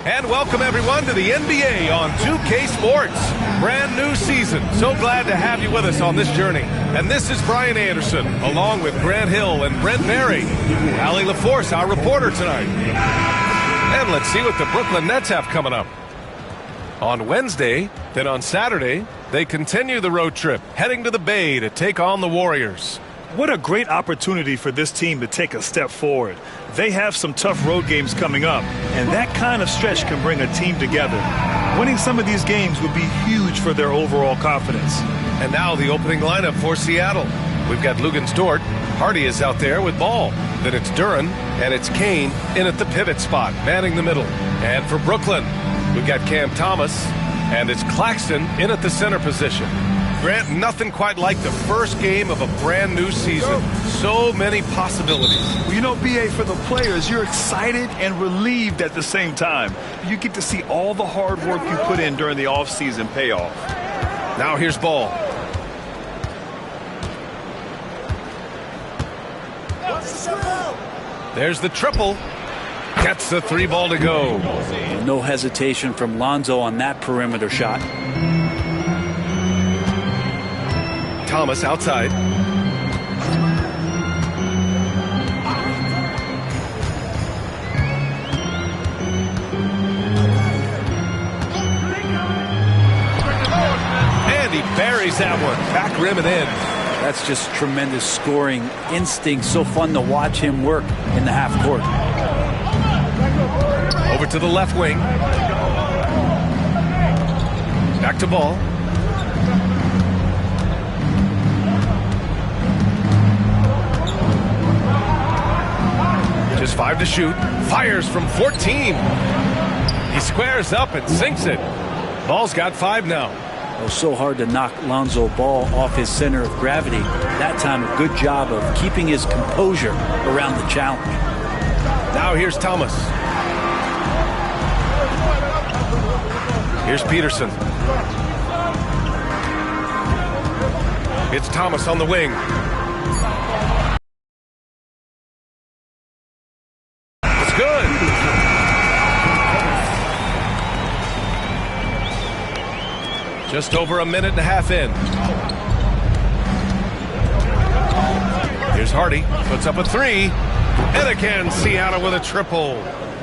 And welcome everyone to the NBA on 2K Sports. Brand new season. So glad to have you with us on this journey. And this is Brian Anderson, along with Grant Hill and Brent Berry. Allie LaForce, our reporter tonight. And let's see what the Brooklyn Nets have coming up. On Wednesday, then on Saturday, they continue the road trip, heading to the Bay to take on the Warriors. What a great opportunity for this team to take a step forward. They have some tough road games coming up, and that kind of stretch can bring a team together. Winning some of these games would be huge for their overall confidence. And now the opening lineup for Seattle. We've got Luguentz Dort. Hardy is out there with ball. Then it's Duren, and it's Kane in at the pivot spot, manning the middle. And for Brooklyn, we've got Cam Thomas, and it's Claxton in at the center position. Grant, nothing quite like the first game of a brand new season. So many possibilities. Well, you know, B.A., for the players, you're excited and relieved at the same time. You get to see all the hard work you put in during the offseason pay off. Now here's Ball. There's the triple. Gets the three ball to go. No hesitation from Lonzo on that perimeter shot. Thomas outside. And he buries that one. Back rim and in. That's just tremendous scoring instinct. So fun to watch him work in the half court. Over to the left wing. Back to Ball. Just 5 to shoot. Fires from 14. He squares up and sinks it. Ball's got 5 now. It was so hard to knock Lonzo Ball off his center of gravity. That time, a good job of keeping his composure around the challenge. Now here's Thomas. Here's Peterson. It's Thomas on the wing. It's good. Just over a minute and a half in. Here's Hardy. Puts up a three. And again, Seattle with a triple.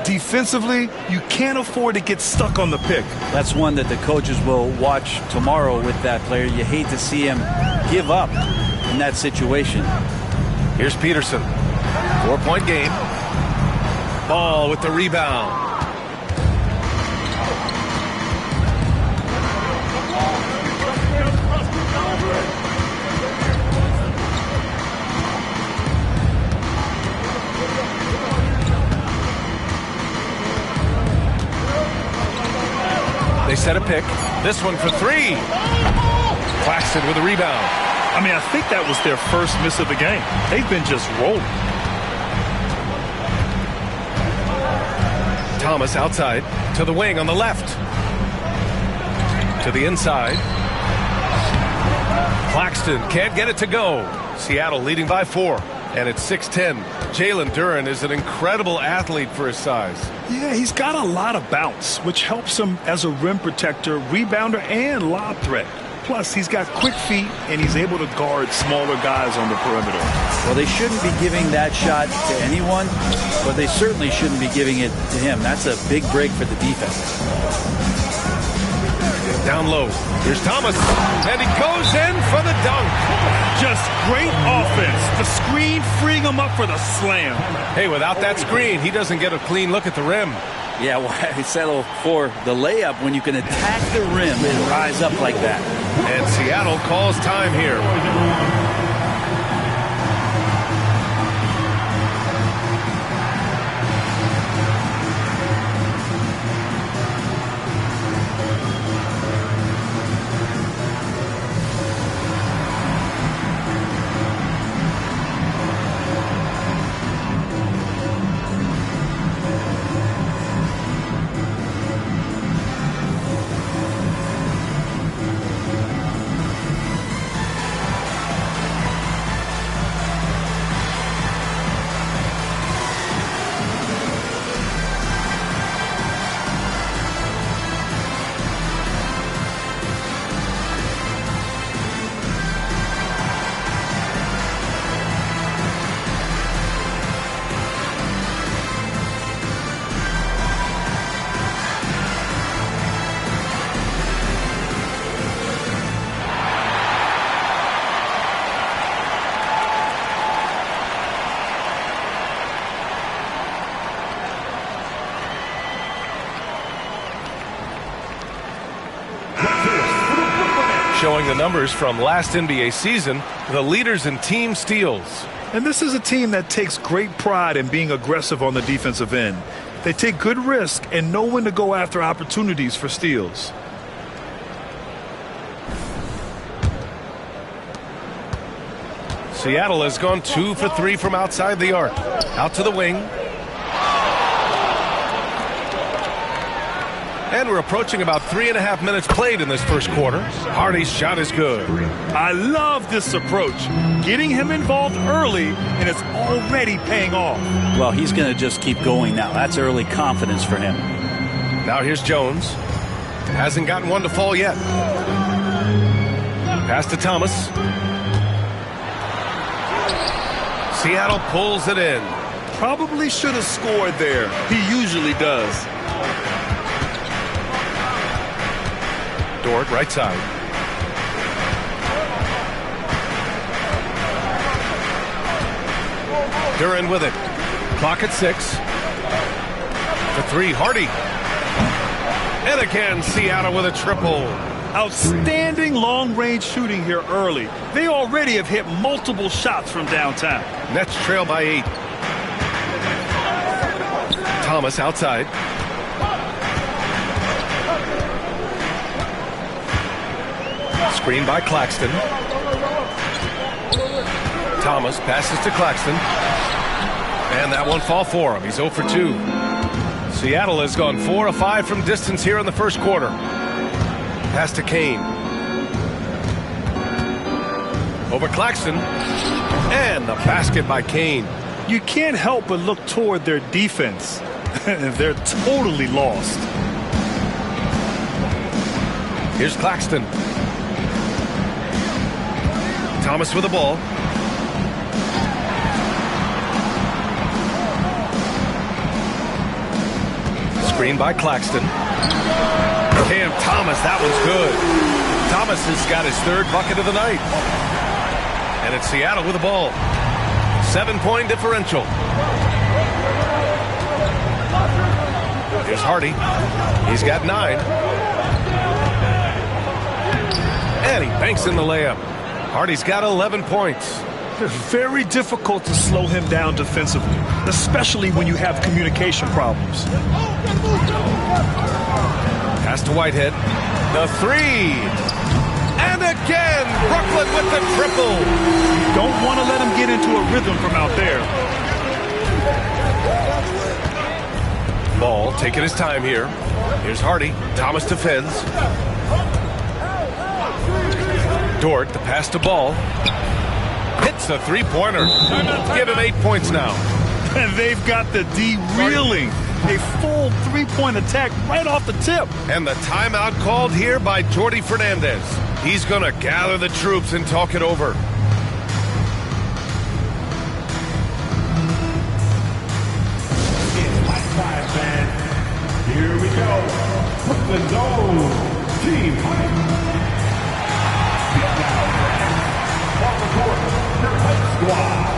Defensively, you can't afford to get stuck on the pick. That's one that the coaches will watch tomorrow with that player. You hate to see him give up in that situation. Here's Peterson. 4-point game. Ball with the rebound. They set a pick. This one for 3. Claxton with a rebound. I mean, I think that was their first miss of the game. They've been just rolling. Thomas outside to the wing on the left. To the inside. Claxton can't get it to go. Seattle leading by 4. And it's 6-10. Jalen Duren is an incredible athlete for his size. Yeah, he's got a lot of bounce, which helps him as a rim protector, rebounder, and lob threat. Plus, he's got quick feet, and he's able to guard smaller guys on the perimeter. Well, they shouldn't be giving that shot to anyone, but they certainly shouldn't be giving it to him. That's a big break for the defense. Down low. Here's Thomas. And he goes in for the dunk. Just great offense. The screen freeing him up for the slam. Hey, without that screen, he doesn't get a clean look at the rim. Yeah, why settle for the layup when you can attack the rim and rise up like that? And Seattle calls time here. showing the numbers from last NBA season, the leaders in team steals. And this is a team that takes great pride in being aggressive on the defensive end. They take good risk and know when to go after opportunities for steals. Seattle has gone 2 for 3 from outside the arc. Out to the wing. And we're approaching about 3.5 minutes played in this first quarter. Hardy's shot is good. I love this approach. Getting him involved early, and it's already paying off. Well, he's going to just keep going now. That's early confidence for him. Now here's Jones. Hasn't gotten one to fall yet. Pass to Thomas. Seattle pulls it in. Probably should have scored there. He usually does. Dort, right side. Duran with it. Clock at 6. For 3, Hardy. And again, Seattle with a triple. Outstanding long-range shooting here early. They already have hit multiple shots from downtown. Nets trail by 8. Thomas outside. Screen by Claxton. Thomas passes to Claxton. And that one fall for him. He's 0 for 2. Seattle has gone 4 of 5 from distance here in the first quarter. Pass to Kane. Over Claxton. And the basket by Kane. You can't help but look toward their defense. They're totally lost. Here's Claxton. Thomas with the ball. Screen by Claxton. Cam Thomas, that one's good. Thomas has got his 3rd bucket of the night. And it's Seattle with the ball. 7-point differential. Here's Hardy. He's got 9. And he banks in the layup. Hardy's got 11 points. It's very difficult to slow him down defensively, especially when you have communication problems. Pass to Whitehead. The 3. And again, Brooklyn with the triple. You don't want to let him get into a rhythm from out there. Ball taking his time here. Here's Hardy. Thomas defends. Dort, the pass to Ball. Hits a 3-pointer. Give him 8 points now. And they've got the D reeling. A full 3-point attack right off the tip. And the timeout called here by Jordi Fernandez. He's going to gather the troops and talk it over. Here we go. Brooklyn Zone. Team Hype. On the court, your Hype Squad.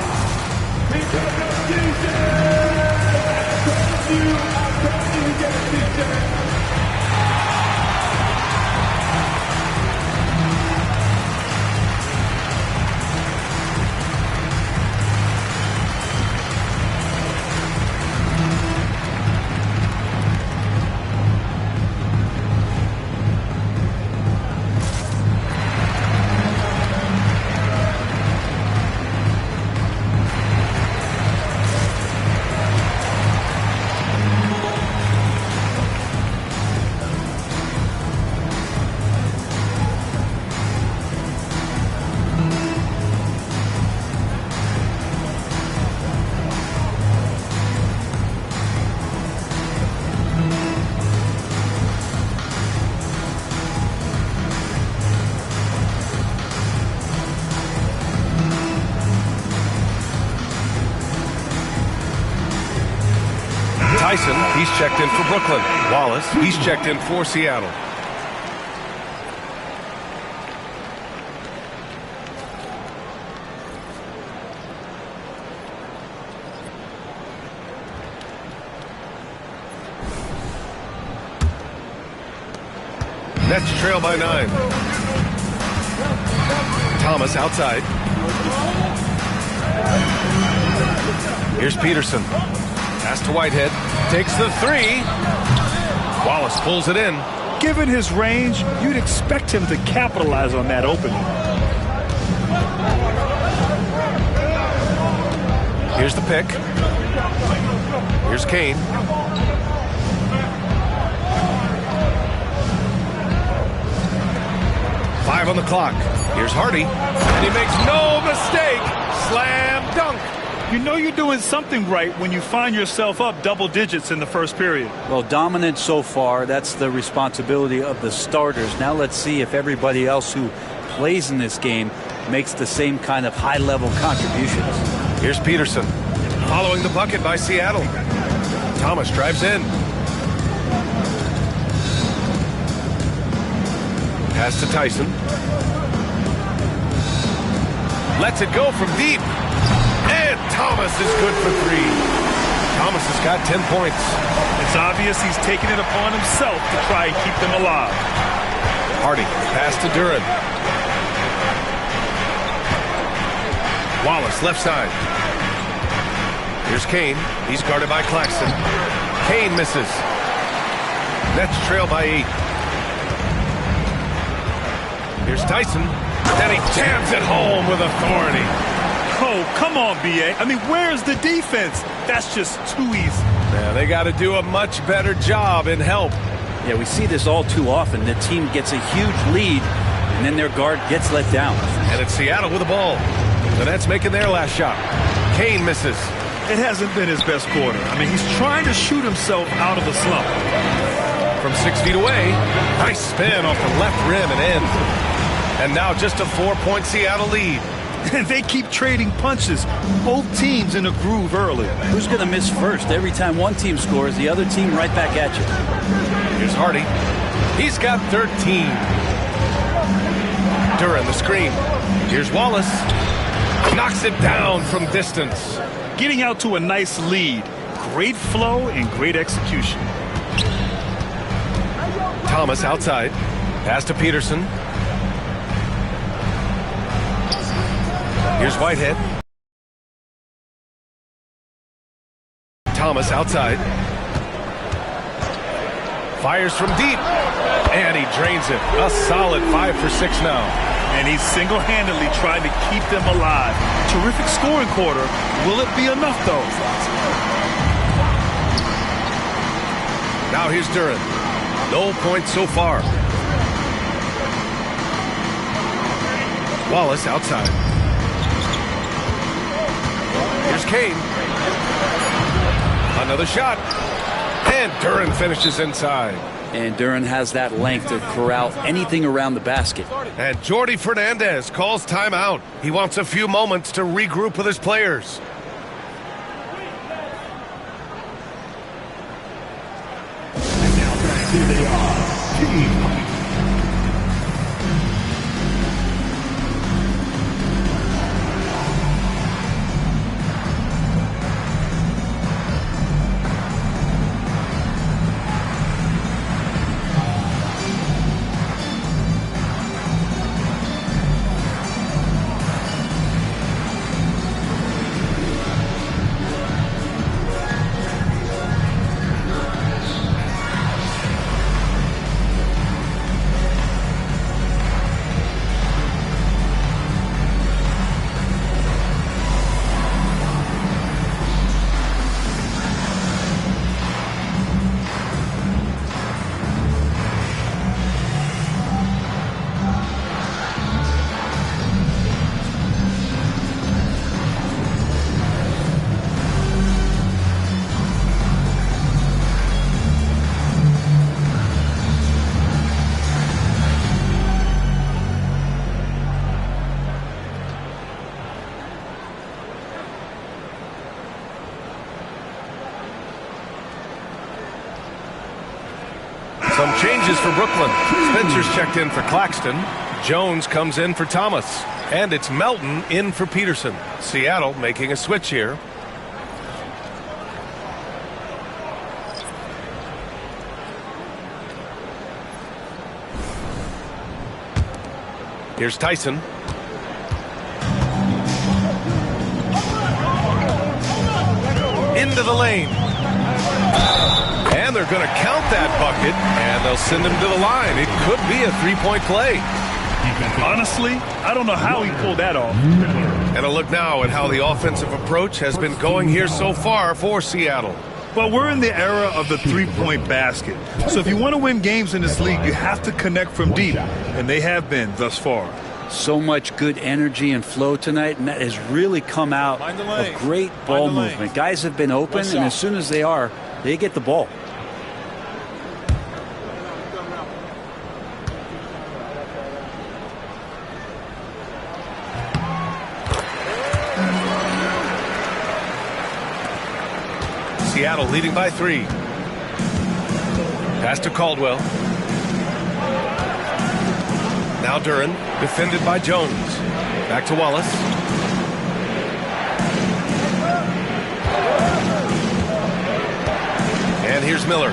Tyson, he's checked in for Brooklyn. Wallace, he's checked in for Seattle. Nets trail by 9. Thomas outside. Here's Peterson. Pass to Whitehead. Takes the three. Wallace pulls it in. Given his range, you'd expect him to capitalize on that opening. Here's the pick. Here's Kane. Five on the clock. Here's Hardy. And he makes no mistake. Slam dunk. You know you're doing something right when you find yourself up double digits in the first period. Well, dominant so far. That's the responsibility of the starters. Now let's see if everybody else who plays in this game makes the same kind of high-level contributions. Here's Peterson. Following the bucket by Seattle. Thomas drives in. Pass to Tyson. Lets it go from deep. And Thomas is good for three. Thomas has got 10 points. It's obvious he's taking it upon himself to try and keep them alive. Hardy, pass to Duran. Wallace, left side. Here's Kane. He's guarded by Claxton. Kane misses. Nets trail by 8. Here's Tyson. And he jams it home with authority. Oh, come on, B.A. I mean, where's the defense? That's just too easy. Yeah, they got to do a much better job in help. Yeah, we see this all too often. The team gets a huge lead, and then their guard gets let down. And it's Seattle with the ball. The Nets making their last shot. Kane misses. It hasn't been his best quarter. I mean, he's trying to shoot himself out of the slump. From 6 feet away, nice spin off the left rim and in. And now just a 4-point Seattle lead. And they keep trading punches. Both teams in a groove early. Who's going to miss first? Every time one team scores, the other team right back at you. Here's Hardy. He's got 13. Duran the screen. Here's Wallace. Knocks it down from distance. Getting out to a nice lead. Great flow and great execution. Thomas outside. Pass to Peterson. Here's Whitehead. Thomas outside. Fires from deep. And he drains it. A solid 5 for 6 now. And he's single-handedly trying to keep them alive. Terrific scoring quarter. Will it be enough, though? Now here's Duran. No points so far. Wallace outside. Here's Kane. Another shot. And Duran finishes inside. And Duran has that length to corral anything around the basket. And Jordi Fernandez calls timeout. He wants a few moments to regroup with his players. And now back to the team. Some changes for Brooklyn. Spencer's checked in for Claxton. Jones comes in for Thomas. And it's Melton in for Peterson. Seattle making a switch here. Here's Tyson. into the lane. And they're going to count that bucket, and they'll send him to the line. It could be a three-point play. Honestly, I don't know how he pulled that off. And a look now at how the offensive approach has been going here so far for Seattle. Well, we're in the era of the three-point basket. So if you want to win games in this league, you have to connect from deep. And they have been thus far. So much good energy and flow tonight, and that has really come out of great ball movement. Guys have been open, and as soon as they are, they get the ball. Seattle leading by 3. Pass to Caldwell. Now Duren, defended by Jones. Back to Wallace. And here's Miller.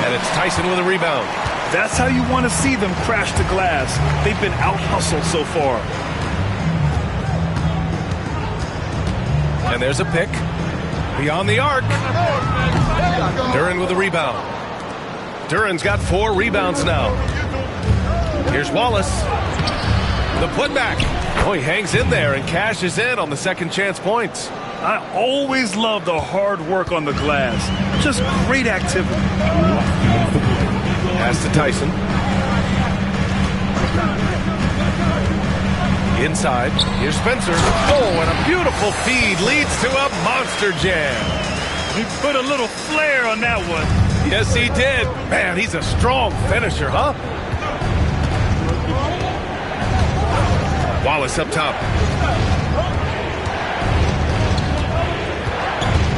And it's Tyson with a rebound. That's how you want to see them crash the glass. They've been out-hustled so far. And there's a pick. Beyond the arc. Duren with a rebound. Duren's got 4 rebounds now. Here's Wallace. The putback. Oh, he hangs in there and cashes in on the second chance points. I always love the hard work on the glass. Just great activity. Pass to Tyson. Inside. Here's Spencer. Oh, and a beautiful feed leads to a monster jam. He put a little flair on that one. Yes, he did. Man, he's a strong finisher, huh? Wallace up top.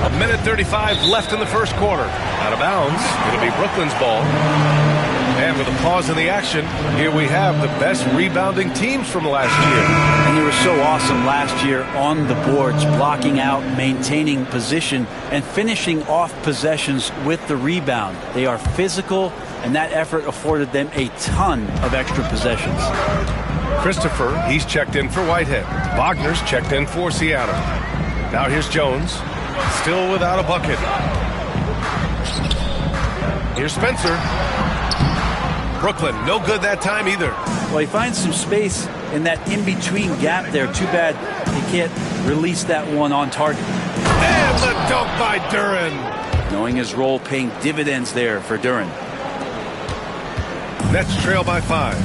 A minute 35 left in the first quarter. Out of bounds. It'll be Brooklyn's ball. And with a pause in the action, here we have the best rebounding teams from last year. And they were so awesome last year on the boards, blocking out, maintaining position, and finishing off possessions with the rebound. They are physical, and that effort afforded them a ton of extra possessions. Christopher, he's checked in for Whitehead. Wagner's checked in for Seattle. Now here's Jones, still without a bucket. Here's Spencer. Brooklyn, no good that time either. Well, he finds some space in that in-between gap there. Too bad he can't release that one on target. And the dunk by Duren. Knowing his role paying dividends there for Duren. Nets trail by 5.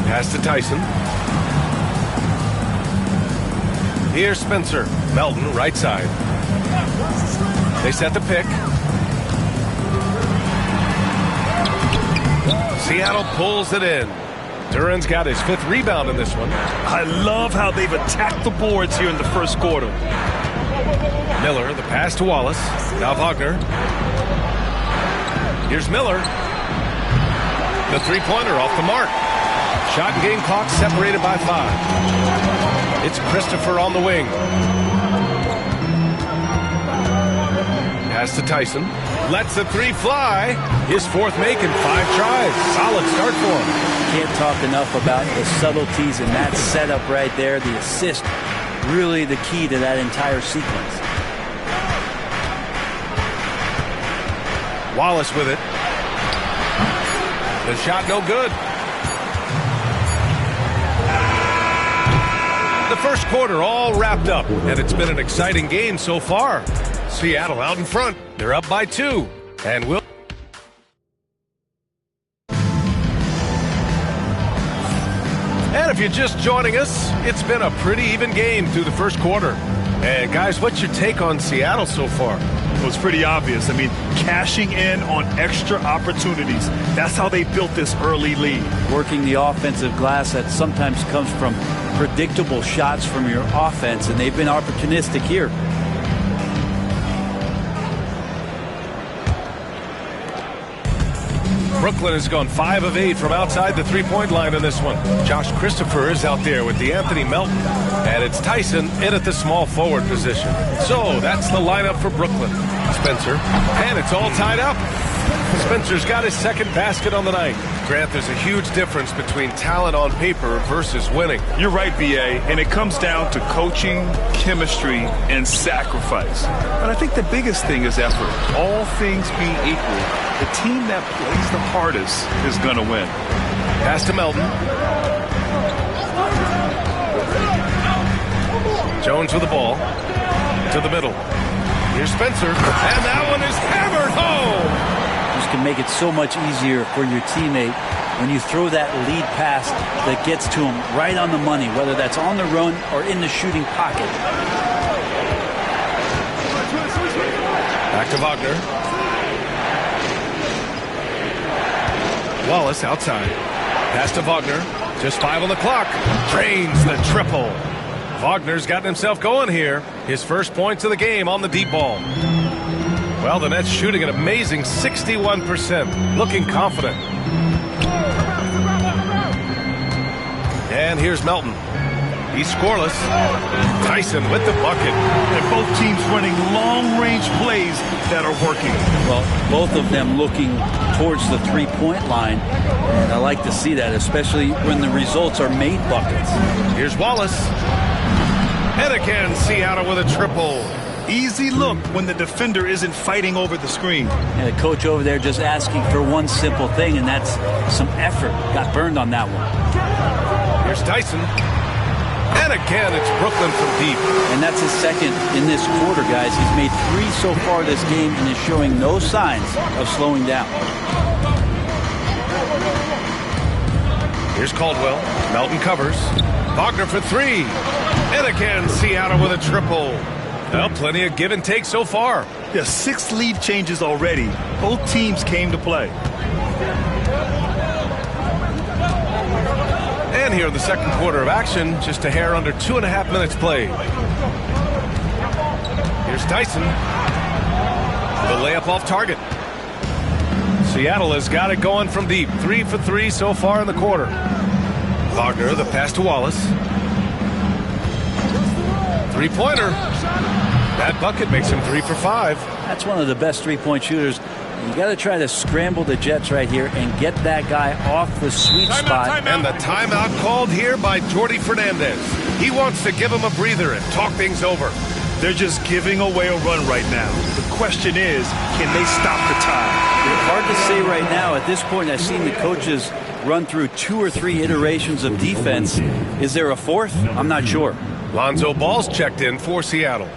Pass to Tyson. Here's Spencer. Melton, right side. They set the pick. Seattle pulls it in. Duren's got his 5th rebound in this one. I love how they've attacked the boards here in the first quarter. Miller, the pass to Wallace. Now Wagner. Here's Miller. The three-pointer off the mark. Shot and game clock separated by 5. It's Christopher on the wing. Pass to Tyson. Lets the 3 fly. His 4th make in 5 tries. Solid start for him. Can't talk enough about the subtleties in that setup right there. The assist, really the key to that entire sequence. Wallace with it. The shot no good. The first quarter all wrapped up, and it's been an exciting game so far. Seattle out in front. They're up by 2. And we'll... And if you're just joining us, it's been a pretty even game through the first quarter. And guys, what's your take on Seattle so far? It was pretty obvious. I mean, cashing in on extra opportunities. That's how they built this early lead. Working the offensive glass that sometimes comes from predictable shots from your offense, and they've been opportunistic here. Brooklyn has gone 5 of 8 from outside the three-point line in this one. Josh Christopher is out there with DeAnthony Melton. And it's Tyson in at the small forward position. So that's the lineup for Brooklyn. Spencer. And it's all tied up. Spencer's got his 2nd basket on the night. Grant, there's a huge difference between talent on paper versus winning. You're right, B.A., and it comes down to coaching, chemistry, and sacrifice. But I think the biggest thing is effort. All things being equal, the team that plays the hardest is going to win. Pass to Melton. Jones with the ball. To the middle. Here's Spencer. And that one is hammered home. Just can make it so much easier for your teammate when you throw that lead pass that gets to him right on the money, whether that's on the run or in the shooting pocket. Back to Wagner. Wallace outside. Pass to Wagner. Just 5 on the clock. Drains the triple. Wagner's gotten himself going here. His first points of the game on the deep ball. Well, the Nets shooting an amazing 61%. Looking confident. And here's Melton. He's scoreless. Tyson with the bucket. And both teams running long-range plays that are working. Well, both of them looking towards the three-point line. And I like to see that, especially when the results are made buckets. Here's Wallace. And again, Seattle with a triple. Easy look when the defender isn't fighting over the screen. And the coach over there just asking for one simple thing, and that's some effort. Got burned on that one. Here's Tyson. And again, it's Brooklyn from deep. And that's his second in this quarter, guys. He's made 3 so far this game and is showing no signs of slowing down. Here's Caldwell. Melton covers. Wagner for 3. And again, Seattle with a triple. Well, plenty of give and take so far. Yeah, 6 lead changes already. Both teams came to play. And here in the second quarter of action, just a hair under 2.5 minutes played. Here's Tyson. The layup off target. Seattle has got it going from deep. 3 for 3 so far in the quarter. Wagner, the pass to Wallace. Three-pointer. That bucket makes him 3 for 5. That's one of the best three-point shooters. You got to try to scramble the Jets right here and get that guy off the sweet spot. And the timeout called here by Jordi Fernandez. He wants to give him a breather and talk things over. They're just giving away a run right now. The question is, can they stop the time? Hard to say right now. At this point, I've seen the coaches run through 2 or 3 iterations of defense. Is there a fourth? I'm not sure. Lonzo Ball's checked in for Seattle.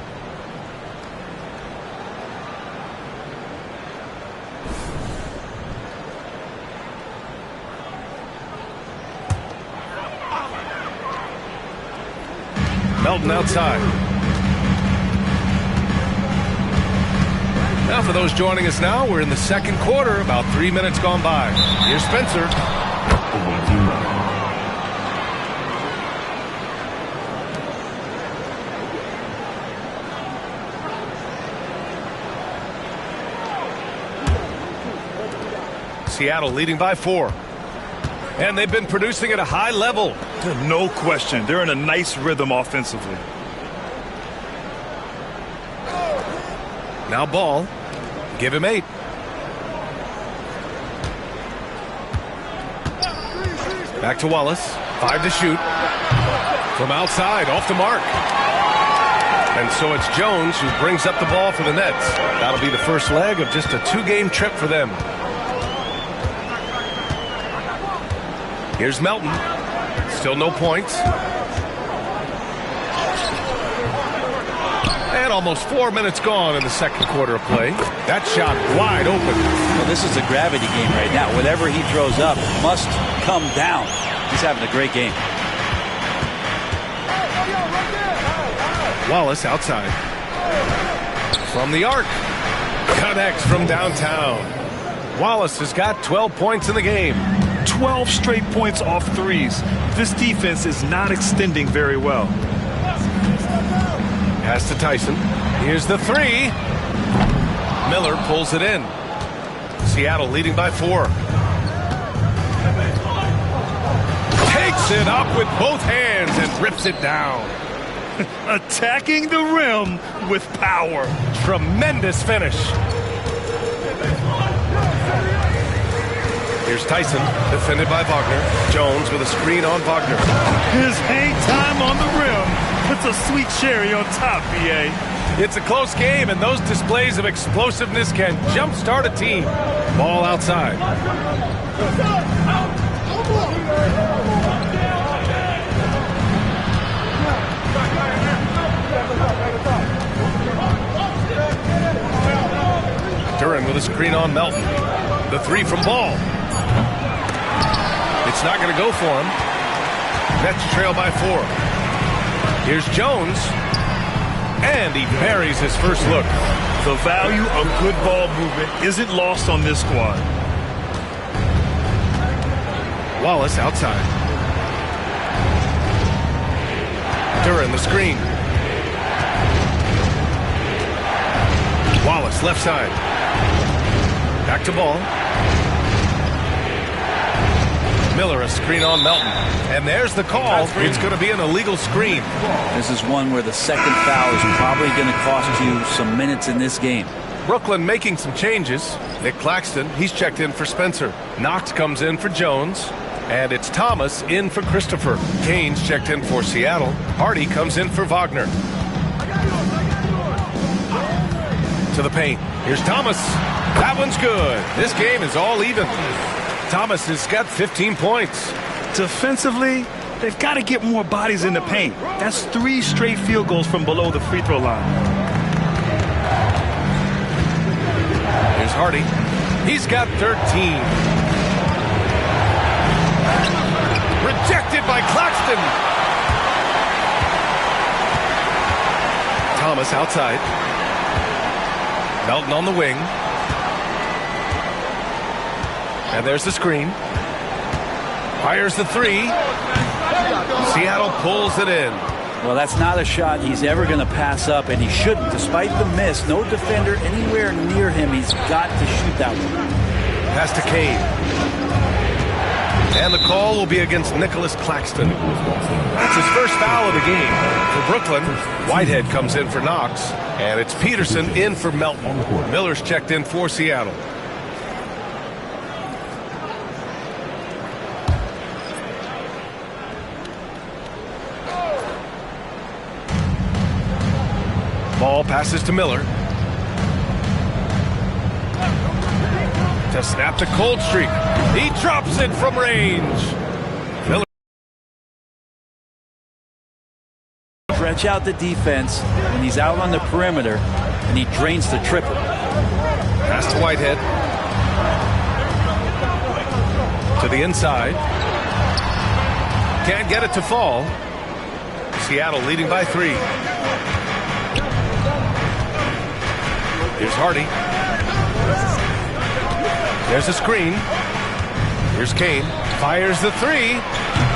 Melton outside. Now for those joining us now, we're in the second quarter, about 3 minutes gone by. Here's Spencer. Seattle leading by 4. And they've been producing at a high level. No question. They're in a nice rhythm offensively. Now Ball. Give him 8. Back to Wallace. 5 to shoot. From outside, off the mark. And so it's Jones who brings up the ball for the Nets. That'll be the first leg of just a 2-game trip for them. Here's Melton. Still no points. And almost 4 minutes gone in the second quarter of play. That shot wide open. Well, this is a gravity game right now. Whatever he throws up must come down. He's having a great game. Wallace outside. From the arc. Connects from downtown. Wallace has got 12 points in the game. 12 straight points off threes. This defense is not extending very well. Pass to Tyson. Here's the 3. Miller pulls it in. Seattle leading by 4. Takes it up with both hands and rips it down. Attacking the rim with power. Tremendous finish. Here's Tyson, defended by Wagner. Jones with a screen on Wagner. His hang time on the rim puts a sweet cherry on top, B.A. It's a close game, and those displays of explosiveness can jumpstart a team. Ball outside. Duran with a screen on Melton. The three from Ball. It's not going to go for him. Nets trail by 4. Here's Jones. And he buries his first look. The value of good ball movement isn't lost on this squad. Wallace outside. Duran the screen. Wallace left side. Back to Ball. Miller a screen on Melton. And there's the call. It's going to be an illegal screen. This is one where the second foul is probably going to cost you some minutes in this game. Brooklyn making some changes. Nick Claxton, he's checked in for Spencer. Knox comes in for Jones. And it's Thomas in for Christopher. Kane's checked in for Seattle. Hardy comes in for Wagner. To the paint. Here's Thomas. That one's good. This game is all even. Thomas has got 15 points. Defensively, they've got to get more bodies in the paint. That's 3 straight field goals from below the free throw line. Here's Hardy. He's got 13. Rejected by Claxton. Thomas outside. Melton on the wing. And there's the screen. Fires the 3. Seattle pulls it in. Well, that's not a shot he's ever going to pass up, and he shouldn't. Despite the miss, no defender anywhere near him. He's got to shoot that one. Pass to Kane. And the call will be against Nicholas Claxton. That's his first foul of the game. For Brooklyn, Whitehead comes in for Knox. And it's Peterson in for Melton. Miller's checked in for Seattle. Ball passes to Miller. To snap the cold streak. He drops it from range. Miller. Stretch out the defense when he's out on the perimeter, and he drains the triple. Pass to Whitehead. To the inside. Can't get it to fall. Seattle leading by 3. Here's Hardy. There's a screen. Here's Kane. Fires the 3.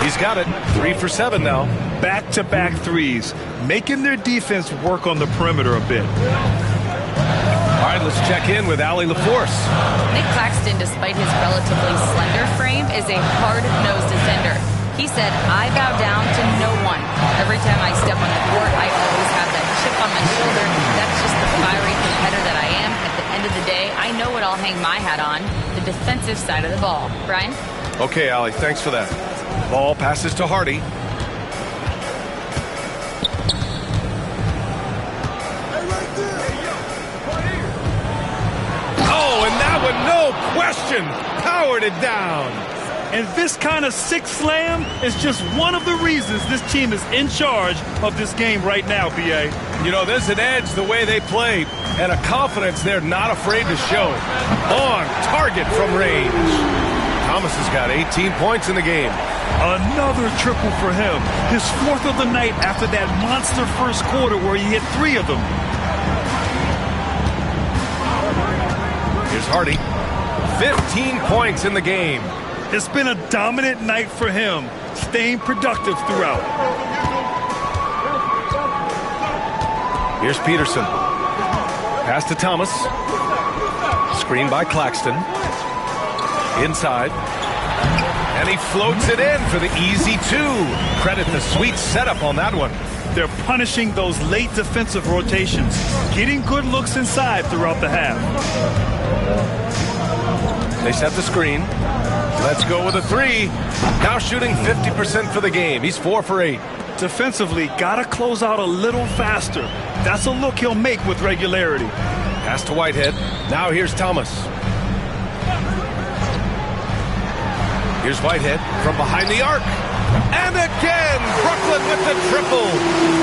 He's got it. 3 for 7 now. Back-to-back threes, making their defense work on the perimeter a bit. All right, let's check in with Allie LaForce. Nick Claxton, despite his relatively slender frame, is a hard-nosed defender. He said, "I bow down to no one. Every time I step on the court, I always have that chip on my shoulder. That's just the fiery competitor that I am. At the end of the day, I know what I'll hang my hat on, the defensive side of the ball." Brian? Okay, Allie, thanks for that. Ball passes to Hardy. Oh, and that one, no question, powered it down. And this kind of sick slam is just one of the reasons this team is in charge of this game right now, B.A. You know, there's an edge the way they play and a confidence they're not afraid to show. On target from range. Thomas has got 18 points in the game. Another triple for him. His 4th of the night after that monster first quarter where he hit 3 of them. Here's Hardy. 15 points in the game. It's been a dominant night for him, staying productive throughout. Here's Peterson. Pass to Thomas. Screen by Claxton. Inside. And he floats it in for the easy 2. Credit the sweet setup on that one. They're punishing those late defensive rotations, getting good looks inside throughout the half. They set the screen. Let's go with a three. Now shooting 50% for the game. He's 4 for 8. Defensively, gotta close out a little faster. That's a look he'll make with regularity. Pass to Whitehead. Now here's Thomas. Here's Whitehead from behind the arc. And again, Brooklyn with the triple.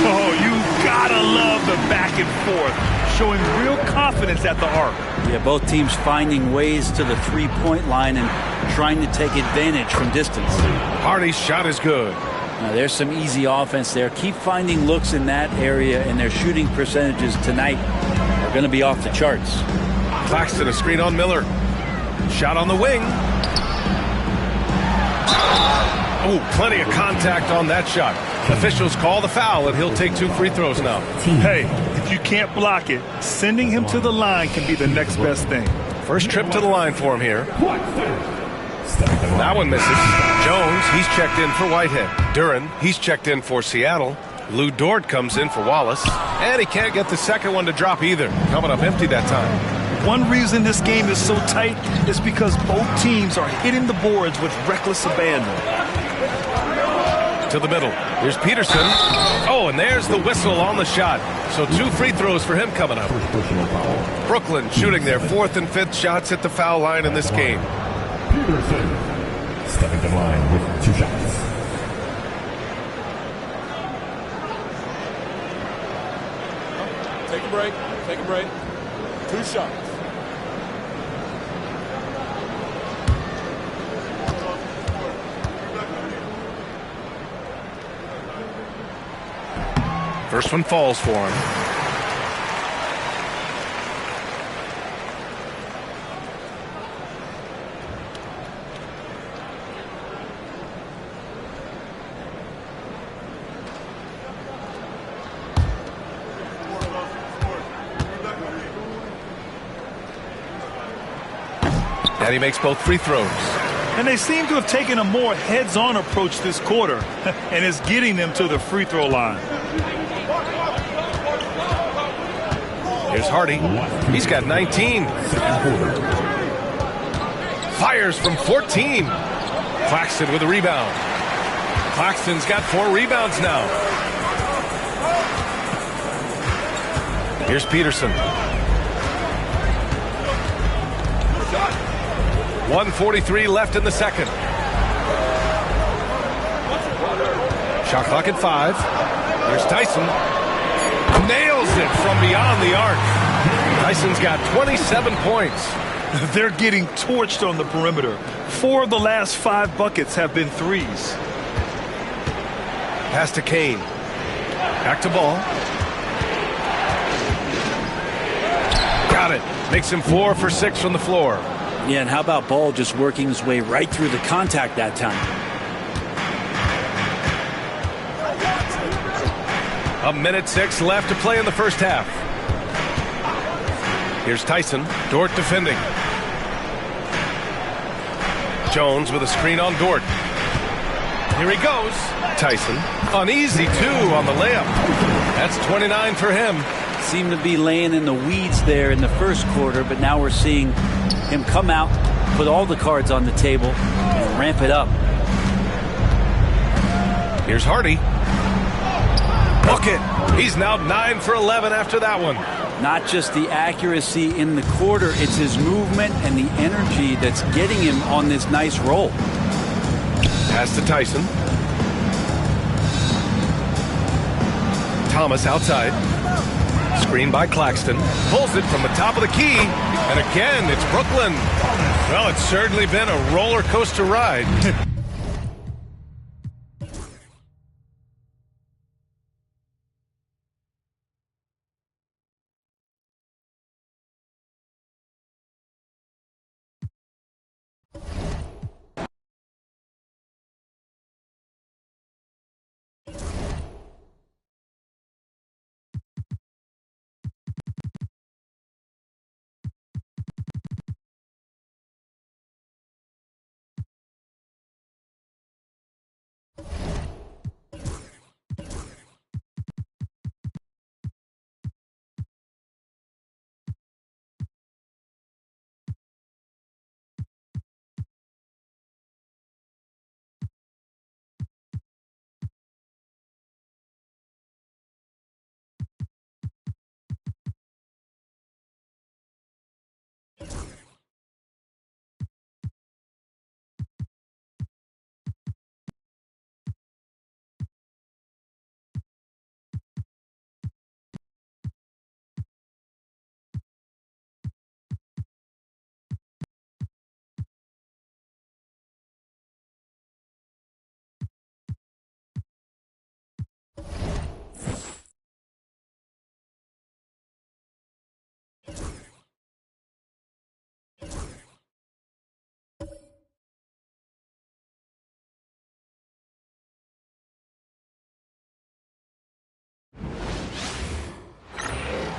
Oh, you gotta love the back and forth, showing real confidence at the arc. Yeah, both teams finding ways to the three-point line and trying to take advantage from distance. Hardy's shot is good. Now, there's some easy offense there. Keep finding looks in that area, and their shooting percentages tonight are going to be off the charts. Claxton, a screen on Miller. Shot on the wing. Oh, plenty of contact on that shot. Officials call the foul, and he'll take 2 free throws now. Hey, if you can't block it, sending him to the line can be the next best thing. First trip to the line for him here. That one misses. Jones, he's checked in for Whitehead. Duran, he's checked in for Seattle. Lou Dort comes in for Wallace. And he can't get the second one to drop either. Coming up empty that time. One reason this game is so tight is because both teams are hitting the boards with reckless abandon. To the middle. Here's Peterson. Oh, and there's the whistle on the shot. So 2 free throws for him coming up. Brooklyn shooting their 4th and 5th shots at the foul line in this game. Peterson stepping to the line with 2 shots. Take a break. Take a break. 2 shots. First one falls for him. And he makes both free throws. And they seem to have taken a more heads-on approach this quarter, and it's getting them to the free throw line. Here's Hardy. He's got 19. Fires from 14. Claxton with a rebound. Claxton's got 4 rebounds now. Here's Peterson. 1:43 left in the second. Shot clock at 5. Here's Tyson. Nails it from beyond the arc. Tyson's got 27 points. They're getting torched on the perimeter. 4 of the last 5 buckets have been threes. Pass to Kane. Back to Ball. Got it. Makes him 4 for 6 from the floor. Yeah, and how about Ball just working his way right through the contact that time? A minute 6 left to play in the first half. Here's Tyson. Dort defending. Jones with a screen on Dort. Here he goes. Tyson. An easy 2 on the layup. That's 29 for him. Seemed to be laying in the weeds there in the first quarter, but now we're seeing him come out, put all the cards on the table, and ramp it up. Here's Hardy. Bucket. He's now 9 for 11 after that one. Not just the accuracy in the quarter, it's his movement and the energy that's getting him on this nice roll. Pass to Tyson. Thomas outside. Screen by Claxton. Pulls it from the top of the key. And again, it's Brooklyn. Well, it's certainly been a roller coaster ride.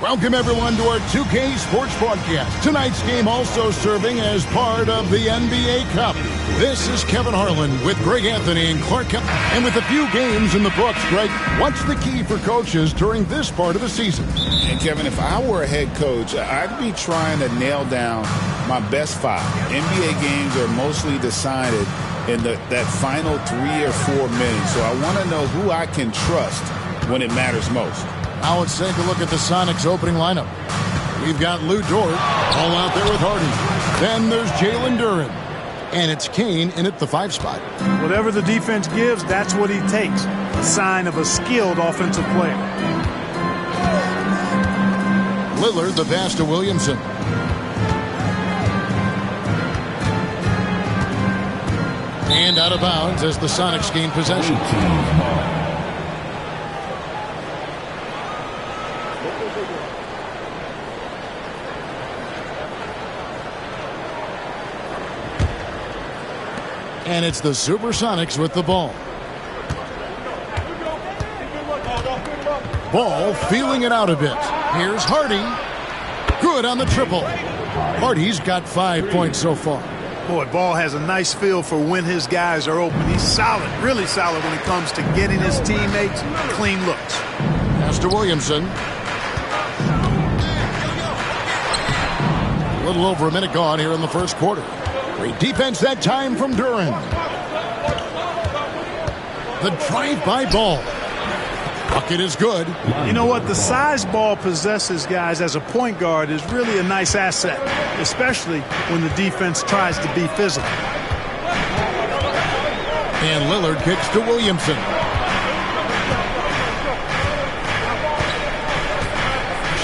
Welcome, everyone, to our 2K Sports Broadcast. Tonight's game also serving as part of the NBA Cup. This is Kevin Harlan with Greg Anthony and Clark Kemp. And with a few games in the books, Greg, what's the key for coaches during this part of the season? And, Kevin, if I were a head coach, I'd be trying to nail down my best 5. NBA games are mostly decided in that final 3 or 4 minutes. So I want to know who I can trust when it matters most. Now let's take a look at the Sonics opening lineup. We've got Lou Dort all out there with Hardy. Then there's Jalen Duren. And it's Kane in at the 5 spot. Whatever the defense gives, that's what he takes. A sign of a skilled offensive player. Lillard, the pass to Williamson. And out of bounds as the Sonics gain possession. And it's the Supersonics with the ball. Ball feeling it out a bit. Here's Hardy. Good on the triple. Hardy's got 5 points so far. Boy, Ball has a nice feel for when his guys are open. He's solid, really solid when it comes to getting his teammates clean looks. Pass to Williamson. A little over a minute gone here in the first quarter. Great defense that time from Duren. The drive-by Ball. Bucket is good. You know what? The size Ball possesses, guys, as a point guard is really a nice asset, especially when the defense tries to be physical. And Lillard kicks to Williamson.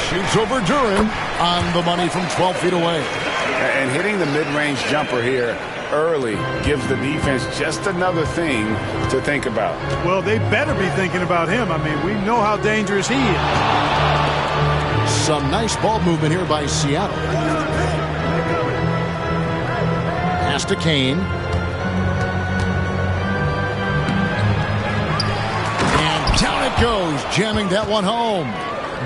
Shoots over Duren on the money from 12 feet away. And hitting the mid-range jumper here early gives the defense just another thing to think about. Well, they better be thinking about him. I mean, we know how dangerous he is. Some nice ball movement here by Seattle. Pass to Kane. And down it goes, jamming that one home.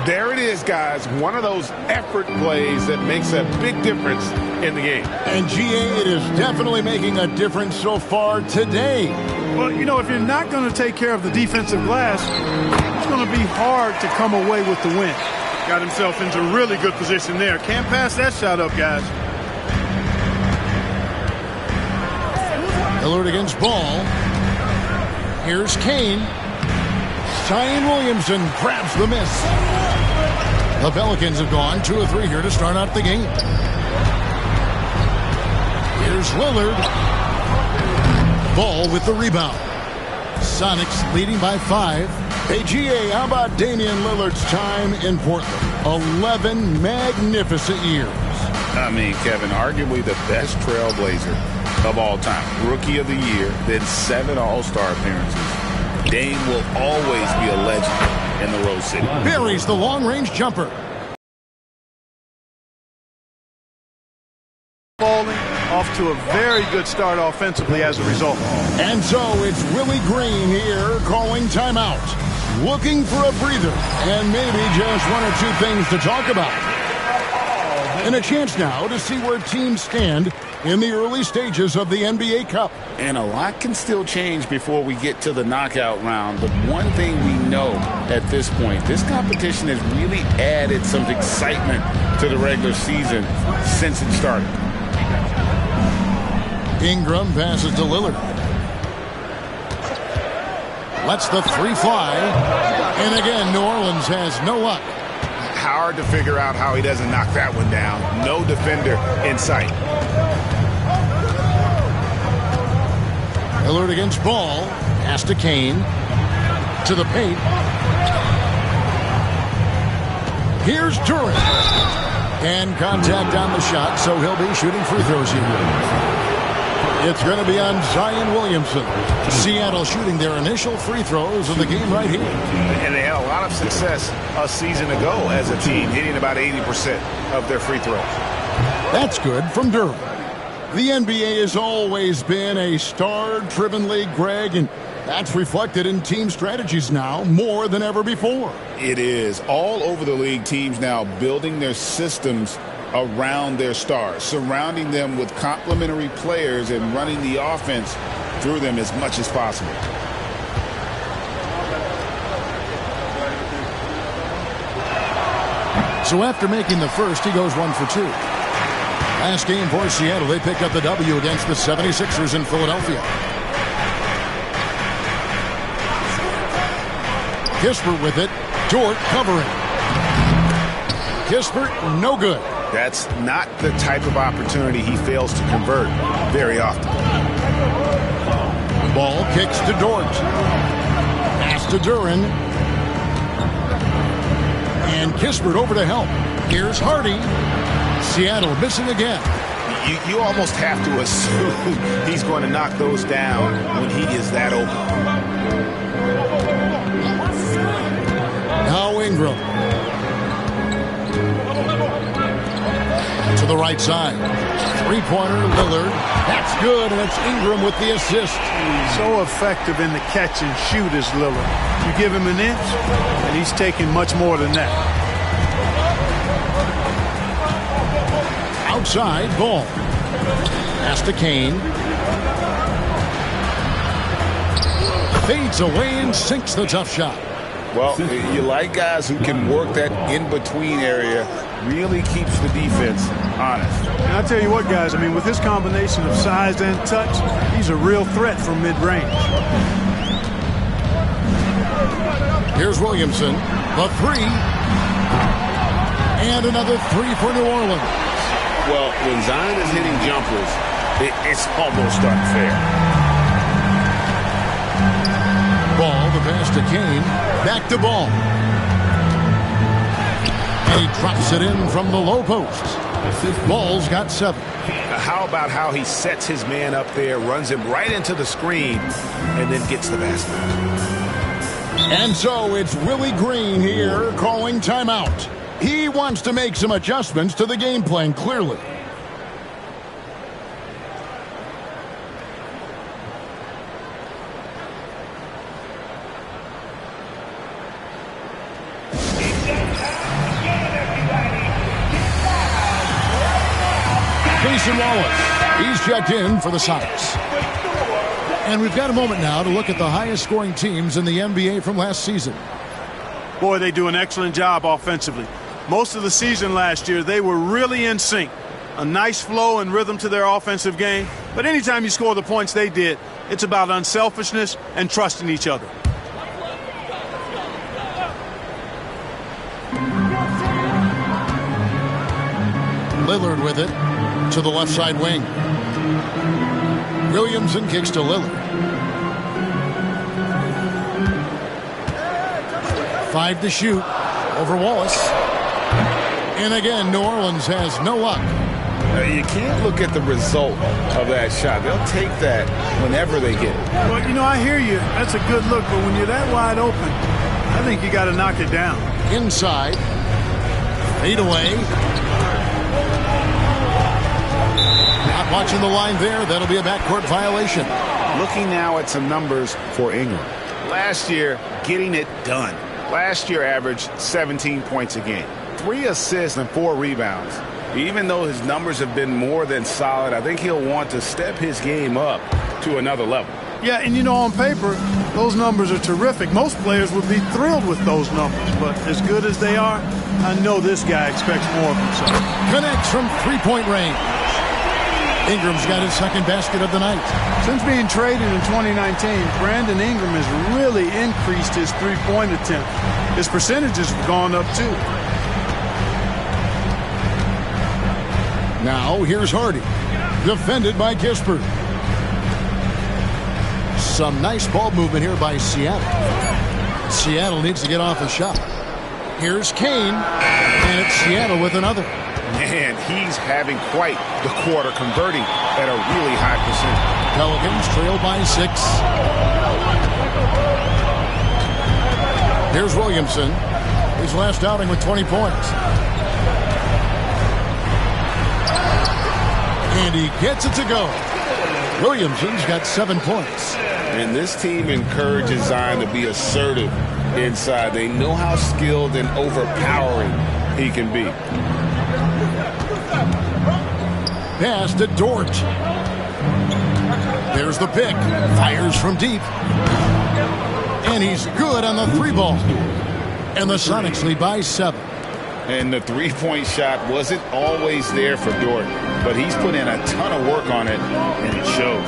There it is, guys. One of those effort plays that makes a big difference in the game. And GA, it is definitely making a difference so far today. Well, you know, if you're not going to take care of the defensive glass, it's going to be hard to come away with the win. Got himself into really good position there. Can't pass that shot up, guys. Lillard against Ball. Here's Kane. Zion Williamson grabs the miss. The Pelicans have gone 2 of 3 here to start out the game. Here's Lillard. Ball with the rebound. Sonics leading by 5. Hey, GA, how about Damian Lillard's time in Portland? 11 magnificent years. I mean, Kevin, arguably the best trailblazer of all time. Rookie of the year, then 7 All-Star appearances. Dame will always be a legend in the Rose City. Buries the long-range jumper. Falling off to a very good start offensively as a result. And so it's Willie Green here calling timeout. Looking for a breather and maybe just 1 or 2 things to talk about. And a chance now to see where teams stand in the early stages of the NBA Cup. And a lot can still change before we get to the knockout round. But one thing we know at this point, this competition has really added some excitement to the regular season since it started. Ingram passes to Lillard. Lets the 3 fly. And again, New Orleans has no luck. Hard to figure out how he doesn't knock that one down. No defender in sight. Lillard against Ball. Pass to Kane. To the paint. Here's Duren. And contact on the shot, so he'll be shooting free throws here. It's going to be on Zion Williamson. Seattle shooting their initial free throws of the game right here. And they had a lot of success a season ago as a team, hitting about 80% of their free throws. That's good from Duren. The NBA has always been a star-driven league, Greg, and That's reflected in team strategies now more than ever before. It is. All over the league, teams now building their systems around their stars, surrounding them with complementary players and running the offense through them as much as possible. So after making the first, he goes 1 for 2. Last game for Seattle, they picked up the W against the 76ers in Philadelphia. Kispert with it. Dort covering. Kispert, no good. That's not the type of opportunity he fails to convert very often. Ball kicks to Dort. Pass to Duran. And Kispert over to help. Here's Hardy. Seattle missing again. You almost have to assume he's going to knock those down when he is that open. Now Ingram. To the right side. Three-pointer, Lillard. That's good, and it's Ingram with the assist. So effective in the catch and shoot is Lillard. You give him an inch, and he's taking much more than that. Outside, Ball. Pass to Kane. Fades away and sinks the tough shot. Well, you like guys who can work that in-between area, really keeps the defense honest. And I'll tell you what, guys, I mean, with his combination of size and touch, he's a real threat from mid-range. Here's Williamson. The three. And another three for New Orleans. Well, when Zion is hitting jumpers, it's almost unfair. Ball, the pass to Kane. Back to Ball. And he drops it in from the low post. Ball's got 7. How about how he sets his man up there, runs him right into the screen, and then gets the basket. And so it's Willie Green here calling timeout. He wants to make some adjustments to the game plan, clearly. Jason Wallace, he's checked in for the Sox. And we've got a moment now to look at the highest scoring teams in the NBA from last season. Boy, they do an excellent job offensively. Most of the season last year, they were really in sync. A nice flow and rhythm to their offensive game. But anytime you score the points they did, it's about unselfishness and trusting each other. Lillard with it to the left side wing. Williamson kicks to Lillard. 5 to shoot over Wallace. And again, New Orleans has no luck. You can't look at the result of that shot. They'll take that whenever they get it. Well, you know, I hear you. That's a good look. But when you're that wide open, I think you got to knock it down. Inside. Fade away. Not watching the line there. That'll be a backcourt violation. Looking now at some numbers for Ingram. Last year, getting it done. Last year averaged 17 points a game. 3 assists and 4 rebounds. Even though his numbers have been more than solid, I think he'll want to step his game up to another level. Yeah, and you know, on paper, those numbers are terrific. Most players would be thrilled with those numbers. But as good as they are, I know this guy expects more of himself. Connects from three-point range. Ingram's got his second basket of the night. Since being traded in 2019, Brandon Ingram has really increased his three-point attempt. His percentages have gone up, too. Now, here's Hardy. Defended by Kispert. Some nice ball movement here by Seattle. Seattle needs to get off a shot. Here's Kane. And it's Seattle with another. Man, he's having quite the quarter, converting at a really high percentage. Pelicans trail by 6. Here's Williamson. His last outing with 20 points. And he gets it to go. Williamson's got 7 points. And this team encourages Zion to be assertive inside. They know how skilled and overpowering he can be. Pass to Dort. There's the pick. Fires from deep. And he's good on the 3-ball. And the Sonics lead by 7. And the three-point shot wasn't always there for Dort, but he's put in a ton of work on it, and it shows.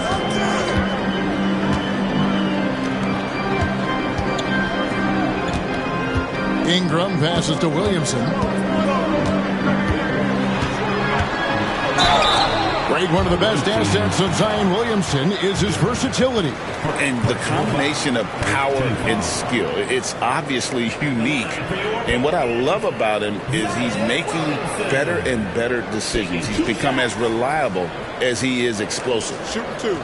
Ingram passes to Williamson. Greg, one of the best assets of Zion Williamson is his versatility. And the combination of power and skill, it's obviously unique. And what I love about him is he's making better and better decisions. He's become as reliable as he is explosive. Shoot 2.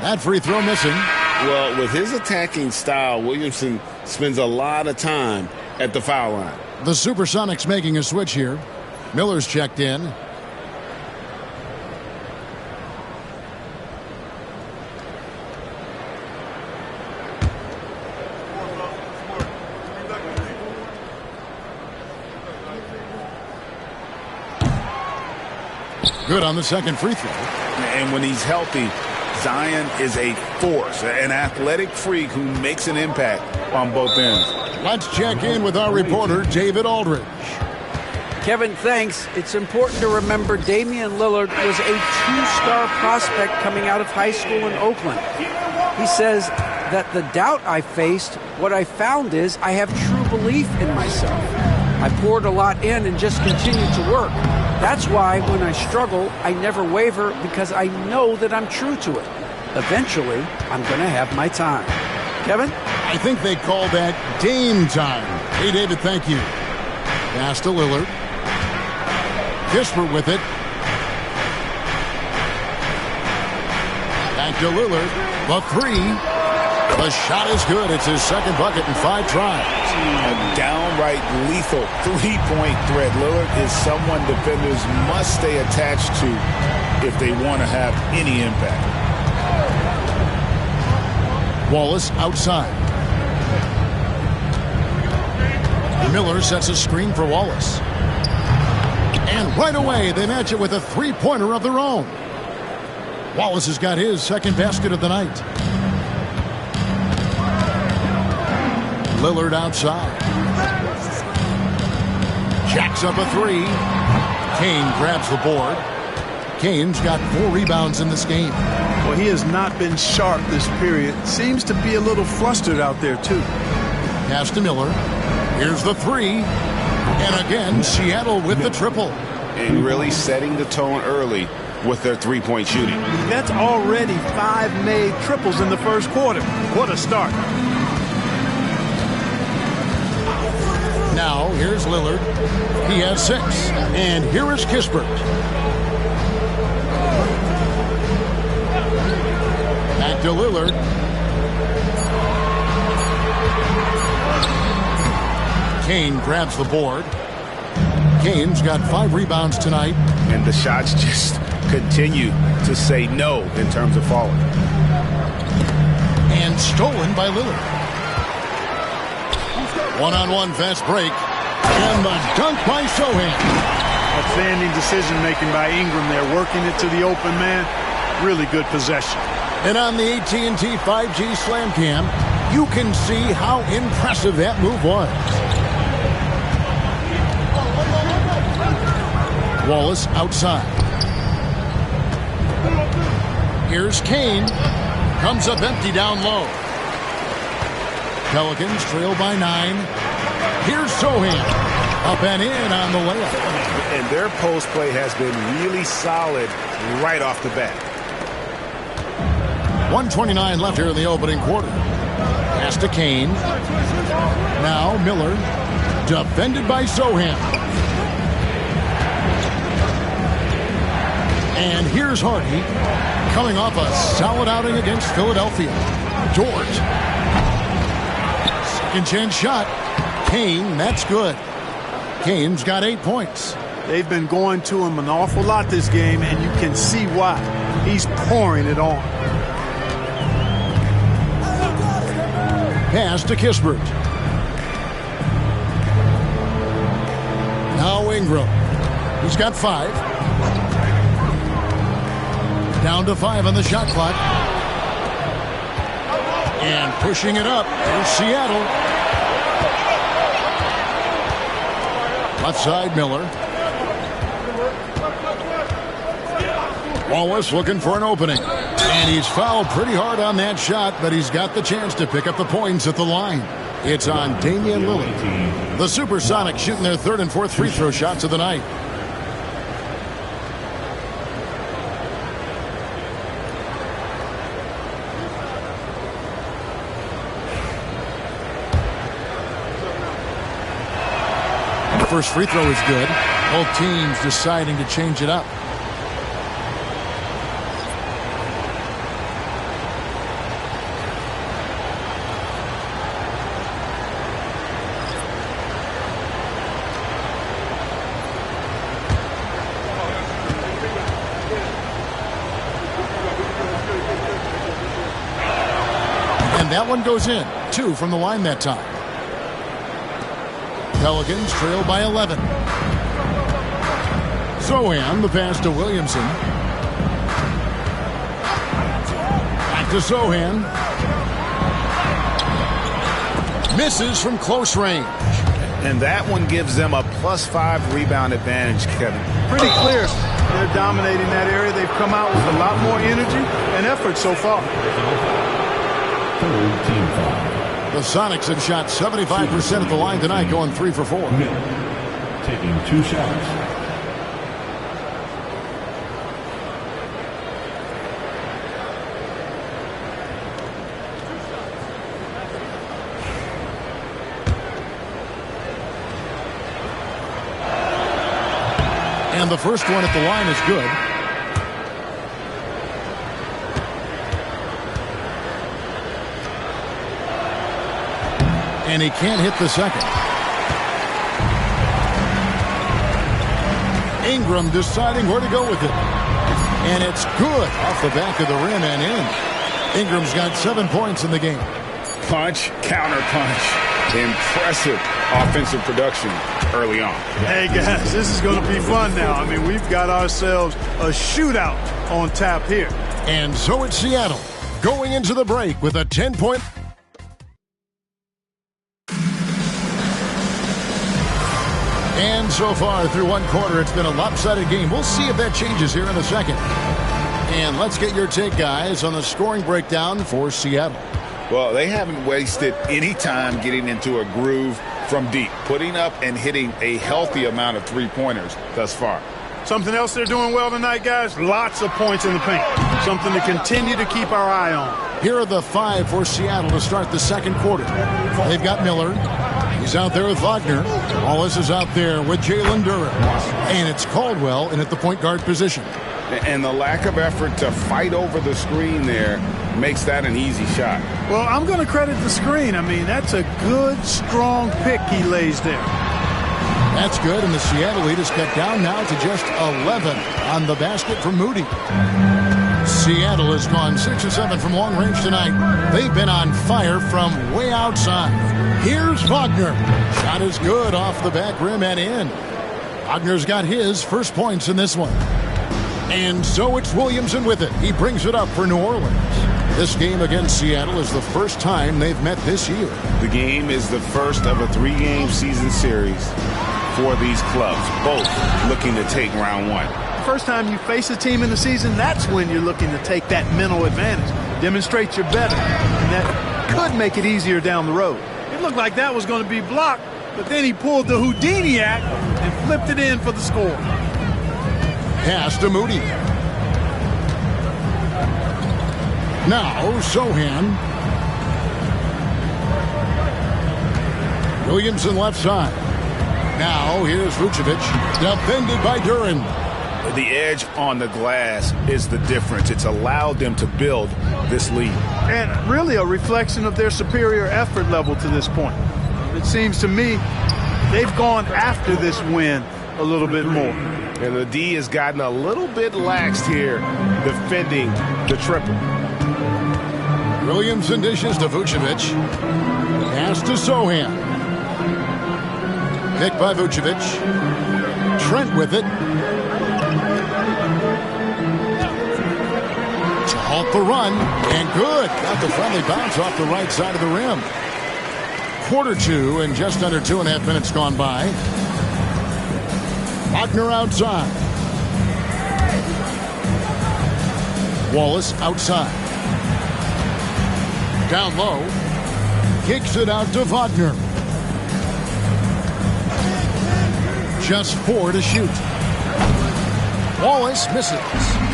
That free throw missing. Well, with his attacking style, Williamson spends a lot of time at the foul line. The Supersonics making a switch here. Miller's checked in. Good on the second free throw. And when he's healthy, Zion is a force, an athletic freak who makes an impact on both ends. Let's check in with our reporter, David Aldridge. Kevin, thanks. It's important to remember Damian Lillard was a two-star prospect coming out of high school in Oakland. He says that the doubt I faced, what I found is I have true belief in myself. I poured a lot in and just continued to work. That's why when I struggle, I never waver because I know that I'm true to it. Eventually, I'm going to have my time. Kevin? I think they call that Dame time. Hey, David, thank you. Pass to Lillard. Kisper with it. Back to Lillard. The 3. The shot is good. It's his second bucket in 5 tries. A downright lethal three-point threat. Lillard is someone defenders must stay attached to if they want to have any impact. Wallace outside. Miller sets a screen for Wallace. And right away, they match it with a three-pointer of their own. Wallace has got his second basket of the night. Lillard outside. Jacks up a 3. Kane grabs the board. Kane's got 4 rebounds in this game. Well, he has not been sharp this period. Seems to be a little flustered out there, too. Pass to Miller. Here's the 3. And again, Seattle with the triple. And really setting the tone early with their three-point shooting. That's already 5 made triples in the first quarter. What a start. Now, here's Lillard. He has 6. And here is Kispert. Back to Lillard. Kane grabs the board. Kane's got 5 rebounds tonight. And the shots just continue to say no in terms of falling. And stolen by Lillard. One-on-one fast break. And the dunk by Sohan. Outstanding decision-making by Ingram there, working it to the open man. Really good possession. And on the AT&T 5G Slam Cam, you can see how impressive that move was. Wallace outside. Here's Kane. Comes up empty down low. Pelicans trail by 9. Here's Sohan. Up and in on the layup. And their post play has been really solid right off the bat. 1:29 left here in the opening quarter. Pass to Kane. Now Miller. Defended by Sohan. And here's Hardy. Coming off a solid outing against Philadelphia. Dort. Second chance shot. Kane, that's good. Kane's got 8 points. They've been going to him an awful lot this game, and you can see why. He's pouring it on. Pass to Kispert. Now Ingram. He's got 5. Down to 5 on the shot clock. And pushing it up is Seattle. Left side, Miller. Wallace looking for an opening. And he's fouled pretty hard on that shot, but he's got the chance to pick up the points at the line. It's on Damian Lillard. The Supersonics shooting their 3rd and 4th free throw shots of the night. First free throw is good. Both teams deciding to change it up. And that one goes in. 2 from the line that time. Pelicans trail by 11. Sohan, the pass to Williamson. Back to Sohan. Misses from close range. And that one gives them a +5 rebound advantage, Kevin. Pretty clear. They're dominating that area. They've come out with a lot more energy and effort so far. Team foul. The Sonics have shot 75% of the line tonight, going 3 for 4. Miller taking 2 shots. And the first one at the line is good. And he can't hit the second. Ingram deciding where to go with it. And it's good off the back of the rim and in. Ingram's got 7 points in the game. Punch, counter punch. Impressive offensive production early on. Hey, guys, this is going to be fun now. I mean, we've got ourselves a shootout on tap here. And so it's Seattle going into the break with a 10-point. And so far through one quarter, it's been a lopsided game. We'll see if that changes here in a second. And let's get your take, guys, on the scoring breakdown for Seattle. Well, they haven't wasted any time getting into a groove from deep, putting up and hitting a healthy amount of three-pointers thus far. Something else they're doing well tonight, guys, lots of points in the paint. Something to continue to keep our eye on. Here are the 5 for Seattle to start the second quarter. They've got Miller. He's out there with Wagner. Wallace is out there with Jalen Duren. And it's Caldwell in at the point guard position. And the lack of effort to fight over the screen there makes that an easy shot. Well, I'm going to credit the screen. I mean, that's a good, strong pick he lays there. That's good, and the Seattle lead is cut down now to just 11 on the basket from Moody. Seattle has gone 6 of 7 from long range tonight. They've been on fire from way outside. Here's Wagner. Shot is good off the back rim and in. Wagner's got his first points in this one. And so it's Williamson with it. He brings it up for New Orleans. This game against Seattle is the first time they've met this year. The game is the first of a 3-game season series for these clubs, both looking to take round 1. First time you face a team in the season, that's when you're looking to take that mental advantage. Demonstrate you're better. And that could make it easier down the road. It looked like that was going to be blocked, but then he pulled the Houdini act and flipped it in for the score. Pass to Moody. Now Sohan. Williamson left side. Now here's Vucevic, defended by Duren. The edge on the glass is the difference. It's allowed them to build this lead. And really a reflection of their superior effort level to this point. It seems to me they've gone after this win a little bit more. And the D has gotten a little bit laxed here defending the triple. Williamson dishes to Vucevic. Pass to Sohan. Pick by Vucevic. Trent with it. To halt the run. And good. Got the friendly bounce off the right side of the rim. Quarter two and just under 2.5 minutes gone by. Wagner outside. Wallace outside. Down low. Kicks it out to Wagner. Just 4 to shoot. Wallace misses.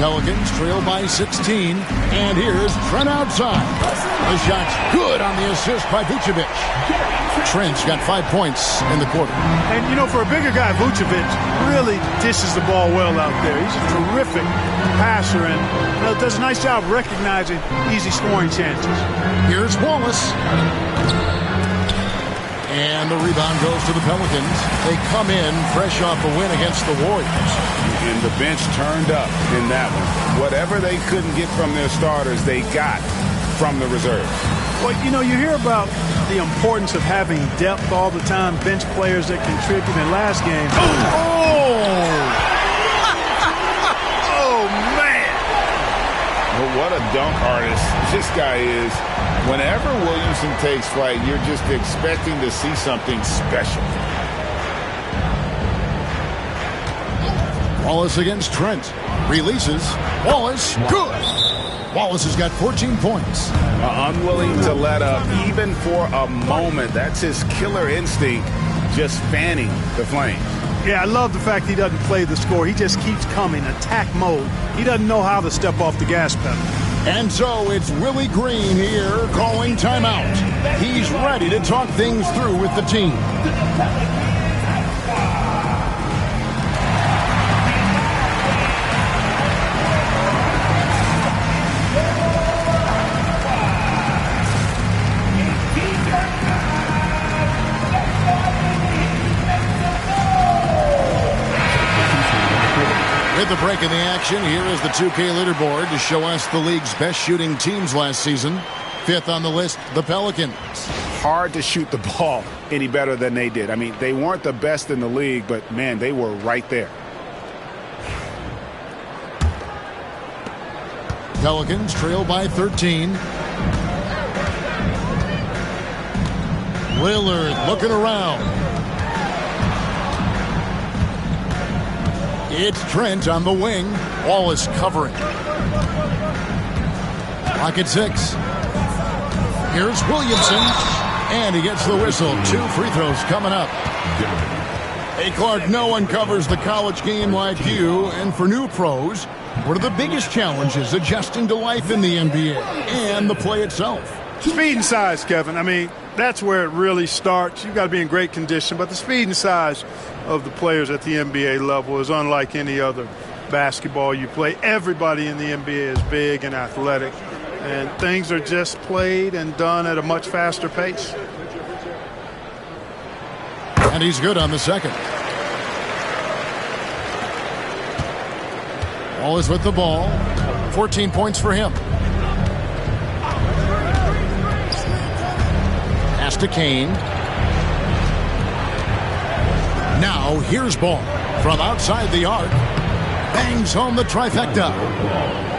Pelicans trail by 16. And here's Trent outside. The shot's good on the assist by Vucevic. Trent's got 5 points in the quarter. And, you know, for a bigger guy, Vucevic really dishes the ball well out there. He's a terrific passer and does a nice job recognizing easy scoring chances. Here's Wallace. And the rebound goes to the Pelicans. They come in fresh off a win against the Warriors. And the bench turned up in that one. Whatever they couldn't get from their starters, they got from the reserves. Well, you know, you hear about the importance of having depth all the time, bench players that contribute in last game. Oh, man. But what a dunk artist this guy is. Whenever Williamson takes flight, you're just expecting to see something special. Wallace against Trent. Releases. Wallace. Good. Wallace has got 14 points. Unwilling to let up even for a moment. That's his killer instinct, just fanning the flames. Yeah, I love the fact he doesn't play the score. He just keeps coming, attack mode. He doesn't know how to step off the gas pedal. And so it's Willie Green here calling timeout. He's ready to talk things through with the team. With the break in the action, here is the 2K leaderboard to show us the league's best shooting teams last season. 5th on the list, the Pelicans. Hard to shoot the ball any better than they did. I mean, they weren't the best in the league, but, man, they were right there. Pelicans trail by 13. Lillard looking around. It's Trent on the wing. Wallace covering. Clock at 6. Here's Williamson. And he gets the whistle. 2 free throws coming up. Hey, Clark, no one covers the college game like you. And for new pros, what are the biggest challenges adjusting to life in the NBA and the play itself? Speed and size, Kevin. I mean, that's where it really starts. You've got to be in great condition. But the speed and size of the players at the NBA level is unlike any other basketball you play. Everybody in the NBA is big and athletic. And things are just played and done at a much faster pace. And he's good on the second. Wallace with the ball. 14 points for him. Pass to Kane. Now here's Ball from outside the arc. Bangs home the trifecta.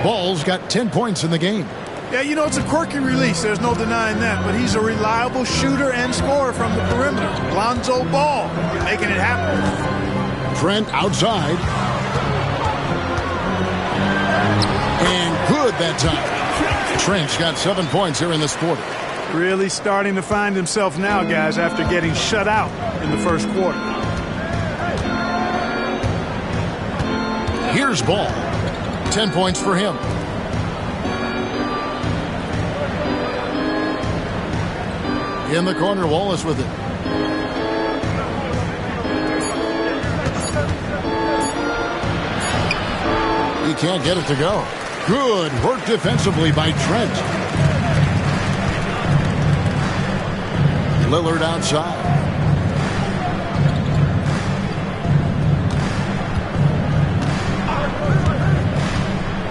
Ball's got 10 points in the game. Yeah, you know, it's a quirky release. There's no denying that. But he's a reliable shooter and scorer from the perimeter. Lonzo Ball making it happen. Trent outside. And good that time. Trent's got 7 points here in this quarter. Really starting to find himself now, guys, after getting shut out in the first quarter. Here's Ball. 10 points for him. In the corner, Wallace with it. He can't get it to go. Good work defensively by Trent. Lillard outside.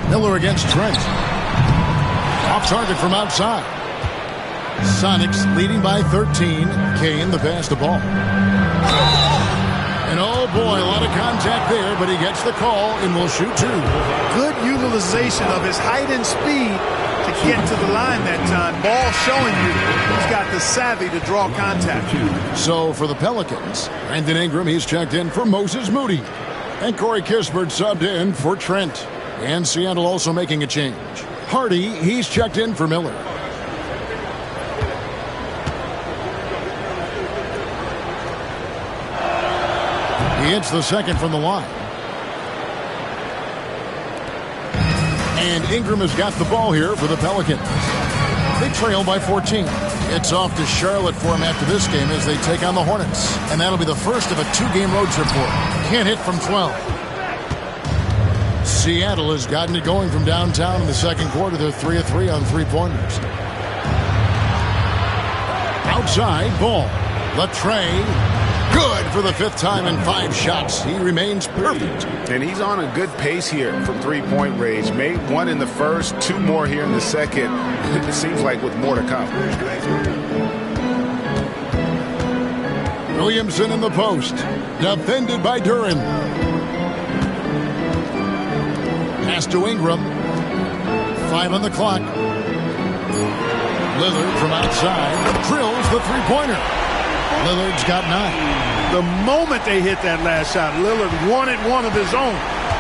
Miller against Trent. Off target from outside. Sonics leading by 13. Kane the pass the ball. And oh boy, a lot of contact there, but he gets the call and will shoot two. Good utilization of his height and speed to get to the line that time. Ball showing you he's got the savvy to draw contact. So for the Pelicans, Brandon Ingram, he's checked in for Moses Moody. And Corey Kispert subbed in for Trent. And Seattle also making a change. Hardy, he's checked in for Miller. He hits the second from the line. And Ingram has got the ball here for the Pelicans. They trail by 14. It's off to Charlotte for him after this game as they take on the Hornets. And that'll be the first of a two-game road trip for him. Can't hit from 12. Seattle has gotten it going from downtown in the second quarter. They're 3 of 3 on three-pointers. Outside, ball. Latrey. Good for the fifth time in 5 shots. He remains perfect. And he's on a good pace here from three-point range. Made one in the first, 2 more here in the second. It seems like with more to come. Williamson in the post. Defended by Duran. Pass to Ingram. 5 on the clock. Lillard from outside drills the three-pointer. Lillard's got 9. The moment they hit that last shot, Lillard wanted one of his own.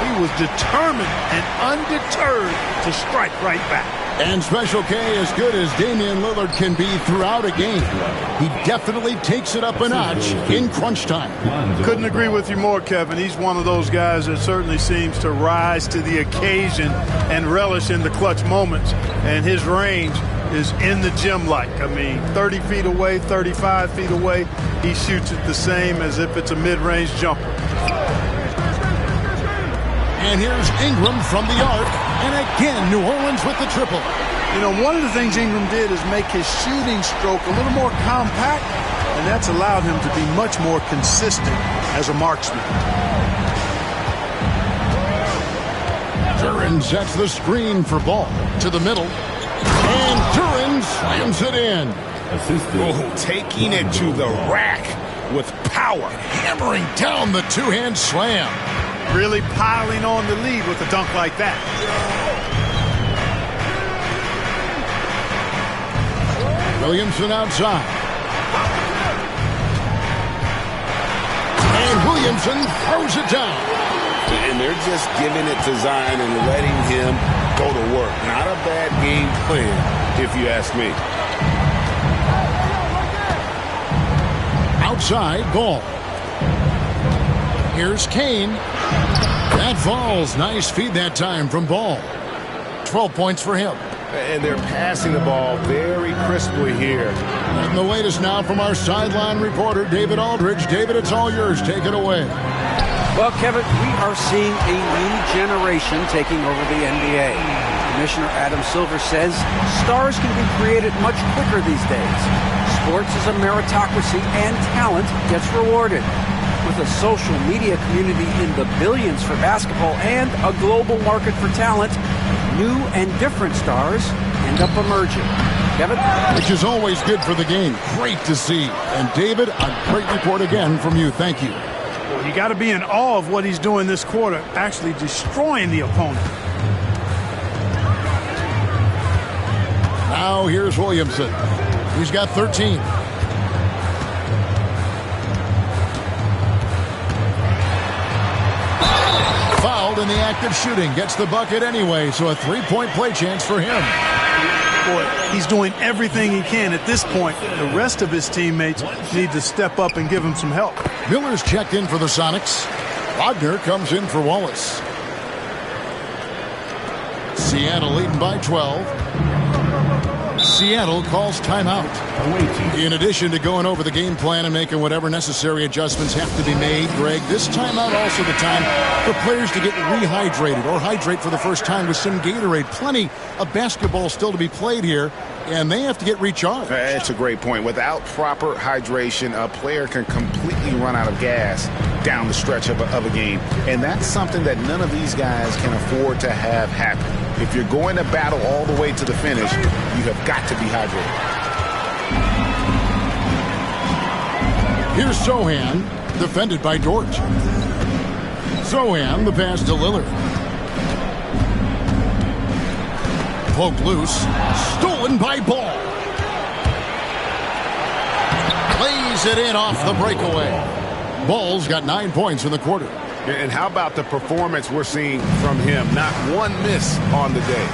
He was determined and undeterred to strike right back. And Special K, as good as Damian Lillard can be throughout a game, he definitely takes it up a notch in crunch time. Couldn't agree with you more, Kevin. He's one of those guys that certainly seems to rise to the occasion and relish in the clutch moments. And his range is in the gym like. I mean, 30 feet away, 35 feet away, he shoots it the same as if it's a mid-range jumper. And here's Ingram from the arc. And again, New Orleans with the triple. You know, one of the things Ingram did is make his shooting stroke a little more compact, and that's allowed him to be much more consistent as a marksman. Duran sets the screen for ball to the middle. And Duran slams it in. Oh, taking it to the rack with power. Hammering down the two-hand slam. Really piling on the lead with a dunk like that. Williamson outside. And Williamson throws it down. And they're just giving it to Zion and letting him go to work. Not a bad game plan, if you ask me. Outside, ball. Here's Kane. That falls. Nice feed that time from Ball. 12 points for him. And they're passing the ball very crisply here. And the latest now from our sideline reporter, David Aldridge. David, it's all yours. Take it away. Well, Kevin, we are seeing a new generation taking over the NBA. Commissioner Adam Silver says stars can be created much quicker these days. Sports is a meritocracy and talent gets rewarded. With a social media community in the billions for basketball and a global market for talent, new and different stars end up emerging. Kevin? Which is always good for the game. Great to see. And David, a great report again from you. Thank you. Well, you got to be in awe of what he's doing this quarter, actually destroying the opponent. Now here's Williamson. He's got 13. Fouled in the act of shooting. Gets the bucket anyway, so a three-point play chance for him. Boy, he's doing everything he can at this point. The rest of his teammates need to step up and give him some help. Miller's checked in for the Sonics. Wagner comes in for Wallace. Seattle leading by 12. Seattle calls timeout. In addition to going over the game plan and making whatever necessary adjustments have to be made, Greg, this timeout also the time for players to get rehydrated or hydrate for the first time with some Gatorade. Plenty of basketball still to be played here, and they have to get recharged. That's a great point. Without proper hydration, a player can completely run out of gas down the stretch of a game, and that's something that none of these guys can afford to have happen. If you're going to battle all the way to the finish, you have got to be hydrated. Here's Sohan, defended by Dort. Sohan, the pass to Lillard. Poked loose, stolen by Ball. Plays it in off the breakaway. Ball's got 9 points in the quarter. And how about the performance we're seeing from him? Not one miss on the day.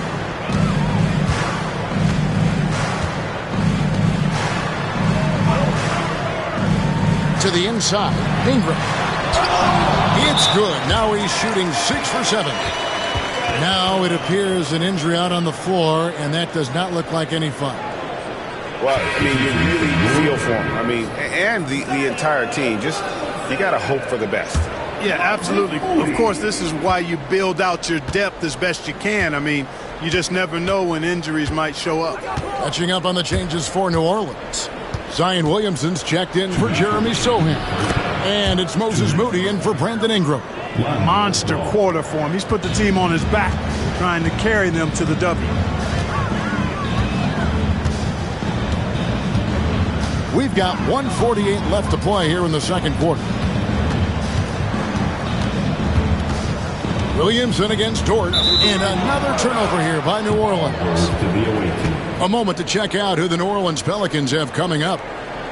To the inside, Ingram. It's good. Now he's shooting 6 for 7. Now it appears an injury out on the floor, and that does not look like any fun. Well, I mean, you really feel for him. I mean, and the entire team. Just, you got to hope for the best. Yeah, absolutely. Of course, this is why you build out your depth as best you can. I mean, you just never know when injuries might show up. Catching up on the changes for New Orleans. Zion Williamson's checked in for Jeremy Sohan. And it's Moses Moody in for Brandon Ingram. Monster quarter for him. He's put the team on his back, trying to carry them to the W. We've got 1:48 left to play here in the second quarter. Williamson against Dort, and another turnover here by New Orleans. A moment to check out who the New Orleans Pelicans have coming up.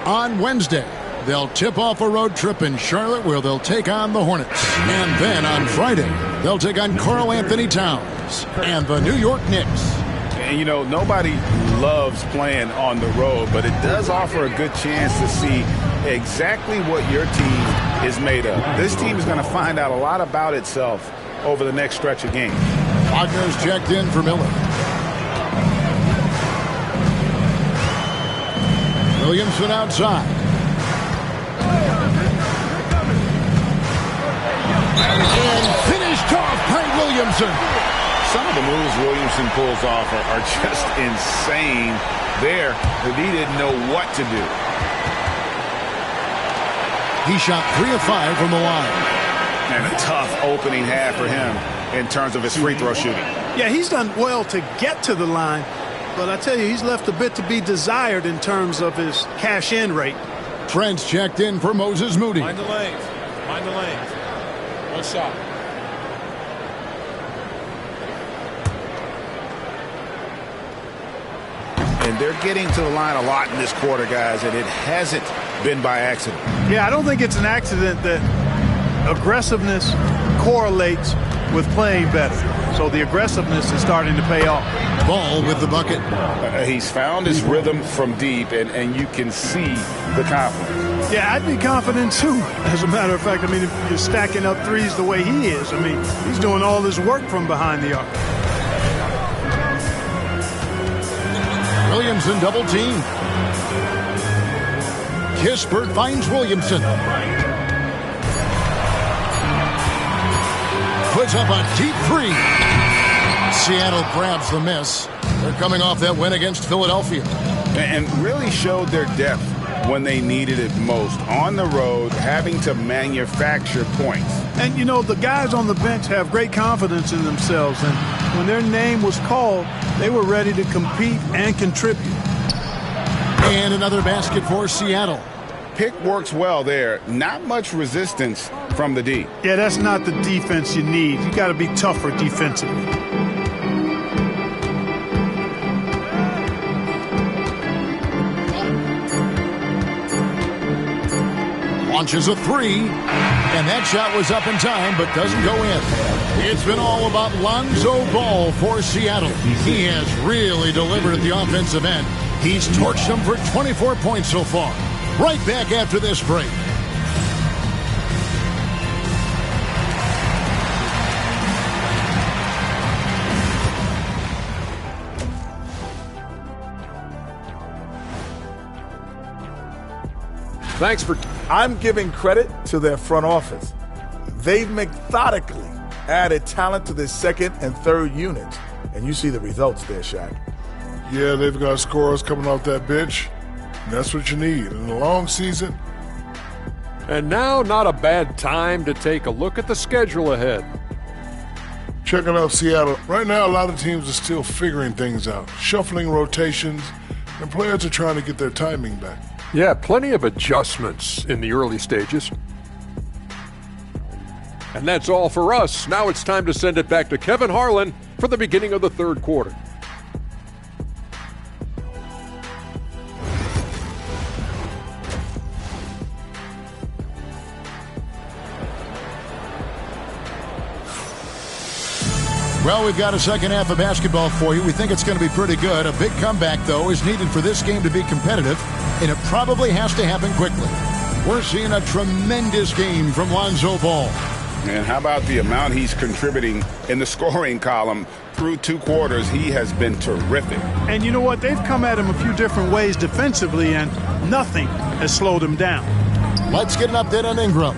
On Wednesday, they'll tip off a road trip in Charlotte where they'll take on the Hornets. And then on Friday, they'll take on Karl Anthony Towns and the New York Knicks. And, you know, nobody loves playing on the road, but it does offer a good chance to see exactly what your team is made of. This team is going to find out a lot about itself over the next stretch of games. Wagner's checked in for Miller. Williamson outside. And finished off by Williamson. Some of the moves Williamson pulls off are just insane there, but he didn't know what to do. He shot 3 of 5 from the line. And a tough opening half for him in terms of his free throw shooting. Yeah, he's done well to get to the line, but I tell you, he's left a bit to be desired in terms of his cash-in rate. Trent's checked in for Moses Moody. Mind the lanes. Mind the lanes. One shot. And they're getting to the line a lot in this quarter, guys, and it hasn't been by accident. Yeah, I don't think it's an accident that aggressiveness correlates with playing better. So the aggressiveness is starting to pay off. Ball with the bucket. He's found his rhythm from deep, and you can see the confidence. Yeah, I'd be confident too. As a matter of fact, I mean, if you're stacking up threes the way he is, I mean, he's doing all this work from behind the arc. Williamson double team. Kispert finds Williamson. Puts up a deep 3. Seattle grabs the miss. They're coming off that win against Philadelphia. And really showed their depth when they needed it most. On the road, having to manufacture points. And, you know, the guys on the bench have great confidence in themselves. And when their name was called, they were ready to compete and contribute. And another basket for Seattle. Pick works well there. Not much resistance from the D. Yeah, that's not the defense you need. You got to be tougher defensively. Launches a 3, and that shot was up in time but doesn't go in. It's been all about Lonzo Ball for Seattle. He has really delivered at the offensive end. He's torched them for 24 points so far. Right back after this break. Thanks for... I'm giving credit to their front office. They've methodically added talent to their second and third units. And you see the results there, Shaq. Yeah, they've got scorers coming off that bench. And that's what you need in a long season. And now, not a bad time to take a look at the schedule ahead. Checking out Seattle. Right now, a lot of teams are still figuring things out, shuffling rotations, and players are trying to get their timing back. Yeah, plenty of adjustments in the early stages. And that's all for us. Now it's time to send it back to Kevin Harlan for the beginning of the third quarter. Well, we've got a second half of basketball for you. We think it's going to be pretty good. A big comeback, though, is needed for this game to be competitive, and it probably has to happen quickly. We're seeing a tremendous game from Lonzo Ball. And how about the amount he's contributing in the scoring column through 2 quarters? He has been terrific. And you know what? They've come at him a few different ways defensively, and nothing has slowed him down. Let's get an update on Ingram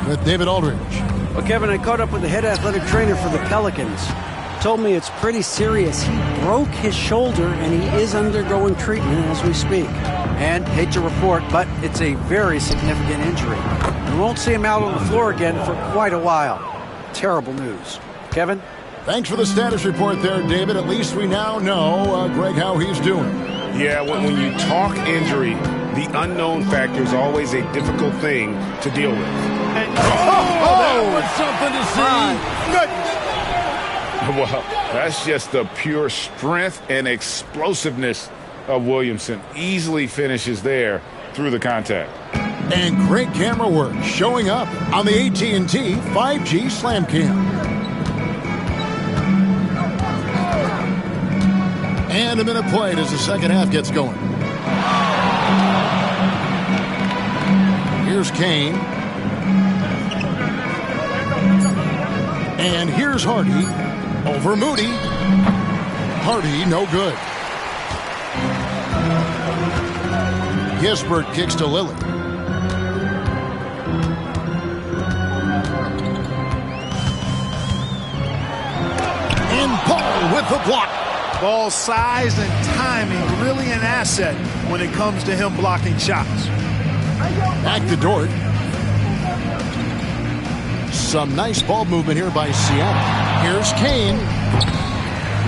with David Aldridge. Well, Kevin, I caught up with the head athletic trainer for the Pelicans. Told me it's pretty serious. He broke his shoulder, and he is undergoing treatment as we speak. And, hate to report, but it's a very significant injury. We won't see him out on the floor again for quite a while. Terrible news. Kevin? Thanks for the status report there, David. At least we now know, Greg, how he's doing. Yeah, when you talk injury, the unknown factor is always a difficult thing to deal with. That was something to see. Goodness. Well, that's just the pure strength and explosiveness of Williamson. Easily finishes there through the contact. And great camera work showing up on the AT&T 5G Slam Cam. And a minute played as the second half gets going. Here's Kane. And here's Hardy over Moody. Hardy, no good. Gisbert kicks to Lillard. And Ball with the block. Ball's size and timing really an asset when it comes to him blocking shots. Back to Dort. Some nice ball movement here by Seattle. Here's Kane.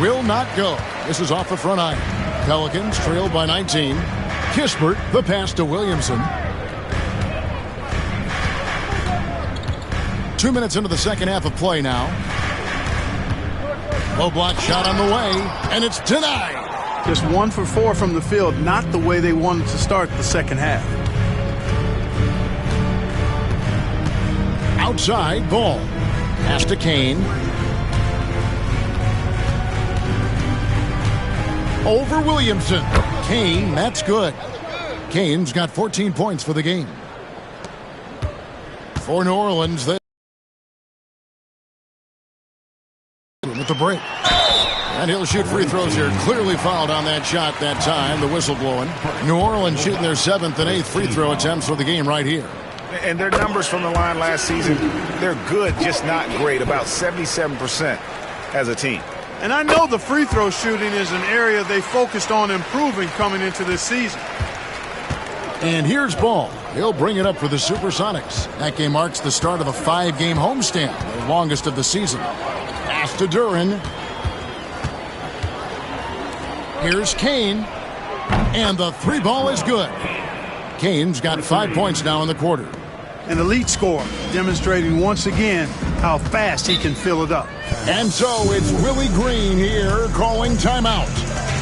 Will not go. This is off the front iron. Pelicans trailed by 19. Gisbert, the pass to Williamson. 2 minutes into the second half of play now. Low block shot on the way, and it's denied. Just 1 for 4 from the field, not the way they wanted to start the second half. Outside, Ball. Pass to Kane. Over Williamson. Kane, that's good. Kane's got 14 points for the game. For New Orleans, they with the break. And he'll shoot free throws here. Clearly fouled on that shot that time. The whistle blowing. New Orleans shooting their 7th and 8th free throw attempts for the game right here. And their numbers from the line last season, they're good, just not great. About 77% as a team. And I know the free throw shooting is an area they focused on improving coming into this season. And here's Ball. He'll bring it up for the Supersonics. That game marks the start of a 5-game homestand, the longest of the season. Pass to Duran. Here's Kane. And the 3 ball is good. Kane's got 5 points now in the quarter. An elite scorer, demonstrating once again how fast he can fill it up. And so it's Willie Green here calling timeout.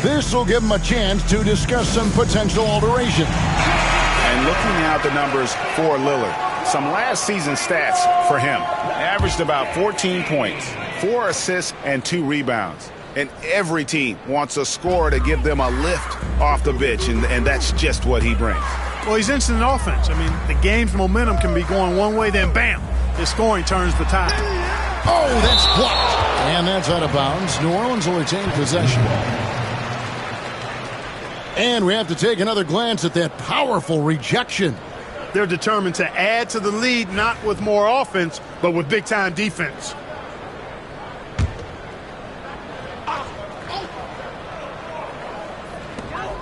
This will give him a chance to discuss some potential alteration. And looking at the numbers for Lillard, some last season stats for him. Averaged about 14 points, 4 assists, and 2 rebounds. And every team wants a scorer to give them a lift off the bench, and that's just what he brings. Well, he's instant offense. I mean, the game's momentum can be going one way, then bam, his scoring turns the tide. Oh, that's blocked. And that's out of bounds. New Orleans will retain possession. And we have to take another glance at that powerful rejection. They're determined to add to the lead, not with more offense, but with big-time defense.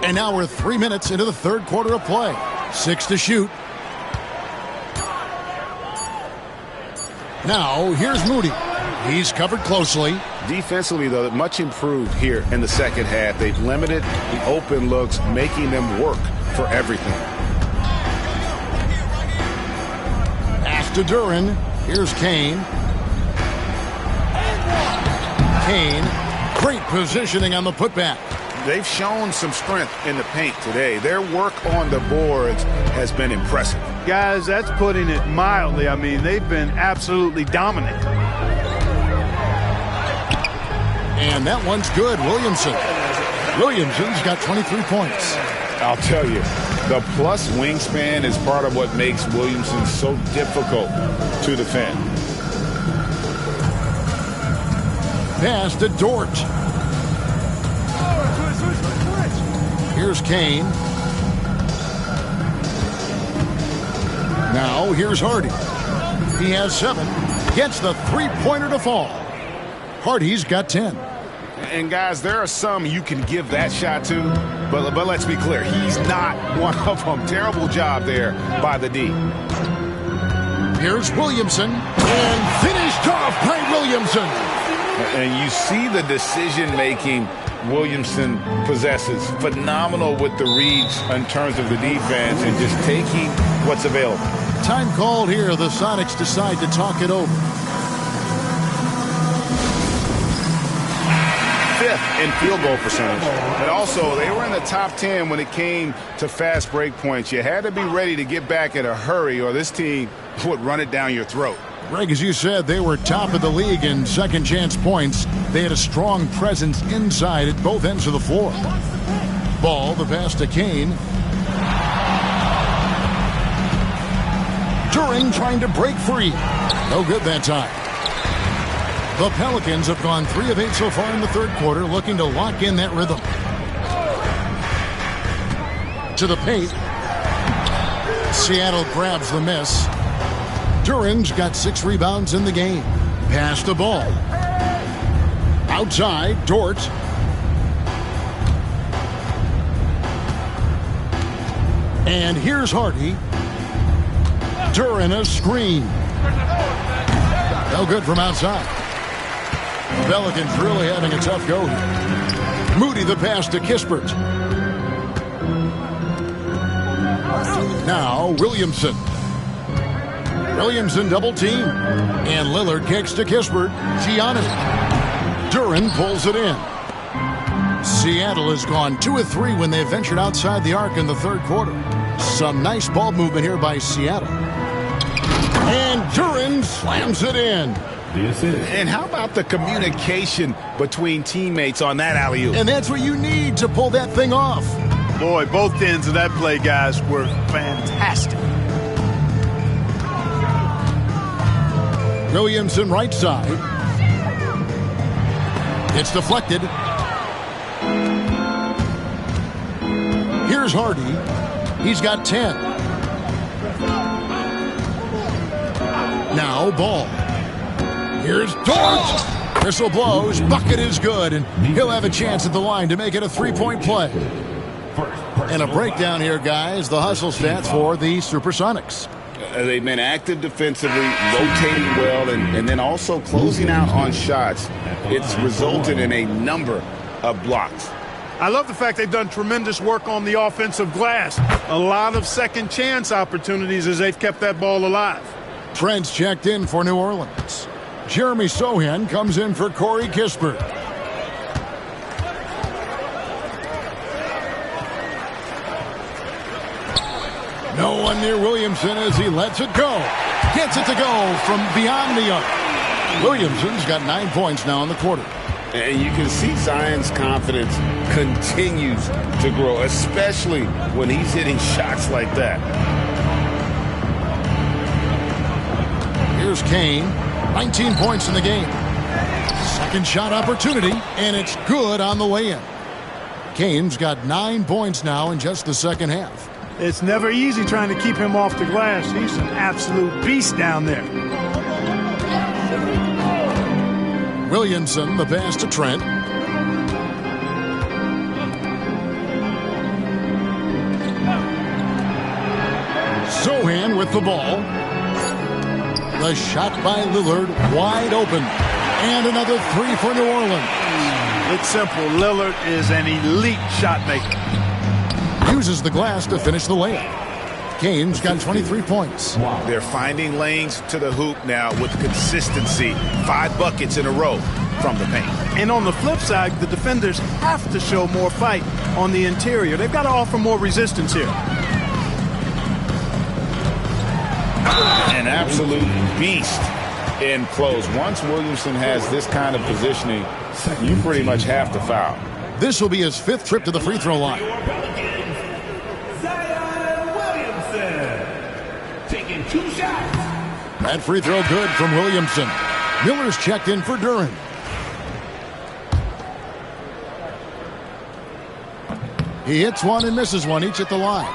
And now we're 3 minutes into the third quarter of play. 6 to shoot. Now, here's Moody. He's covered closely. Defensively, though, much improved here in the second half. They've limited the open looks, making them work for everything. Pass to Duran. Here's Kane. Kane, great positioning on the putback. They've shown some strength in the paint today. Their work on the boards has been impressive. Guys, that's putting it mildly. I mean, they've been absolutely dominant. And that one's good. Williamson's got 23 points. I'll tell you, the plus wingspan is part of what makes Williamson so difficult to defend. Pass to Dort. Here's Kane. Now here's Hardy. He has 7. Gets the three-pointer to fall. Hardy's got 10. And guys, there are some you can give that shot to, but let's be clear, he's not one of them. Terrible job there by the D. Here's Williamson, and finished off by Williamson. And you see the decision-making Williamson possesses. Phenomenal with the reads in terms of the defense and just taking what's available. Time called here. The Sonics decide to talk it over. 5th in field goal percentage. And also, they were in the top 10 when it came to fast break points. You had to be ready to get back in a hurry or this team would run it down your throat. Greg, as you said, they were top of the league in second chance points. They had a strong presence inside at both ends of the floor. Ball, the pass to Kane. During trying to break free. No good that time. The Pelicans have gone 3 of 8 so far in the third quarter, looking to lock in that rhythm. To the paint. Seattle grabs the miss. Duran's got 6 rebounds in the game. Pass the ball. Outside, Dort. And here's Hardy. Duran a screen. No good from outside. Pelicans really having a tough go here. Moody the pass to Kispert. Now Williamson. Williamson double team. And Lillard kicks to Kispert. Giannis. Duran pulls it in. Seattle has gone 2 of 3 when they ventured outside the arc in the third quarter. Some nice ball movement here by Seattle. And Duran slams it in. And how about the communication between teammates on that alley-oop? And that's what you need to pull that thing off. Boy, both ends of that play, guys, were fantastic. Williamson right side. It's deflected. Here's Hardy. He's got 10. Now Ball. Here's Dort. Whistle blows. Bucket is good, and he'll have a chance at the line to make it a 3-point play. And a breakdown here, guys. The hustle stats for the Supersonics. They've been active defensively, rotating well, and then also closing out on shots. It's resulted in a number of blocks. I love the fact they've done tremendous work on the offensive glass. A lot of second chance opportunities as they've kept that ball alive. Trent's checked in for New Orleans. Jeremy Sohan comes in for Corey Kispert. No one near Williamson as he lets it go. Gets it to go from beyond the arc. Williamson's got 9 points now in the quarter. And you can see Zion's confidence continues to grow, especially when he's hitting shots like that. Here's Kane. 19 points in the game. Second shot opportunity, and it's good on the way in. Kane's got 9 points now in just the second half. It's never easy trying to keep him off the glass. He's an absolute beast down there. Williamson, the pass to Trent. Sohan with the ball. The shot by Lillard, wide open. And another three for New Orleans. It's simple. Lillard is an elite shot maker. Uses the glass to finish the layup. Kane's got 23 points. They're finding lanes to the hoop now with consistency. 5 buckets in a row from the paint. And on the flip side, the defenders have to show more fight on the interior. They've got to offer more resistance here. An absolute beast in close. Once Williamson has this kind of positioning, you pretty much have to foul. This will be his 5th trip to the free throw line. Taking 2 shots. That free throw good from Williamson. Miller's checked in for Duren. He hits one and misses one, each at the line.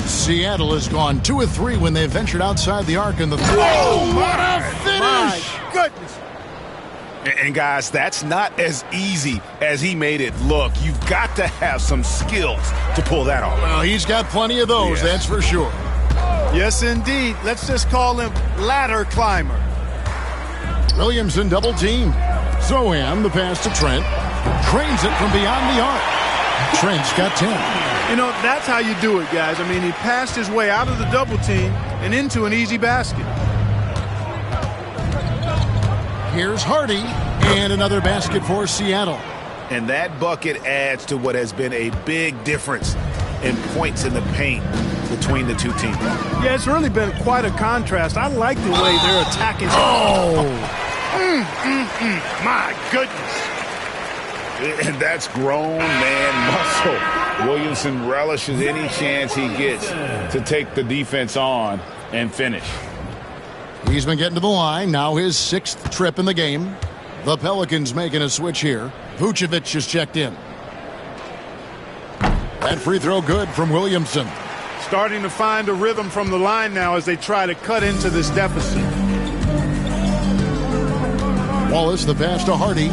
Seattle has gone 2 of 3 when they ventured outside the arc in the third. Oh, what a finish! My goodness. And guys, that's not as easy as he made it look. You've got to have some skills to pull that off. Well, he's got plenty of those, that's for sure. Yes, indeed. Let's just call him ladder climber. Williamson double team. Zohan, the pass to Trent. Trains it from beyond the arc. Trent's got 10. You know, that's how you do it, guys. I mean, he passed his way out of the double team and into an easy basket. Here's Hardy, and another basket for Seattle. And that bucket adds to what has been a big difference in points in the paint between the two teams. Yeah, it's really been quite a contrast. I like the way they're attacking. My goodness. And that's grown man muscle. Williamson relishes any chance he gets to take the defense on and finish. He's been getting to the line. Now his 6th trip in the game. The Pelicans making a switch here. Vucevic is checked in. That free throw good from Williamson. Starting to find a rhythm from the line now as they try to cut into this deficit. Wallace, the pass to Hardy.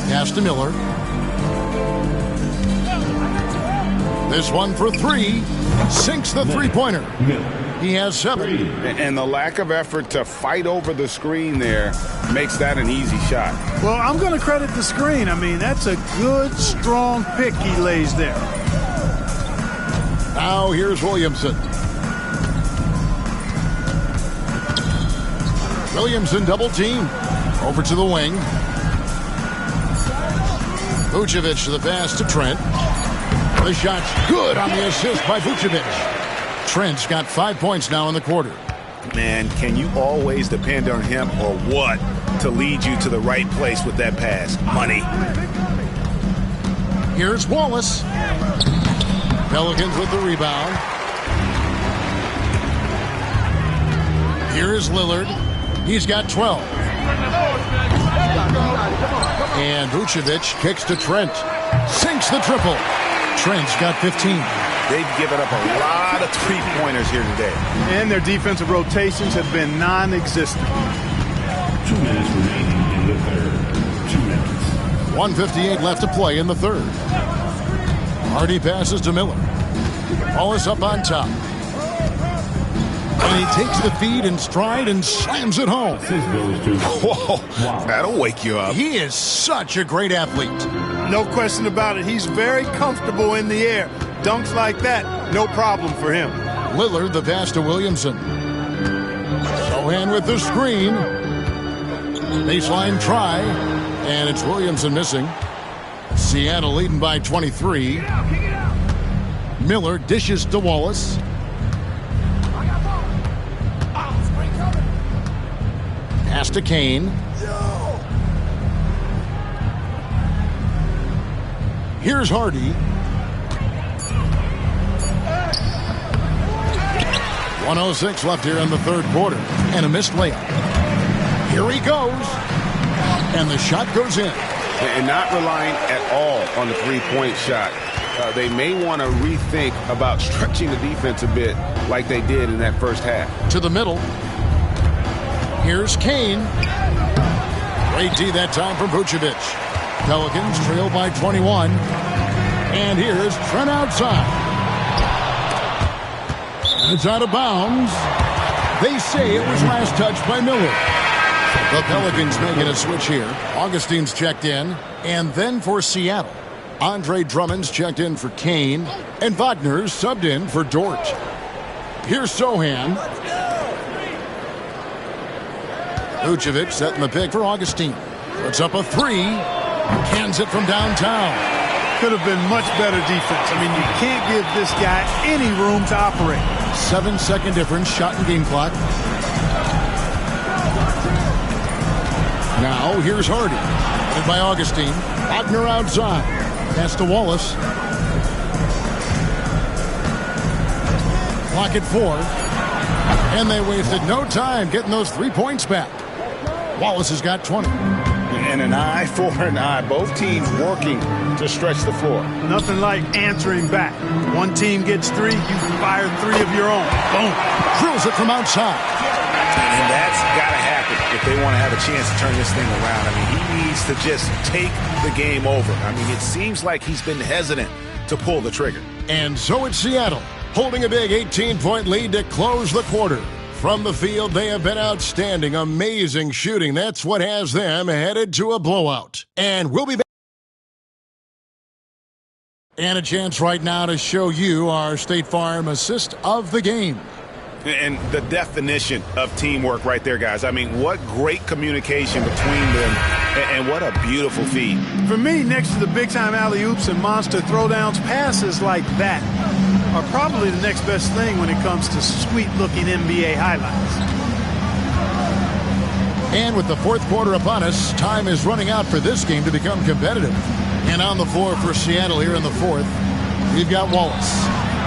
Pass to Miller. This one for 3. Sinks the three-pointer. He has 7. And the lack of effort to fight over the screen there makes that an easy shot. Well, I'm going to credit the screen. I mean, that's a good, strong pick he lays there. Now here's Williamson. Williamson double team. Over to the wing. Vucevic to the pass to Trent. The shot's good on the assist by Vucevic. Trent's got 5 points now in the quarter. Man, can you always depend on him or what to lead you to the right place with that pass? Money. Here's Wallace. Pelicans with the rebound. Here's Lillard. He's got 12. And Vucevic kicks to Trent. Sinks the triple. Trent's got 15. They've given up a lot of three-pointers here today. And their defensive rotations have been non-existent. 2 minutes remaining in the third. 2 minutes. 1:58 left to play in the third. Hardy passes to Miller. Wallace up on top. And he takes the feed in stride and slams it home. Whoa, that'll wake you up. He is such a great athlete. No question about it. He's very comfortable in the air. Dunks like that, no problem for him. Lillard, the pass to Williamson. Sohan with the screen. Baseline try. And it's Williamson missing. Seattle leading by 23. Miller dishes to Wallace. Pass to Kane. Here's Hardy. 1:06 left here in the third quarter. And a missed layup. Here he goes. And the shot goes in. and not relying at all on the three-point shot. They may want to rethink about stretching the defense a bit like they did in that first half. To the middle. Here's Kane. Great D that time from Vucevic. Pelicans trail by 21. And here's Trent outside. And it's out of bounds. They say it was last touched by Miller. The Pelicans making a switch here. Augustine's checked in. And then for Seattle, Andre Drummond's checked in for Kane. And Wagner's subbed in for Dort. Here's Sohan. Vucevic setting the pick for Augustine. Puts up a three. Cans it from downtown. Could have been much better defense. I mean, you can't give this guy any room to operate. 7-second difference, shot and game clock. Now, here's Hardy. Headed by Augustine. Wagner outside. Pass to Wallace. Clock at 4. And they wasted no time getting those 3 points back. Wallace has got 20. And an eye for an eye. Both teams working to stretch the floor. Nothing like answering back. One team gets 3, you fire 3 of your own. Boom. Drills it from outside. And that's got to happen if they want to have a chance to turn this thing around. I mean, he needs to just take the game over. I mean, it seems like he's been hesitant to pull the trigger. And so it's Seattle, holding a big 18-point lead to close the quarter. From the field, they have been outstanding. Amazing shooting. That's what has them headed to a blowout. And we'll be back. And a chance right now to show you our State Farm assist of the game. And the definition of teamwork right there, guys. I mean, what great communication between them, and what a beautiful feed. For me, next to the big-time alley-oops and monster throwdowns, passes like that are probably the next best thing when it comes to sweet-looking NBA highlights. And with the fourth quarter upon us, time is running out for this game to become competitive. And on the floor for Seattle here in the fourth, we've got Wallace.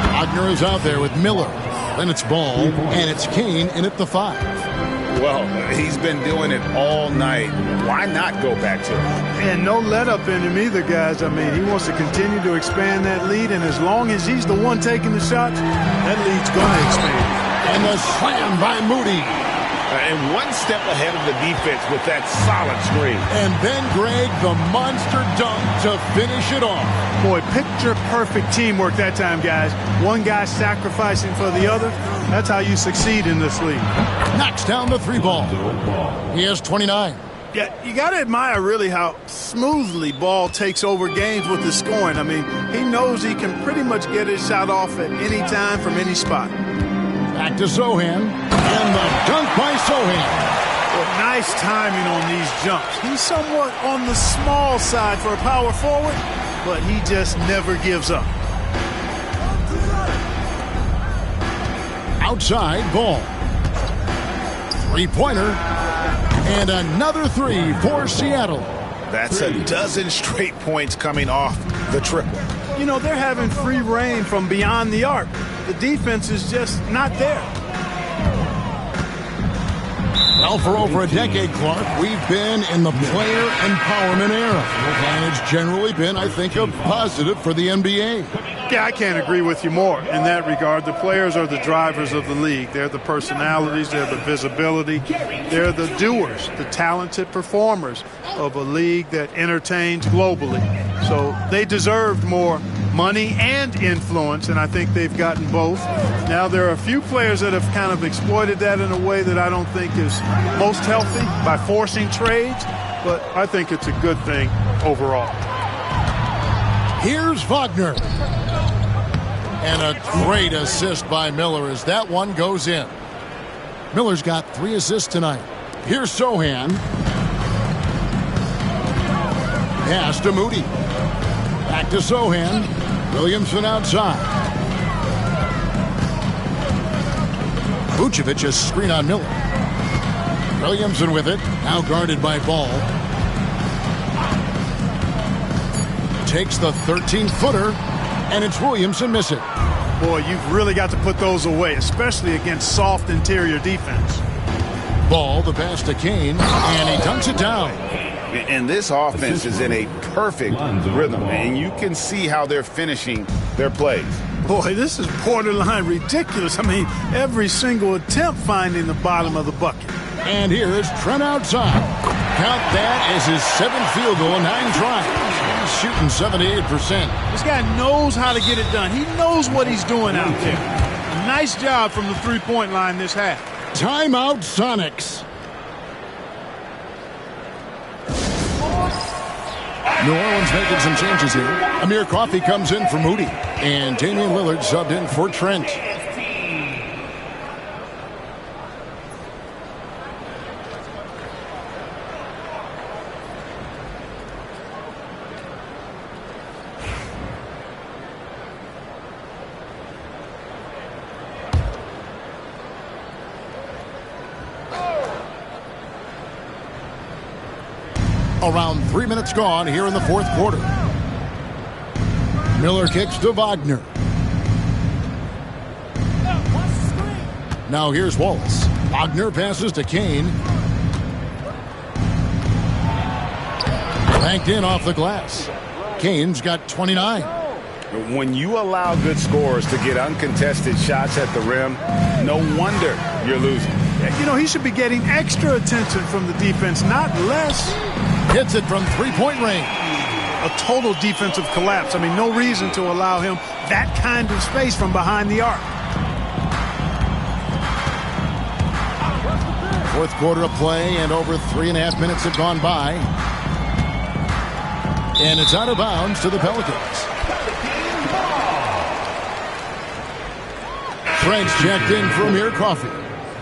Wagner is out there with Miller. Then it's Ball, and it's Kane in at the 5. Well, he's been doing it all night. Why not go back to him? And no let-up in him either, guys. I mean, he wants to continue to expand that lead, and as long as he's the one taking the shots, that lead's going to expand. And the slam by Moody. And one step ahead of the defense with that solid screen. And then, Greg, the monster dunk to finish it off. Boy, picture-perfect teamwork that time, guys. One guy sacrificing for the other. That's how you succeed in this league. Knocks down the 3 ball. He has 29. Yeah, you got to admire really how smoothly Ball takes over games with his scoring. I mean, he knows he can pretty much get his shot off at any time from any spot. Back to Sohan. And the dunk by Sohan. Well, nice timing on these jumps. He's somewhat on the small side for a power forward, but he just never gives up. Outside Ball. 3-pointer. And another 3 for Seattle. That's a dozen straight points coming off the triple. You know, they're having free reign from beyond the arc. The defense is just not there. Well, for over a decade, Clark, we've been in the player empowerment era. And it's generally been, I think, a positive for the NBA. Yeah, I can't agree with you more in that regard. The players are the drivers of the league. They're the personalities. They're the visibility. They're the doers, the talented performers of a league that entertains globally. So they deserved more money and influence, and I think they've gotten both. Now, there are a few players that have kind of exploited that in a way that I don't think is most healthy by forcing trades, but I think it's a good thing overall. Here's Wagner. And a great assist by Miller as that one goes in. Miller's got 3 assists tonight. Here's Sohan. Pass to Moody. Back to Sohan. Williamson outside. Vucevic has screen on Miller. Williamson with it. Now guarded by Ball. Takes the 13-footer. And it's Williamson miss it. Boy, you've really got to put those away, especially against soft interior defense. Ball, the pass to Kane, and he dunks it down. And this offense is in a perfect rhythm, and you can see how they're finishing their plays. Boy, this is borderline ridiculous. I mean, every single attempt finding the bottom of the bucket. And here is Trent outside. Count that as his 7th field goal in 9 tries. He's shooting 78%. This guy knows how to get it done. He knows what he's doing out there. A nice job from the three-point line this half. Timeout, Sonics. New Orleans making some changes here. Amir Coffey comes in for Moody. And Damian Lillard subbed in for Trent. Around 3 minutes gone here in the 4th quarter. Miller kicks to Wagner. Now here's Wallace. Wagner passes to Kane. Banked in off the glass. Kane's got 29. When you allow good scorers to get uncontested shots at the rim, no wonder you're losing. You know, he should be getting extra attention from the defense, not less. Hits it from 3-point range. A total defensive collapse. I mean, no reason to allow him that kind of space from behind the arc. 4th quarter of play, and over 3.5 minutes have gone by. And it's out of bounds to the Pelicans. Trent's checked in for Amir Coffey.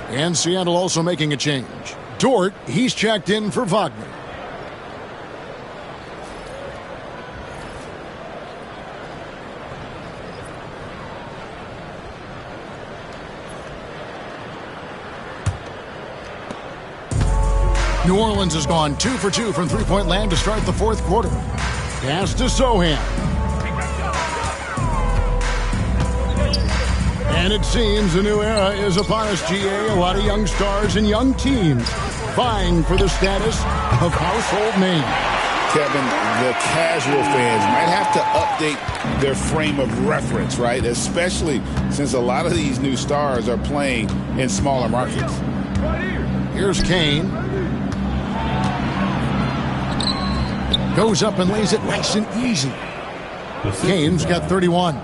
And Seattle also making a change. Dort, he's checked in for Wagner. New Orleans has gone 2 for 2 from three-point land to start the 4th quarter. Pass to Sohan. And it seems a new era is upon us, GA. A lot of young stars and young teams vying for the status of household name. Kevin, the casual fans might have to update their frame of reference, right? Especially since a lot of these new stars are playing in smaller markets. Here's Kane. Goes up and lays it nice and easy. Kane's got 31.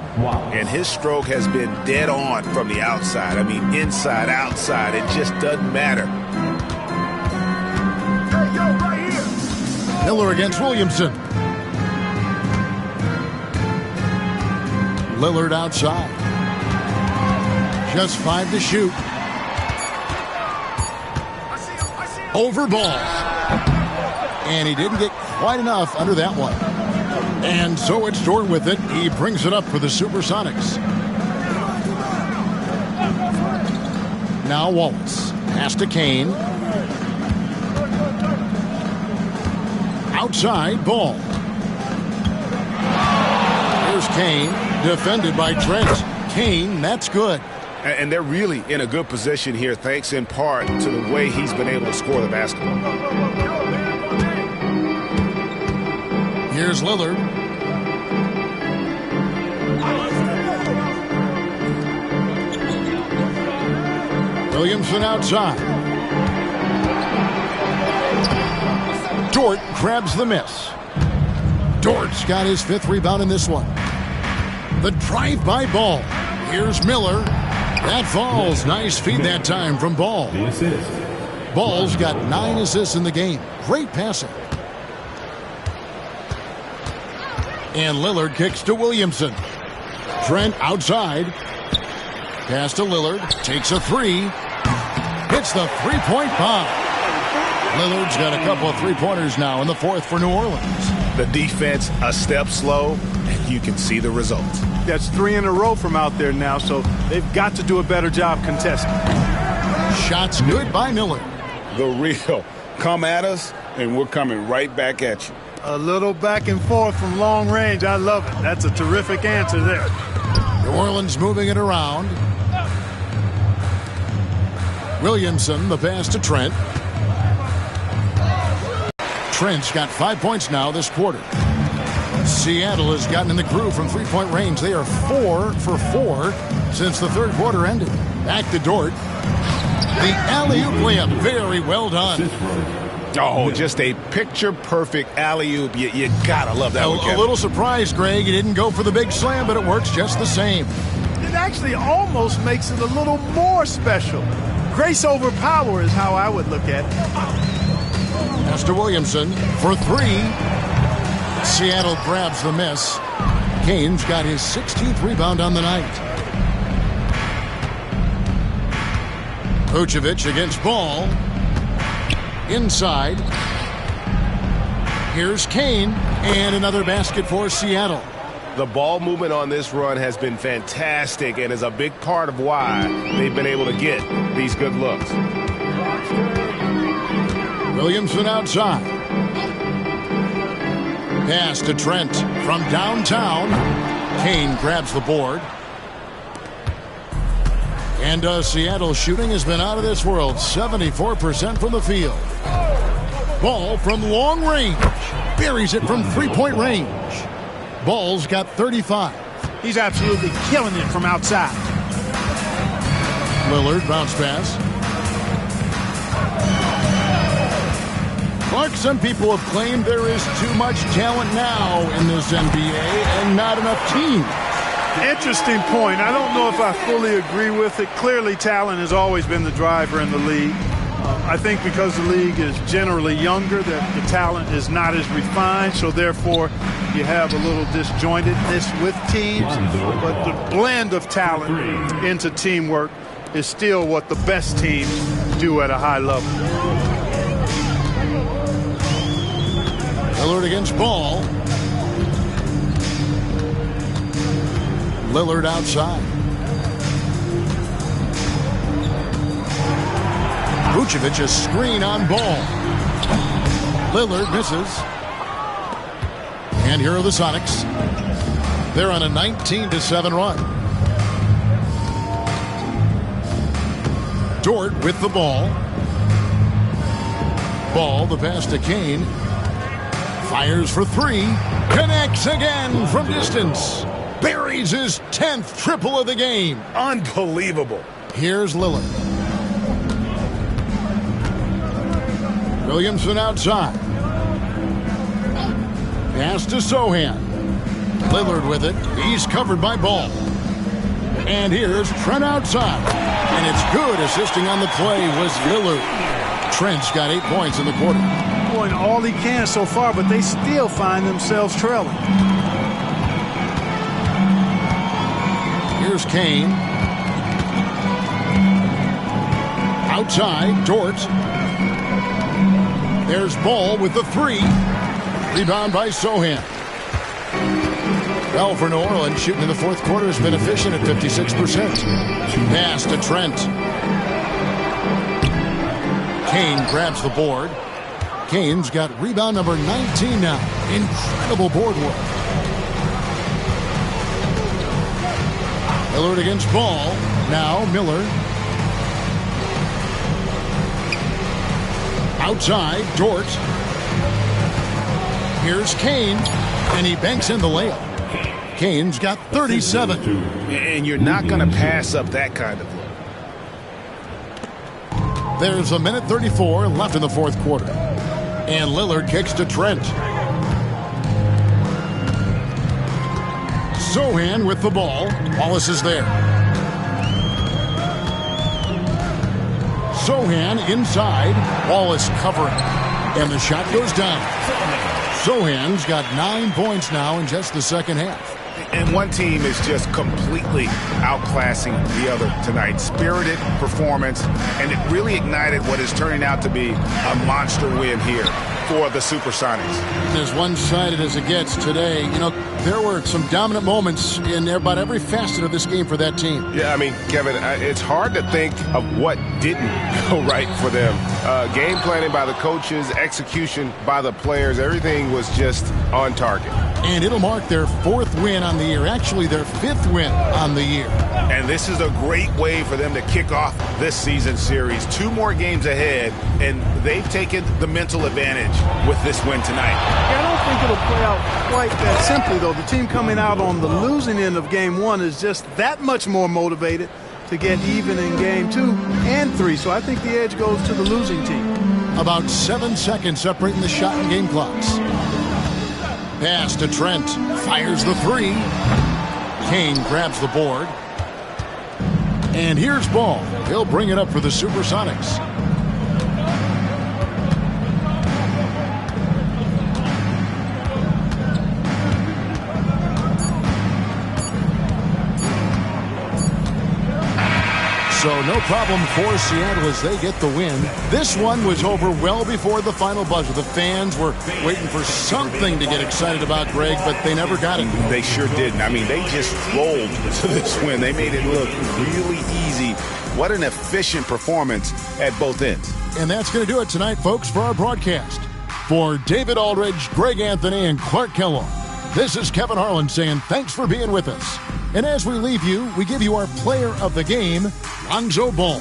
And his stroke has been dead on from the outside. I mean, inside, outside, it just doesn't matter. Miller against Williamson. Lillard outside. Just 5 to shoot. Over ball. And he didn't get quite enough under that one. And so it's Dort with it. He brings it up for the Supersonics. Now Wallace. Pass to Kane. Outside ball. Here's Kane. Defended by Trent. Kane, that's good. And they're really in a good position here, thanks in part to the way he's been able to score the basketball. Here's Lillard. Williamson outside. Dort grabs the miss. Dort's got his 5th rebound in this one. The drive-by ball. Here's Miller. That falls. Nice feed that time from Ball. Ball's got 9 assists in the game. Great passing. And Lillard kicks to Williamson. Trent outside. Pass to Lillard. Takes a 3. Hits the 3-point bomb. Lillard's got a couple of 3-pointers now in the 4th for New Orleans. The defense a step slow, and you can see the result. That's 3 in a row from out there now, so they've got to do a better job contesting. Shots good by Miller. The real. Come at us, and we're coming right back at you. A little back and forth from long range. I love it. That's a terrific answer there. New Orleans moving it around. Williamson, the pass to Trent. Trent's got 5 points now this quarter. Seattle has gotten in the groove from three-point range. They are 4 for 4 since the third quarter ended. Back to Dort. The alley-oop layup. Very well done. Oh, just a picture-perfect alley-oop. You gotta love that one, Kevin. A little surprised, Greg. He didn't go for the big slam, but it works just the same. It actually almost makes it a little more special. Grace over power is how I would look at it. Master Williamson for three. Seattle grabs the miss. Kane's got his 16th rebound on the night. Vucevic against Ball. Inside. Here's Kane, and another basket for Seattle. The ball movement on this run has been fantastic and is a big part of why they've been able to get these good looks. Williamson outside. Pass to Trent from downtown. Kane grabs the board. And Seattle shooting has been out of this world. 74% from the field. Ball from long range. Buries it from three-point range. Ball's got 35. He's absolutely killing it from outside. Lillard bounce pass. Clark, some people have claimed there is too much talent now in this NBA and not enough teams. Interesting point. I don't know if I fully agree with it. Clearly, talent has always been the driver in the league. I think because the league is generally younger, that the talent is not as refined, so therefore you have a little disjointedness with teams. But the blend of talent into teamwork is still what the best teams do at a high level. Lillard against Ball. Lillard outside. Vucevic a screen on Ball. Lillard misses. And here are the Sonics. They're on a 19-7 run. Dort with the ball. Ball, the pass to Kane. Fires for three. Connects again from distance. Buries his 10th triple of the game. Unbelievable. Here's Lillard. Williamson outside. Pass to Sohan. Lillard with it. He's covered by Ball. And here's Trent outside. And it's good. Assisting on the play was Lillard. Trent's got 8 points in the quarter. Doing all he can so far, but they still find themselves trailing. Here's Kane. Outside, Dort. There's Ball with the three. Rebound by Sohan. Well, for New Orleans, shooting in the fourth quarter has been efficient at 56%. Pass to Trent. Kane grabs the board. Kane's got rebound number 19 now. Incredible board work. Lillard against Ball. Now Miller. Outside, Dort. Here's Kane, and he banks in the layup. Kane's got 37. And you're not going to pass up that kind of look. There's a minute 34 left in the fourth quarter. And Lillard kicks to Trent. Sohan with the ball. Wallace is there. Sohan inside. Wallace covering. And the shot goes down. Sohan's got 9 points now in just the second half. And one team is just completely outclassing the other tonight. Spirited performance, and it really ignited what is turning out to be a monster win here for the Supersonics. As one-sided as it gets today, there were some dominant moments in about every facet of this game for that team. Yeah, I mean, Kevin, it's hard to think of what didn't go right for them. Game planning by the coaches, execution by the players, everything was just on target. And it'll mark their 4th win on the year, actually their 5th win on the year. And this is a great way for them to kick off this season series. 2 more games ahead, and they've taken the mental advantage with this win tonight. Yeah, I don't think it'll play out quite that simply, though. The team coming out on the losing end of game 1 is just that much more motivated to get even in game 2 and 3. So I think the edge goes to the losing team. About 7 seconds separating the shot and game clocks. Pass to Trent. Fires the 3. Kane grabs the board. And here's Ball. He'll bring it up for the Supersonics. So no problem for Seattle as they get the win. This one was over well before the final buzzer. The fans were waiting for something to get excited about, Greg, but they never got it. They sure didn't. I mean, they just rolled to this win. They made it look really easy. What an efficient performance at both ends. And that's going to do it tonight, folks, for our broadcast. For David Aldridge, Greg Anthony, and Clark Kellogg, this is Kevin Harlan saying thanks for being with us. And as we leave you, we give you our player of the game, Lonzo Ball.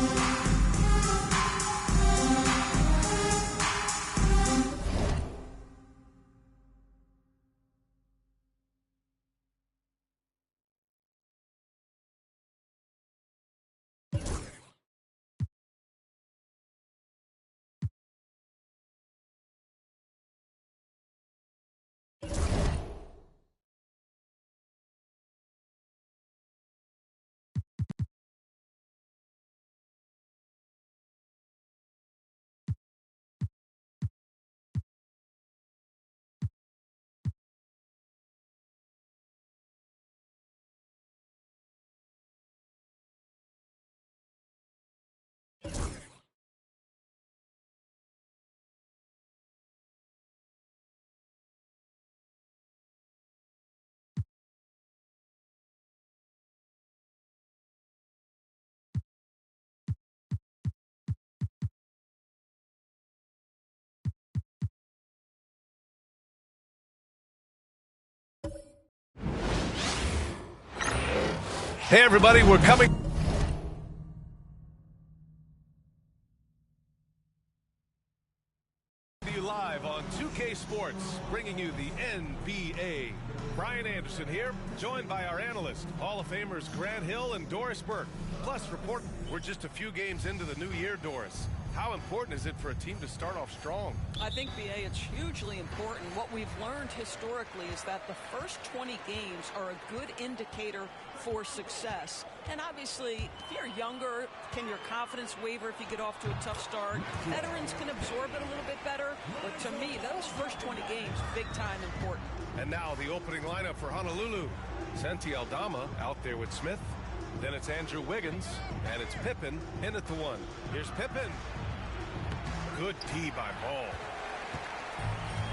Hey, everybody, we're coming to you live on 2K Sports, bringing you the NBA. Brian Anderson here, joined by our analyst, Hall of Famers Grant Hill and Doris Burke. Plus, we're just a few games into the new year, Doris. How important is it for a team to start off strong? I think, B.A., it's hugely important. What we've learned historically is that the first 20 games are a good indicator for success. And obviously, if you're younger, can your confidence waver if you get off to a tough start? Veterans can absorb it a little bit better. But to me, those first 20 games, big time important. And now the opening lineup for Honolulu. Santi Aldama out there with Smith. Then it's Andrew Wiggins. And it's Pippen in at the 1. Here's Pippen. Good D by Ball.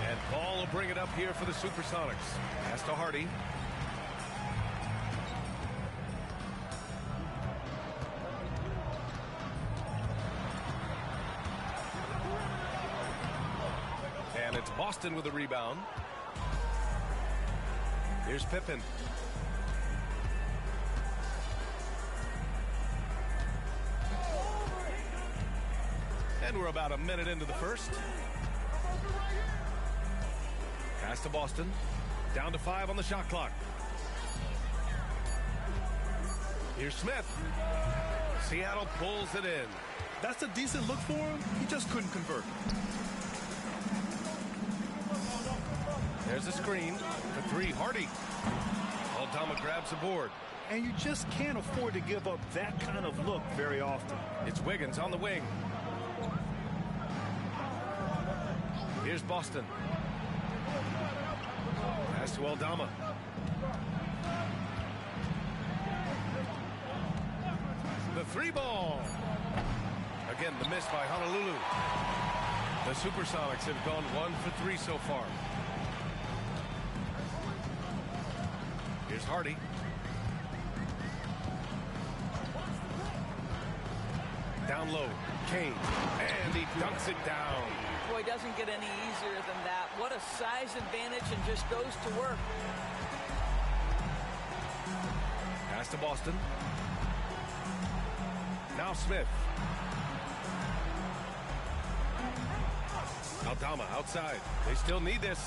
And Ball will bring it up here for the Supersonics. Pass to Hardy. And it's Boston with a rebound. Here's Pippen. And we're about a minute into the first. Pass to Boston. Down to 5 on the shot clock. Here's Smith. Seattle pulls it in. That's a decent look for him. He just couldn't convert. There's a screen for 3. Hardy. Aldama grabs the board. And you just can't afford to give up that kind of look very often. It's Wiggins on the wing. Here's Boston. Pass to Aldama. The 3 ball. Again, the miss by Honolulu. The Supersonics have gone 1 for 3 so far. Here's Hardy. Down low, Kane, and he dunks it down. Boy, it doesn't get any easier than that. What a size advantage, and just goes to work. Pass to Boston. Now Smith. Aldama outside. They still need this.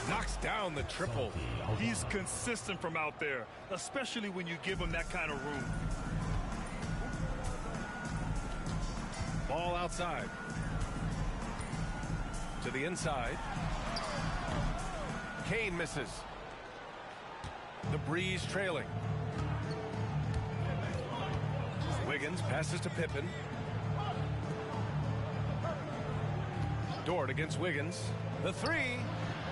Knocks down the triple. He's consistent from out there, especially when you give him that kind of room. Ball outside. To the inside. Kane misses. The Breeze trailing. Wiggins passes to Pippen. Dort against Wiggins. The three.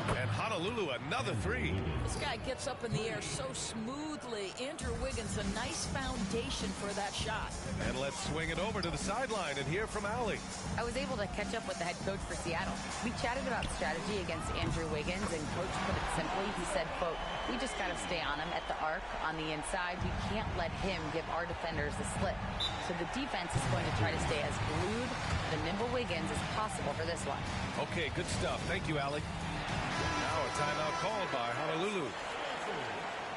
And Honolulu another three. This guy gets up in the air so smoothly. Andrew Wiggins, a nice foundation for that shot. And let's swing it over to the sideline and hear from Allie. I was able to catch up with the head coach for Seattle. We chatted about strategy against Andrew Wiggins, and coach put it simply. He said, quote, "We just got to stay on him at the arc on the inside. We can't let him give our defenders the slip. So the defense is going to try to stay as glued to the nimble Wiggins as possible for this one." Okay, good stuff. Thank you, Allie. Now a timeout called by Honolulu.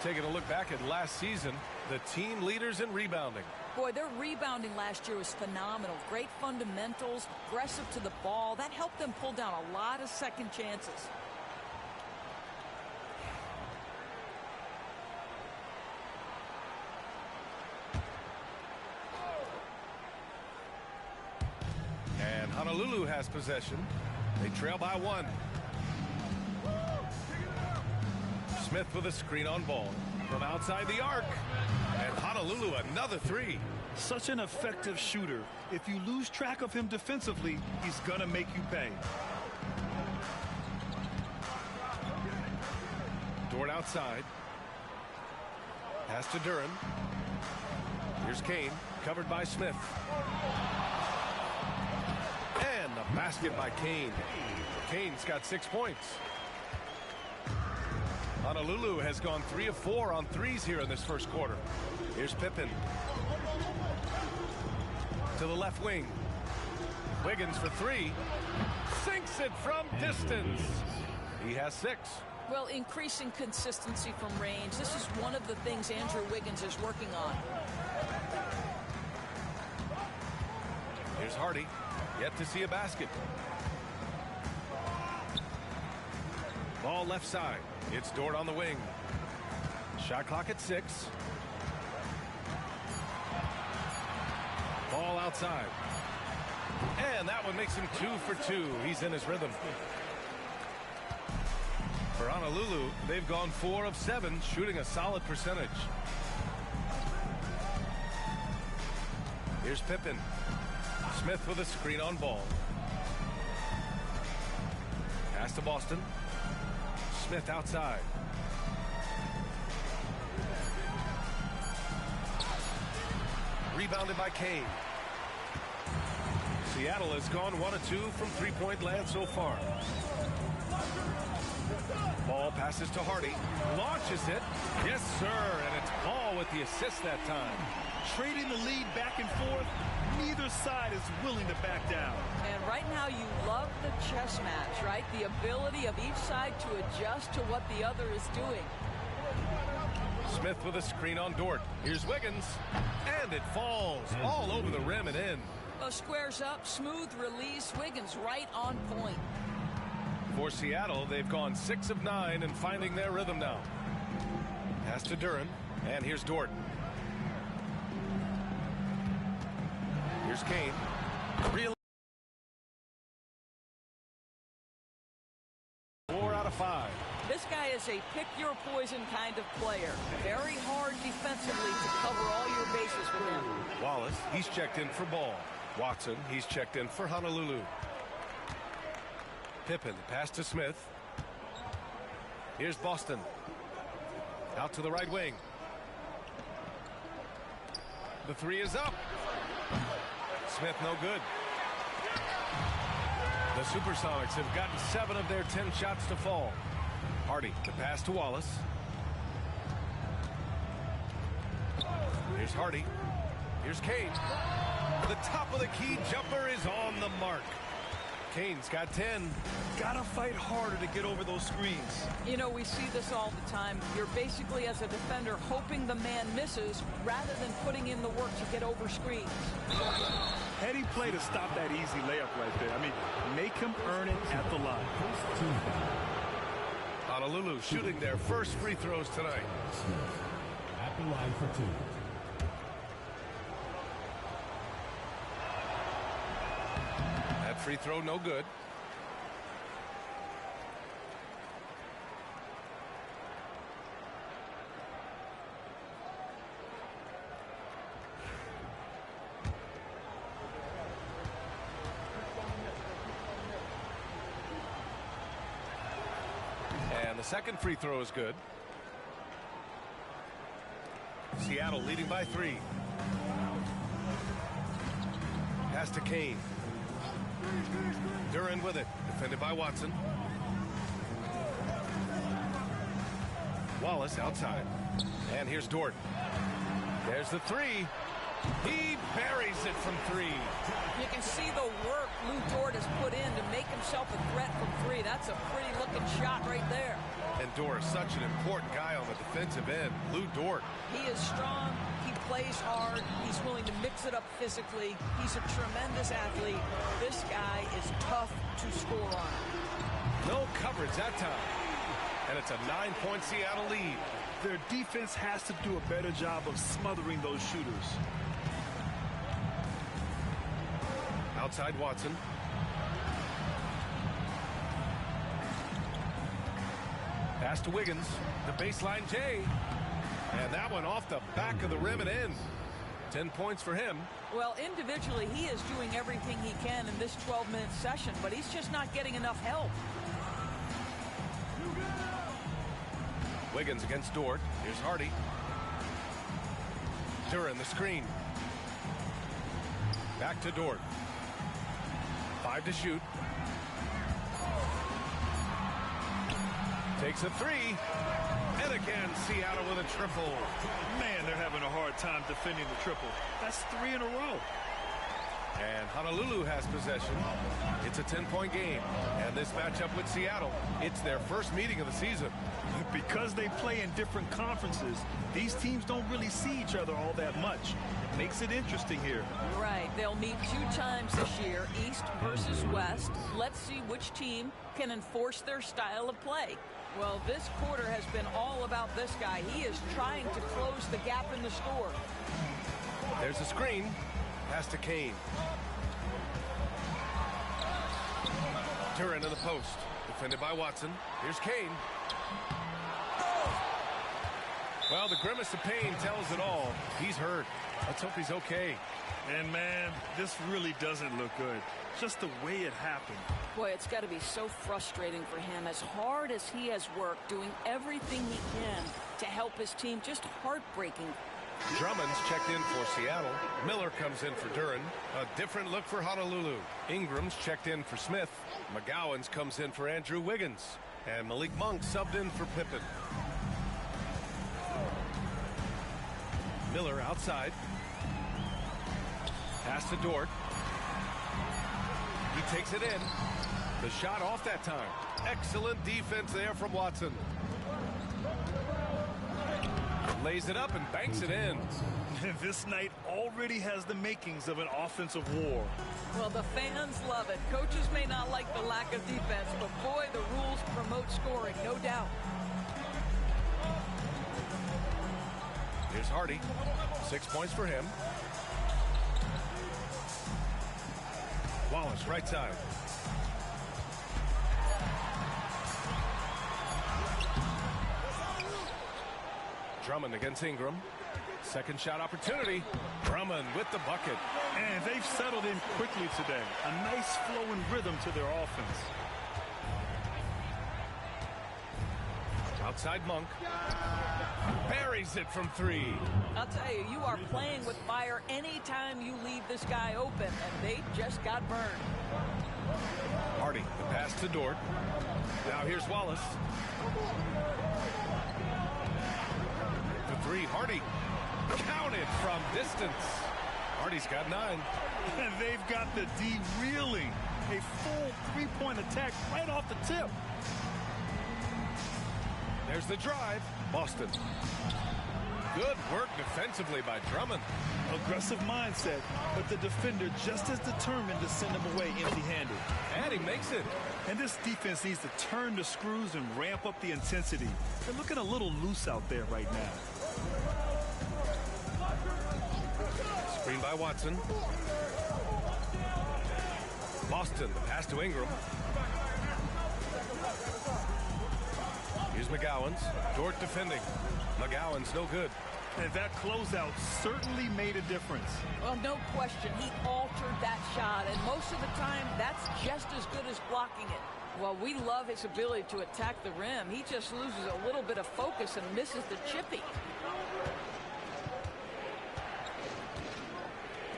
Taking a look back at last season, the team leaders in rebounding. Boy, their rebounding last year was phenomenal. Great fundamentals, aggressive to the ball. That helped them pull down a lot of second chances. And Honolulu has possession. They trail by one. Smith with a screen on ball from outside the arc. And Honolulu another three. Such an effective shooter. If you lose track of him defensively, he's gonna make you pay. Dort outside. Pass to Duren. Here's Kane, covered by Smith. And the basket by Kane. Kane's got 6 points. Honolulu has gone 3 of 4 on threes here in this first quarter. Here's Pippen. To the left wing. Wiggins for three. Sinks it from distance. He has 6. Well, increasing consistency from range. This is one of the things Andrew Wiggins is working on. Here's Hardy. Yet to see a basket. Ball left side. It's Dort on the wing. Shot clock at 6. Ball outside. And that one makes him 2 for 2. He's in his rhythm. For Honolulu, they've gone 4 of 7, shooting a solid percentage. Here's Pippen. Smith with a screen on ball. Pass to Boston. Smith outside. Rebounded by Kane. Seattle has gone 1 of 2 from three-point land so far. Ball passes to Hardy. Launches it. Yes, sir. And it's Paul with the assist that time. Trading the lead back and forth, neither side is willing to back down. And right now you love the chess match, right? The ability of each side to adjust to what the other is doing. Smith with a screen on Dort. Here's Wiggins. And it falls all over the rim and in. Well, squares up, smooth release. Wiggins right on point. For Seattle, they've gone 6 of 9 and finding their rhythm now. Pass to Duren. And here's Dort. Here's Kane. Real 4 out of 5. This guy is a pick-your-poison kind of player. Very hard defensively to cover all your bases with him. Wallace, he's checked in for Ball. Watson, he's checked in for Honolulu. Pippen, pass to Smith. Here's Boston. Out to the right wing. The three is up. Smith no good. The Supersonics have gotten 7 of their 10 shots to fall. Hardy, the pass to Wallace. Here's Hardy. Here's Kane. The top of the key jumper is on the mark. Kane's got 10. Gotta fight harder to get over those screens. You know, we see this all the time. You're basically, as a defender, hoping the man misses rather than putting in the work to get over screens. Heady play to stop that easy layup right there. I mean, make him earn it at the line. Honolulu shooting their first free throws tonight. At the line for 2. That free throw no good. And the second free throw is good. Seattle leading by 3. Pass to Kane. Duran with it. Defended by Watson. Wallace outside. And here's Dort. There's the 3. He buries it from 3. You can see the work Lou Dort has put in to make himself a threat from 3. That's a pretty looking shot right there. And Dort is such an important guy on the defensive end. Lou Dort. He is strong. He plays hard. He's willing to mix it up physically. He's a tremendous athlete. This guy is tough to score on. No coverage that time. And it's a 9-point Seattle lead. Their defense has to do a better job of smothering those shooters. Outside Watson. Pass to Wiggins. The baseline J. And that one off the back of the rim and in. 10 points for him. Well, individually, he is doing everything he can in this 12-minute session, but he's just not getting enough help. Wiggins against Dort. Here's Hardy. Duran the screen. Back to Dort. 5 to shoot. Takes a 3. And again, Seattle with a triple. Man, they're having a hard time defending the triple. That's 3 in a row. And Honolulu has possession. It's a 10-point game. And this matchup with Seattle, it's their first meeting of the season. Because they play in different conferences, these teams don't really see each other all that much. It makes it interesting here. Right. They'll meet 2 times this year, East versus West. Let's see which team can enforce their style of play. Well, this quarter has been all about this guy. He is trying to close the gap in the score. There's a screen. Pass to Kane. Duran in the post. Defended by Watson. Here's Kane. Well, the grimace of pain tells it all. He's hurt. Let's hope he's okay. And, man, this really doesn't look good. Just the way it happened. Boy, it's got to be so frustrating for him. As hard as he has worked, doing everything he can to help his team, just heartbreaking. Drummond's checked in for Seattle. Miller comes in for Duran. A different look for Honolulu. Ingram's checked in for Smith. McGowan's comes in for Andrew Wiggins. And Malik Monk subbed in for Pippen. Miller outside. Pass to Dort. He takes it in. The shot off that time. Excellent defense there from Watson. Lays it up and banks it in. This night already has the makings of an offensive war. Well, the fans love it. Coaches may not like the lack of defense, but boy, the rules promote scoring, no doubt. Here's Hardy. 6 points for him. Wallace, right side. Drummond against Ingram. Second shot opportunity. Drummond with the bucket. And they've settled in quickly today. A nice flow and rhythm to their offense. Outside Monk. Buries it from 3. I'll tell you, you are playing with fire anytime you leave this guy open, and they just got burned. Hardy, the pass to Dort. Now here's Wallace. The 3, Hardy. Counted from distance. Hardy's got 9. And they've got the D reeling. A full three-point attack right off the tip. There's the drive. Boston. Good work defensively by Drummond. Aggressive mindset, but the defender just as determined to send him away empty-handed. And he makes it. And this defense needs to turn the screws and ramp up the intensity. They're looking a little loose out there right now. Screen by Watson. Boston, the pass to Ingram. Here's McGowan's. Dort defending. McGowan's no good. And that closeout certainly made a difference. Well, no question. He altered that shot, and most of the time, that's just as good as blocking it. Well, we love his ability to attack the rim. He just loses a little bit of focus and misses the chippy.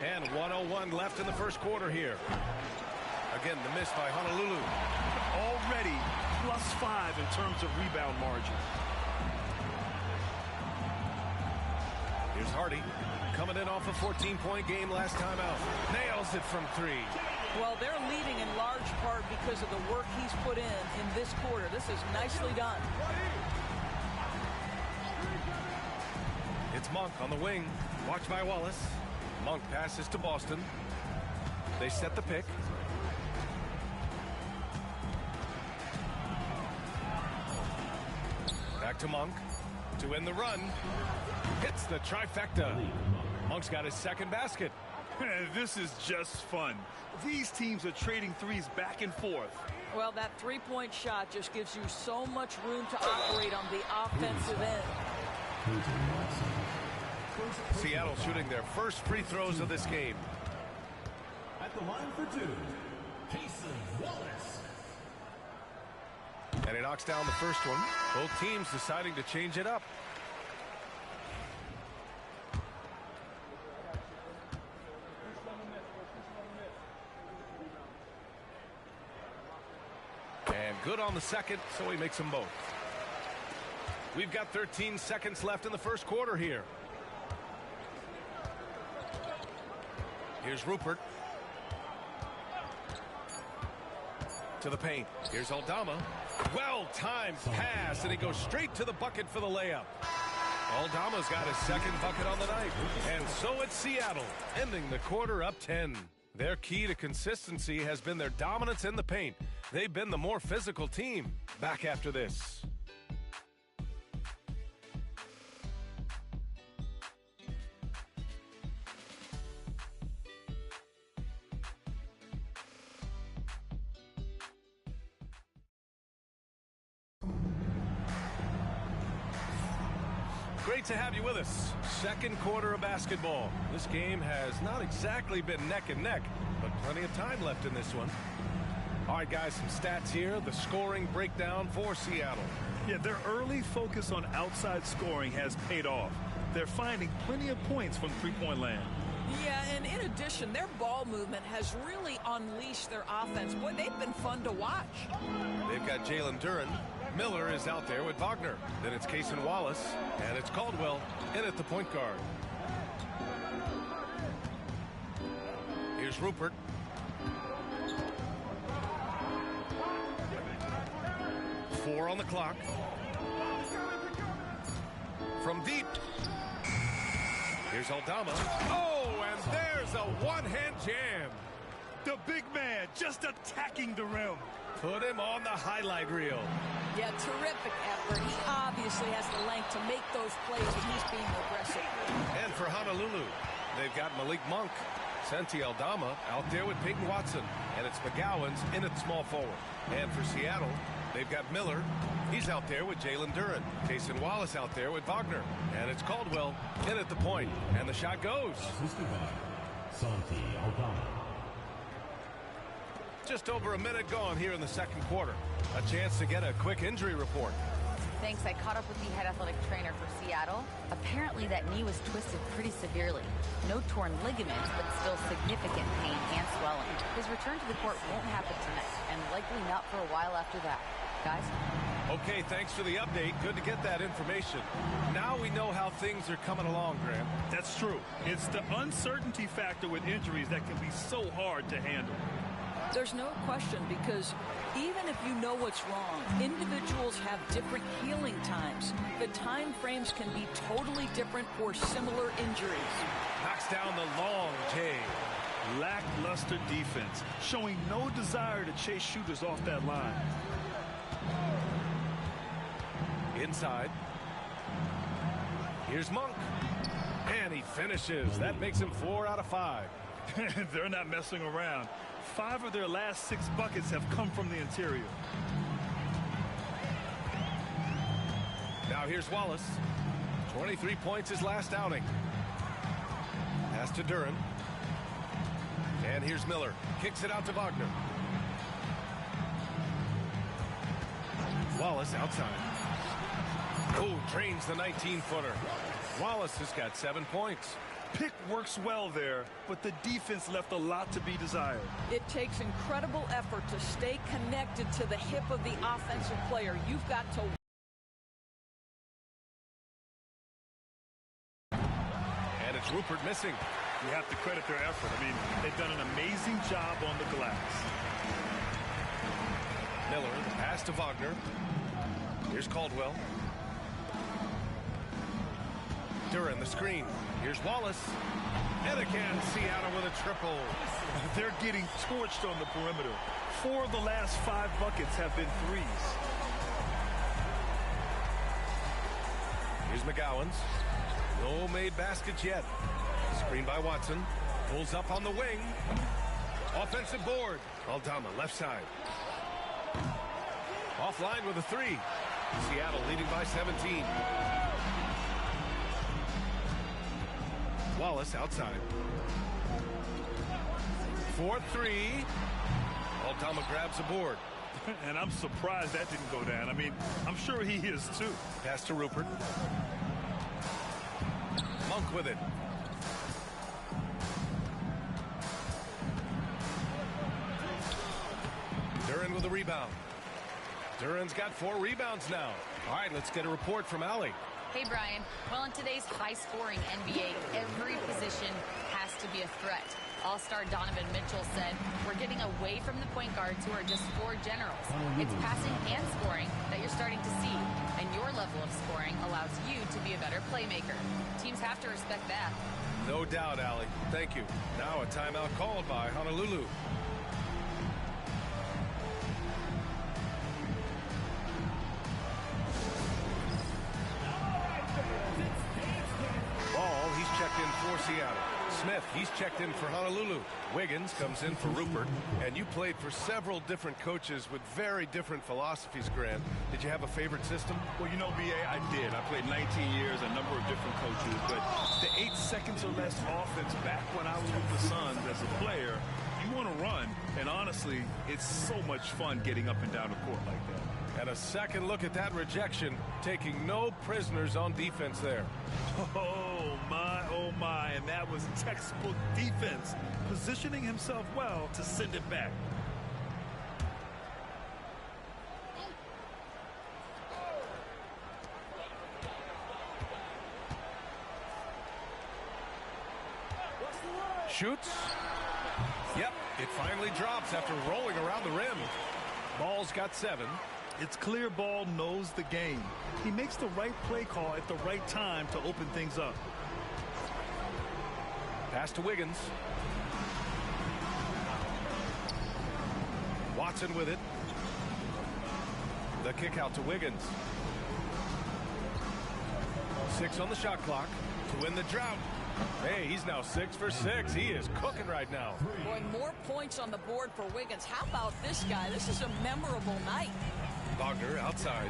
And 1:01 left in the first quarter here. Again, the miss by Honolulu. Already +5 in terms of rebound margin. Here's Hardy, coming in off a 14-point game last time out. Nails it from 3. Well, they're leading in large part because of the work he's put in this quarter. This is nicely done. It's Monk on the wing, watched by Wallace. Monk passes to Boston. They set the pick. Back to Monk to win the run. Hits the trifecta. Monk's got his second basket. This is just fun. These teams are trading threes back and forth. Well, that three-point shot just gives you so much room to operate on the offensive end. Seattle shooting their first free throws of this game. At the line for 2, Jason Wallace. And he knocks down the first one. Both teams deciding to change it up. And good on the second, so he makes them both. We've got 13 seconds left in the first quarter here. Here's Rupert. To the paint. Here's Aldama. Well-timed pass, and he goes straight to the bucket for the layup. Aldama's got his second bucket on the night. And so it's Seattle, ending the quarter up 10. Their key to consistency has been their dominance in the paint. They've been the more physical team. Back after this. Great to have you with us. Second quarter of basketball. This game has not exactly been neck and neck, but plenty of time left in this one. All right, guys, some stats here. The scoring breakdown for Seattle. Yeah, their early focus on outside scoring has paid off. They're finding plenty of points from three-point land. Yeah, and in addition, their ball movement has really unleashed their offense. Boy, they've been fun to watch. They've got Jalen Duren. Miller is out there with Wagner. Then it's Cason Wallace, and it's Caldwell in at the point guard. Here's Rupert. Four on the clock. From deep. Here's Aldama. Oh, and there's a one-hand jam. The big man just attacking the rim. Put him on the highlight reel. Yeah, terrific effort. He obviously has the length to make those plays, and he's being aggressive. And for Honolulu, they've got Malik Monk. Santi Aldama out there with Peyton Watson. And it's McGowan's in at small forward. And for Seattle, they've got Miller. He's out there with Jalen Duren. Cason Wallace out there with Wagner. And it's Caldwell in at the point. And the shot goes. Assisted by Santi Aldama. Just over a minute gone here in the second quarter. A chance to get a quick injury report. Thanks. I caught up with the head athletic trainer for Seattle. Apparently that knee was twisted pretty severely. No torn ligaments, but still significant pain and swelling. His return to the court won't happen tonight, and likely not for a while after that. guys. Okay, thanks for the update. Good to get that information. Now we know how things are coming along, Grant. That's true. It's the uncertainty factor with injuries that can be so hard to handle. There's no question, because even if you know what's wrong, individuals have different healing times. The time frames can be totally different for similar injuries. Knocks down the long J. Lackluster defense, showing no desire to chase shooters off that line. Inside. Here's Monk. And he finishes. That makes him 4 out of 5. They're not messing around. 5 of their last 6 buckets have come from the interior. Now here's Wallace. 23 points his last outing. Pass to Duran. And here's Miller. Kicks it out to Wagner. Wallace outside. Oh, drains the 19-footer. Wallace has got 7 points. Pick works well there, but the defense left a lot to be desired. It takes incredible effort to stay connected to the hip of the offensive player. You've got to... And it's Rupert missing. You have to credit their effort. I mean, they've done an amazing job on the glass. Miller, the pass to Wagner. Here's Caldwell. Duran, the screen. Here's Wallace. And again, Seattle with a triple. They're getting torched on the perimeter. 4 of the last 5 buckets have been threes. Here's McGowan's. No made baskets yet. Screen by Watson. Pulls up on the wing. Offensive board. Aldama, left side. Offline with a 3. Seattle leading by 17. Wallace outside. 4-3. Aldama grabs the board. And I'm surprised that didn't go down. I mean, I'm sure he is too. Pass to Rupert. Monk with it. Duran with a rebound. Duran's got 4 rebounds now. All right, let's get a report from Allie. Hey, Brian. Well, in today's high-scoring NBA, every position has to be a threat. All-star Donovan Mitchell said, we're getting away from the point guards who are just floor generals. It's passing and scoring that you're starting to see, and your level of scoring allows you to be a better playmaker. Teams have to respect that. No doubt, Allie. Thank you. Now a timeout called by Honolulu. Ball, he's checked in for Seattle. Smith, he's checked in for Honolulu. Wiggins comes in for Rupert. And you played for several different coaches with very different philosophies, Grant. Did you have a favorite system? Well, you know, B.A., I did. I played 19 years, a number of different coaches. But the 8 seconds or less offense back when I was with the Suns as a player, you want to run. And honestly, it's so much fun getting up and down the court like that. And a second look at that rejection, taking no prisoners on defense there. Oh, my, and that was textbook defense, positioning himself well to send it back. Shoots. Yep, it finally drops after rolling around the rim. Ball's got 7. It's clear Ball knows the game. He makes the right play call at the right time to open things up. Pass to Wiggins. Watson with it. The kick out to Wiggins. 6 on the shot clock to win the drought. Hey, he's now 6 for 6. He is cooking right now. Boy, more points on the board for Wiggins. How about this guy? This is a memorable night. Wagner outside.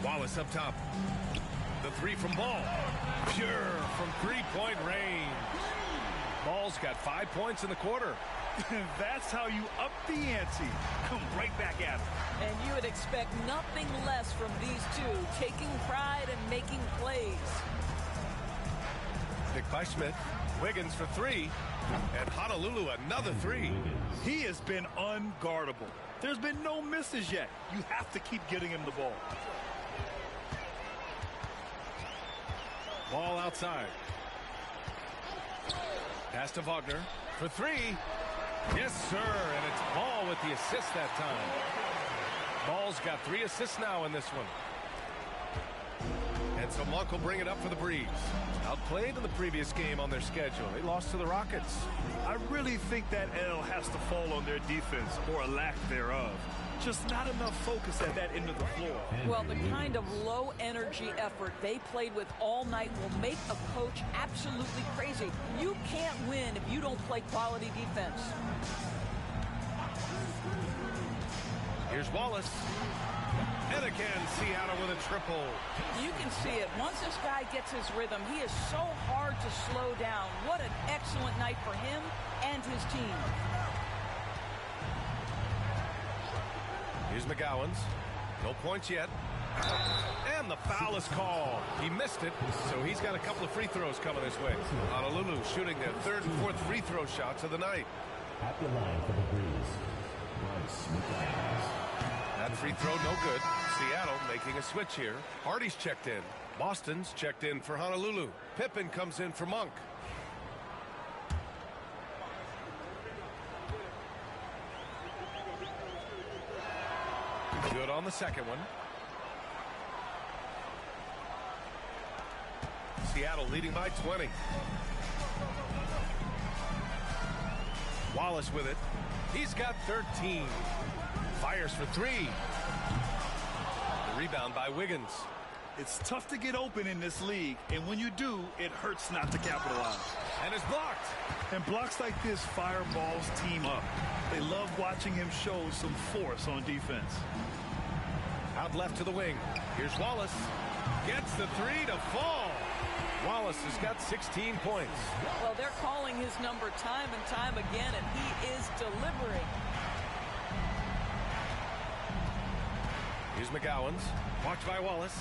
Wallace up top. The 3 from Ball. Pure from 3-point range. Ball's got 5 points in the quarter. That's how you up the ante. Come right back at him. And you would expect nothing less from these two, taking pride and making plays. Pick by Smith. Wiggins for three. And Honolulu another three. He has been unguardable. There's been no misses yet. You have to keep getting him the ball. Ball outside. Pass to Wagner for three. Yes, sir. And it's Ball with the assist that time. Ball's got 3 assists now in this one. And so Monk will bring it up for the Breeze. Outplayed in the previous game on their schedule. They lost to the Rockets. I really think that L has to fall on their defense, or a lack thereof. Just not enough focus at that end of the floor. Well, the kind of low-energy effort they played with all night will make a coach absolutely crazy. You can't win if you don't play quality defense. Here's Wallace. And again, Seattle with a triple. You can see it. Once this guy gets his rhythm, he is so hard to slow down. What an excellent night for him and his team. Here's McGowan's. No points yet. And the foul is called. He missed it, so he's got a couple of free throws coming his way. Honolulu shooting their 3rd and 4th free throw shots of the night. At the line for the Breeze, Bryce McGowan. That free throw no good. Seattle making a switch here. Hardy's checked in. Boston's checked in for Honolulu. Pippen comes in for Monk. Good on the second one. Seattle leading by 20. Wallace with it. He's got 13. Fires for 3. The rebound by Wiggins. It's tough to get open in this league, and when you do, it hurts not to capitalize. And it's blocked. And blocks like this fire Ball's team up. They love watching him show some force on defense. Out left to the wing. Here's Wallace. Gets the 3 to fall. Wallace has got 16 points. Well, they're calling his number time and time again, and he is delivering. Here's McGowan's. Watched by Wallace.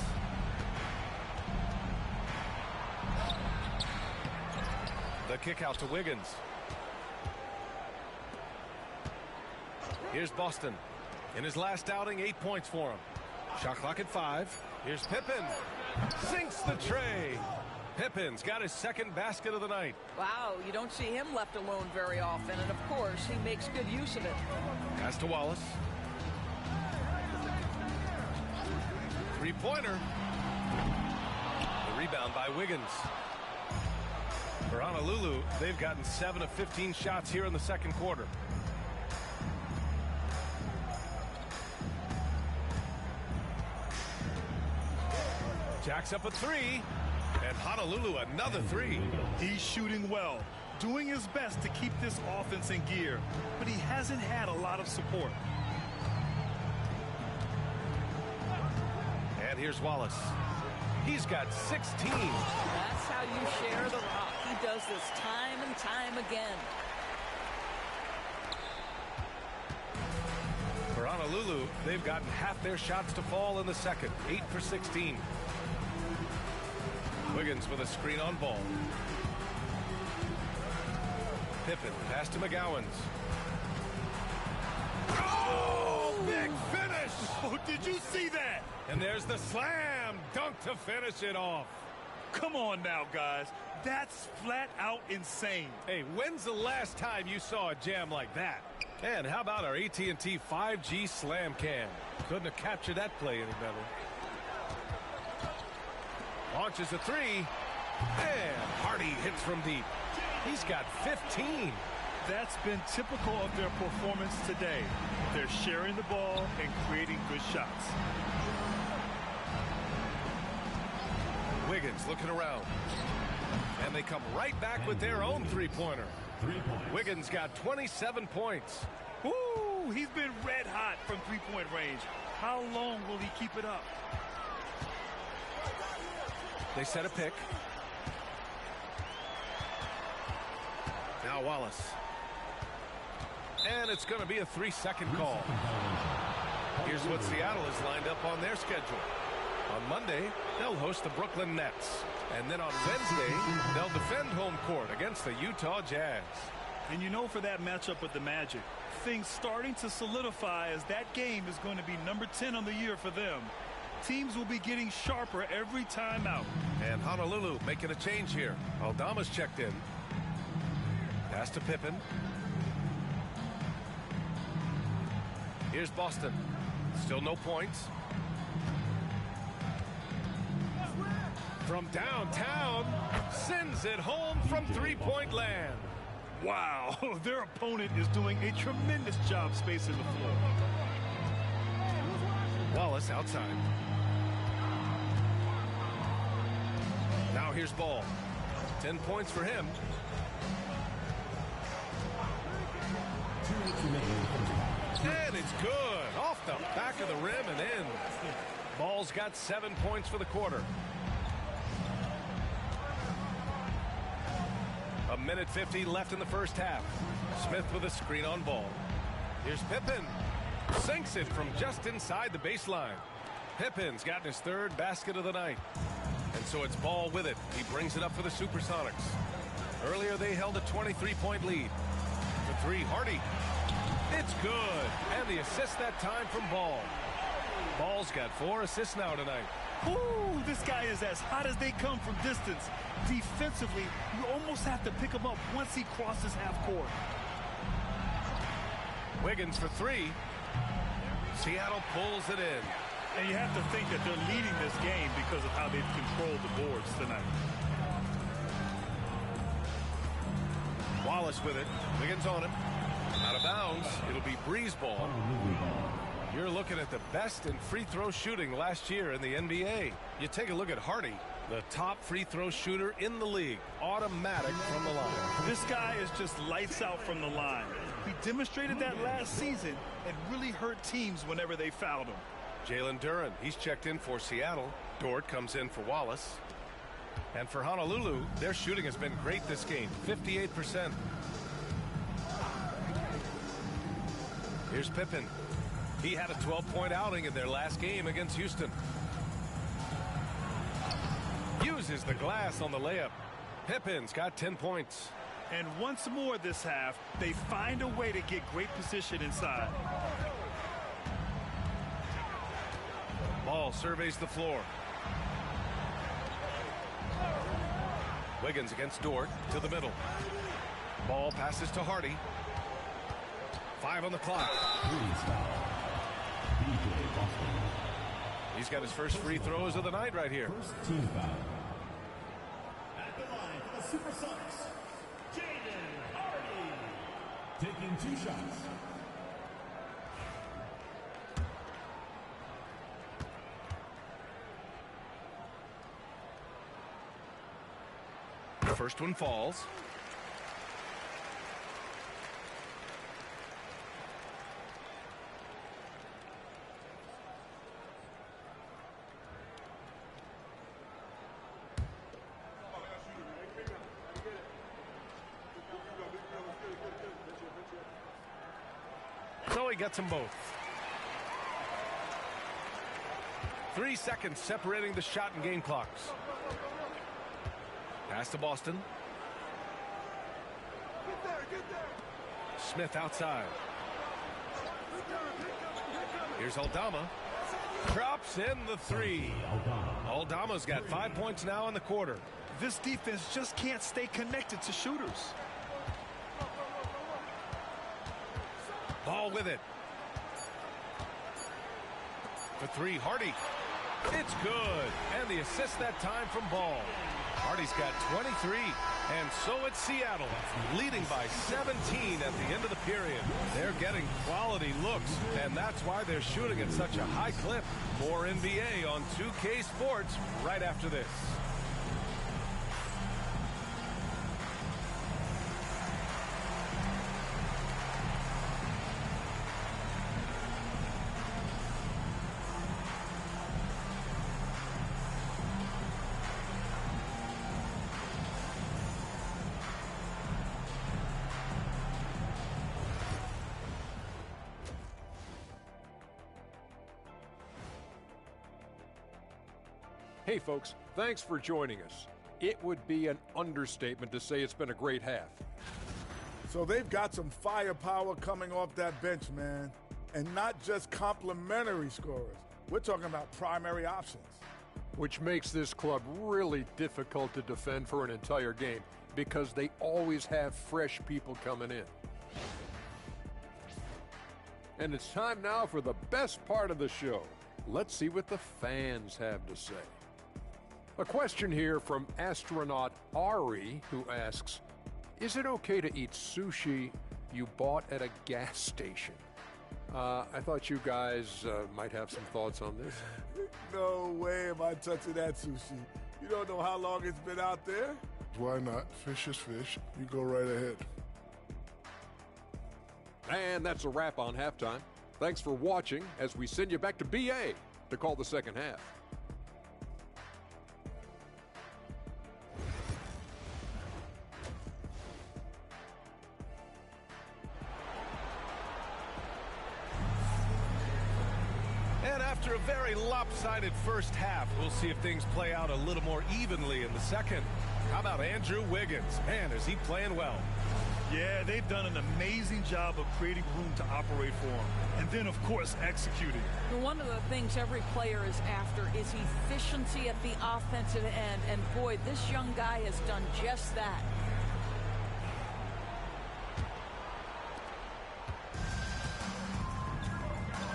The kick out to Wiggins. Here's Boston. In his last outing, 8 points for him. Shot clock at 5. Here's Pippen. Sinks the tray. Pippen's got his 2nd basket of the night. Wow, you don't see him left alone very often, and of course, he makes good use of it. Pass to Wallace. 3-pointer. The rebound by Wiggins. For Honolulu, they've gotten 7 of 15 shots here in the 2nd quarter. Jacks up a 3. And Honolulu another 3. He's shooting well, doing his best to keep this offense in gear, but he hasn't had a lot of support. And here's Wallace. He's got 16. That's how you share the rock. He does this time and time again. For Honolulu, they've gotten half their shots to fall in the 2nd. 8 for 16. Wiggins with a screen on Ball. Pippen pass to McGowan's. Oh, big finish! Oh, did you see that? And there's the slam dunk to finish it off. Come on now, guys. That's flat out insane. Hey, when's the last time you saw a jam like that? And how about our AT&T 5G slam cam? Couldn't have captured that play any better. Launches a 3. And Hardy hits from deep. He's got 15. That's been typical of their performance today. They're sharing the ball and creating good shots. Wiggins looking around. And they come right back with their own 3-pointer. Wiggins got 27 points. Woo! He's been red hot from 3-point range. How long will he keep it up? They set a pick. Now Wallace. And it's going to be a 3-second call. Here's what Seattle has lined up on their schedule. On Monday, they'll host the Brooklyn Nets. And then on Wednesday, they'll defend home court against the Utah Jazz. And you know, for that matchup with the Magic, things starting to solidify as that game is going to be number 10 on the year for them. Teams will be getting sharper every time out. And Honolulu making a change here. Aldama's checked in. Pass to Pippen. Here's Boston. Still no points. From downtown, sends it home from three-point land. Wow, their opponent is doing a tremendous job spacing the floor. Wallace outside. Now here's Ball. 10 points for him. And it's good. Off the back of the rim and in. Ball's got 7 points for the quarter. A minute 50 left in the first half. Smith with a screen on Ball. Here's Pippen. Sinks it from just inside the baseline. Pippen's gotten his third basket of the night. And so it's Ball with it. He brings it up for the Supersonics. Earlier they held a 23-point lead. For three, Hardy. It's good. And the assist that time from Ball. Ball's got 4 assists now tonight. Ooh, this guy is as hot as they come from distance. Defensively, you almost have to pick him up once he crosses half court. Wiggins for 3. Seattle pulls it in. And you have to think that they're leading this game because of how they've controlled the boards tonight. Wallace with it. Wiggins on him. Out of bounds. It'll be Breeze ball. You're looking at the best in free throw shooting last year in the NBA. You take a look at Hardy, the top free throw shooter in the league. Automatic from the line. This guy is just lights out from the line. He demonstrated that last season and really hurt teams whenever they fouled him. Jalen Duren, he's checked in for Seattle. Dort comes in for Wallace. And for Honolulu, their shooting has been great this game, 58%. Here's Pippen. He had a 12-point outing in their last game against Houston. Uses the glass on the layup. Pippen's got 10 points. And once more this half, they find a way to get great position inside. Ball surveys the floor. Wiggins against Dort to the middle. Ball passes to Hardy. 5 on the clock. He's got his first free throws of the night right here. First team foul. At the line for the Supersonics, Jaden Hardy. Taking 2 shots. The first one falls. So he gets them both. 3 seconds separating the shot and game clocks. Pass to Boston. Smith outside. Here's Aldama. Drops in the 3. Aldama's got 5 points now in the quarter. This defense just can't stay connected to shooters. Ball with it. For 3, Hardy. It's good. And the assist that time from Ball. Hardy's got 23. And so it's Seattle, leading by 17 at the end of the period. They're getting quality looks, and that's why they're shooting at such a high clip. More NBA on 2K Sports right after this. Hey, folks, thanks for joining us. It would be an understatement to say it's been a great half. So they've got some firepower coming off that bench, man. And not just complimentary scorers. We're talking about primary options. Which makes this club really difficult to defend for an entire game because they always have fresh people coming in. And it's time now for the best part of the show. Let's see what the fans have to say. A question here from astronaut Ari, who asks, is it okay to eat sushi you bought at a gas station? I thought you guys might have some thoughts on this. No way am I touching that sushi. You don't know how long it's been out there? Why not? Fish is fish. You go right ahead. And that's a wrap on halftime. Thanks for watching as we send you back to BA to call the second half. And after a very lopsided first half, we'll see if things play out a little more evenly in the second. How about Andrew Wiggins? Man, is he playing well. Yeah, they've done an amazing job of creating room to operate for him. And then, of course, executing. One of the things every player is after is efficiency at the offensive end. And boy, this young guy has done just that.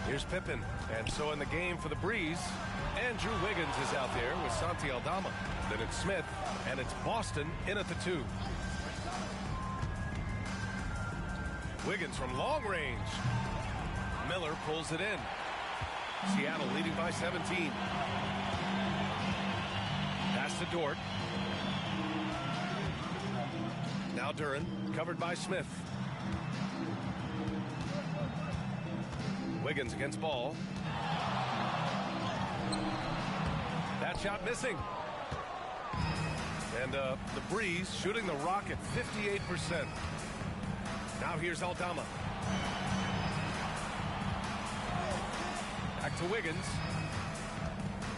Here's Pippen. And so in the game for the Breeze, Andrew Wiggins is out there with Santi Aldama. Then it's Smith, and it's Boston in at the 2. Wiggins from long range. Miller pulls it in. Seattle leading by 17. Pass to Dort. Now Duren, covered by Smith. Wiggins against Ball. That shot missing. And the Breeze shooting the rock at 58%. Now here's Aldama. Back to Wiggins.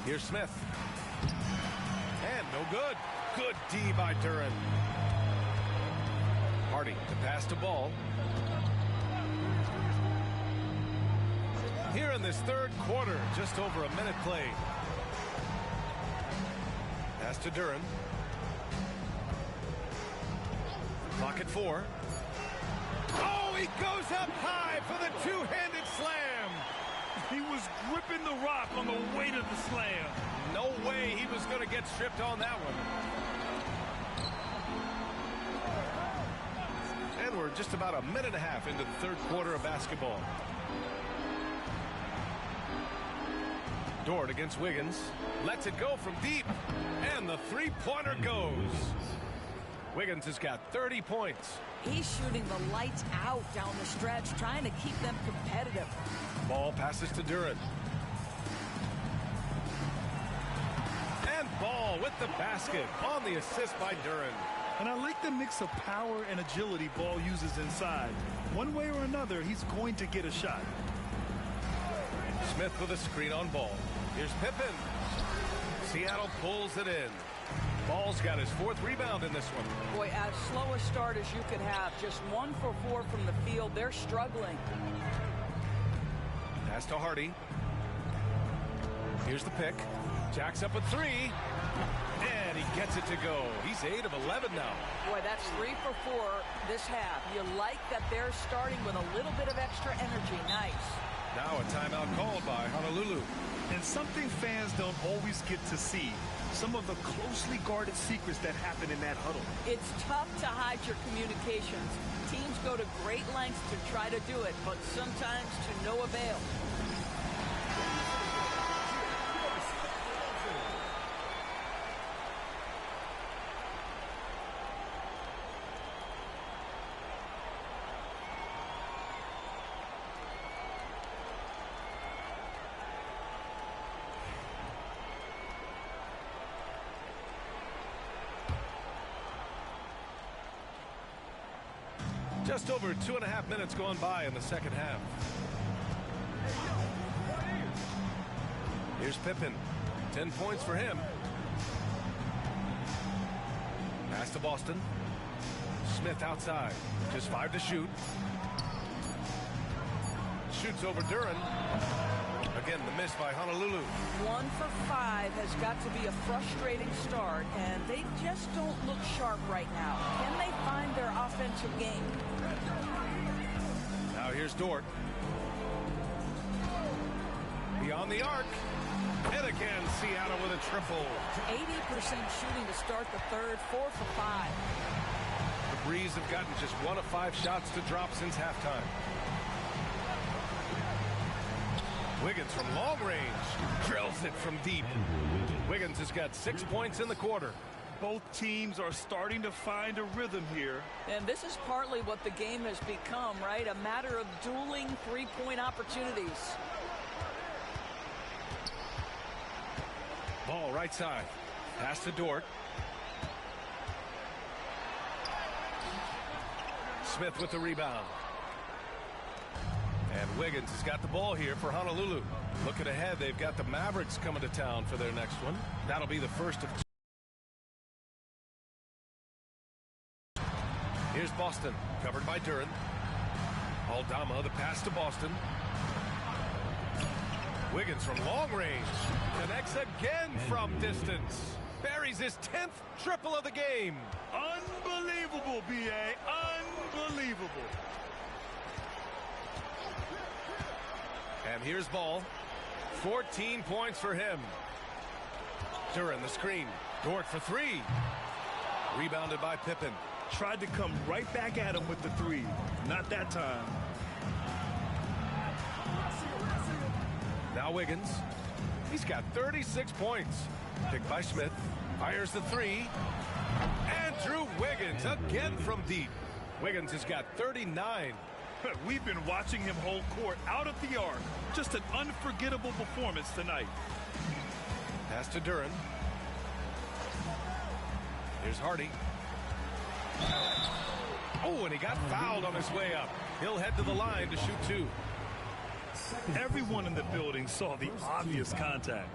Here's Smith. And no good. Good D by Duren. Hardy to pass to Ball. Here in this third quarter, just over a minute played. Pass to Duren. Clock at 4. Oh, he goes up high for the two-handed slam. He was gripping the rock on the weight of the slam. No way he was going to get stripped on that one. And we're just about a minute and a half into the third quarter of basketball. Dort against Wiggins. Lets it go from deep. And the three-pointer goes. Wiggins has got 30 points. He's shooting the lights out down the stretch, trying to keep them competitive. Ball passes to Duren. And Ball with the basket on the assist by Duren. And I like the mix of power and agility Ball uses inside. One way or another, he's going to get a shot. Smith with a screen on Ball. Here's Pippen. Seattle pulls it in. Ball's got his 4th rebound in this one. Boy, as slow a start as you could have. Just 1 for 4 from the field. They're struggling. Pass to Hardy. Here's the pick. Jacks up a 3. And he gets it to go. He's 8 of 11 now. Boy, that's 3 for 4 this half. You like that they're starting with a little bit of extra energy. Nice. Now a timeout called by Honolulu. And something fans don't always get to see. Some of the closely guarded secrets that happen in that huddle. It's tough to hide your communications. Teams go to great lengths to try to do it, but sometimes to no avail. Just over 2.5 minutes gone by in the second half. Here's Pippen. 10 points for him. to Boston. Smith outside. Just 5 to shoot. Shoots over Duran. Again, the miss by Honolulu. 1 for 5 has got to be a frustrating start, and they just don't look sharp right now. Can they find their offensive game? Now here's Dort. Beyond the arc. And again, Seattle with a triple. 80% shooting to start the third, 4 for 5. The Breeze have gotten just 1 of 5 shots to drop since halftime. Wiggins from long range drills it from deep. Wiggins has got 6 points in the quarter. Both teams are starting to find a rhythm here. And this is partly what the game has become, right? A matter of dueling three-point opportunities. Ball right side. Pass to Dort. Smith with the rebound. And Wiggins has got the ball here for Honolulu. Looking ahead, they've got the Mavericks coming to town for their next one. That'll be the first of 2. Here's Boston, covered by Duran. Aldama, the pass to Boston. Wiggins from long range. Connects again from distance. Buries his 10th triple of the game. Unbelievable, B.A. Unbelievable. And here's Ball. 14 points for him. Duran the screen. Dort for 3. Rebounded by Pippen. Tried to come right back at him with the 3. Not that time. Now Wiggins. He's got 36 points. Picked by Smith. Fires the 3. Andrew Wiggins again from deep. Wiggins has got 39. We've been watching him hold court out of the arc. Just an unforgettable performance tonight. Pass to Duran. Here's Hardy. Oh, and he got fouled on his way up. He'll head to the line to shoot 2. Everyone in the building saw the obvious contact.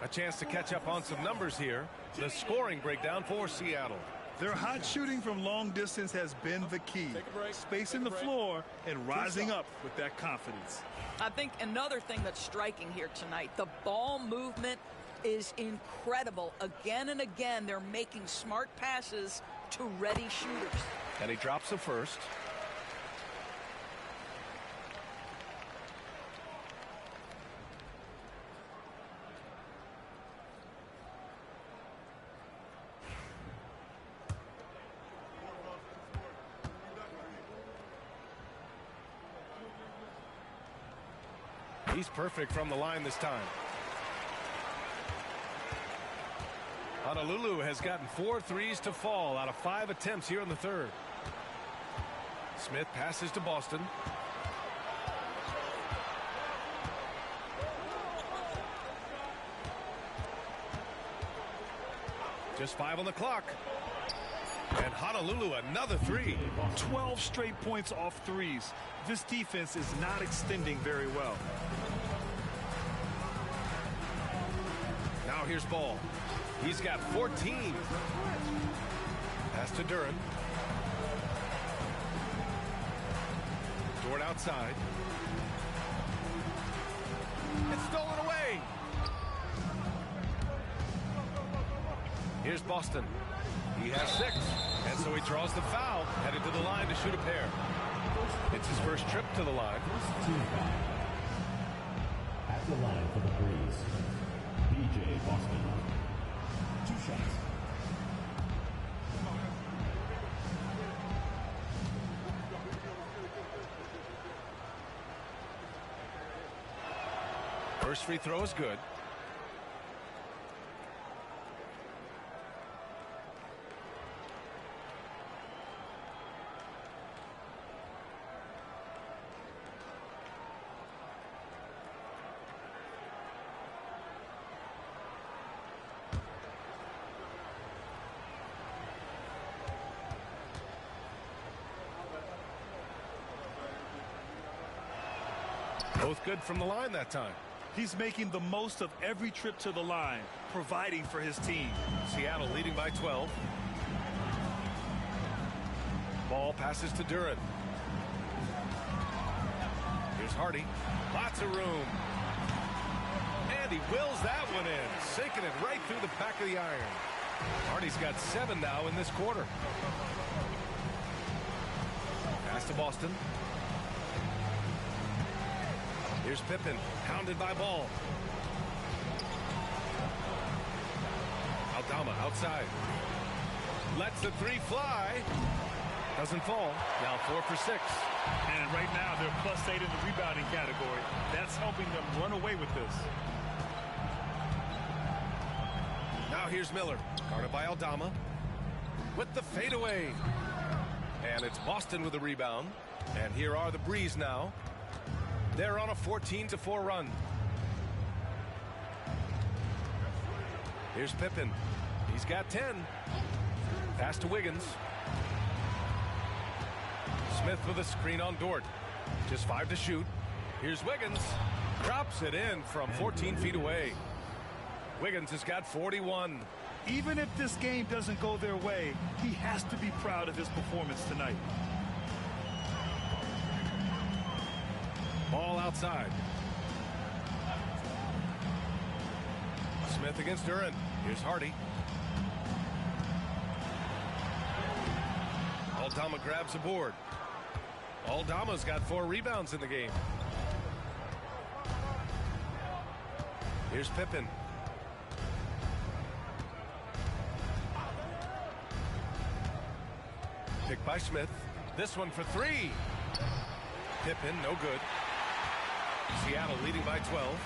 A chance to catch up on some numbers here. The scoring breakdown for Seattle. Their hot shooting from long distance has been the key. Spacing the floor and rising up with that confidence. I think another thing that's striking here tonight, the ball movement is incredible. Again and again, they're making smart passes to ready shooters. And he drops the first. He's perfect from the line this time. Honolulu has gotten 4 threes to fall out of 5 attempts here in the third. Smith passes to Boston. Just 5 on the clock. And Honolulu another 3. 12 straight points off threes. This defense is not extending very well. Now here's Ball. He's got 14. Pass to Duran. Dort outside. It's stolen away. Here's Boston. He has 6. And so he draws the foul, headed to the line to shoot a pair. It's his first trip to the line. At the line for the Breeze, B.J. Boston. 2 shots. First free throw is good. Both good from the line that time. He's making the most of every trip to the line, providing for his team. Seattle leading by 12. Ball passes to Duran. Here's Hardy. Lots of room. And he wills that one in, sinking it right through the back of the iron. Hardy's got 7 now in this quarter. Pass to Boston. Here's Pippen, hounded by Ball. Aldama outside. Lets the 3 fly. Doesn't fall. Now 4 for 6. And right now they're +8 in the rebounding category. That's helping them run away with this. Now here's Miller. Guarded by Aldama. With the fadeaway. And it's Boston with the rebound. And here are the Breeze now. They're on a 14-4 run. Here's Pippen. He's got 10. Pass to Wiggins. Smith with a screen on Dort. Just 5 to shoot. Here's Wiggins. Drops it in from 14 feet away. Wiggins has got 41. Even if this game doesn't go their way, he has to be proud of his performance tonight. Ball outside. Smith against Duran. Here's Hardy. Aldama grabs a board. Aldama's got 4 rebounds in the game. Here's Pippen. Picked by Smith. This one for 3. Pippen, no good. Seattle leading by 12.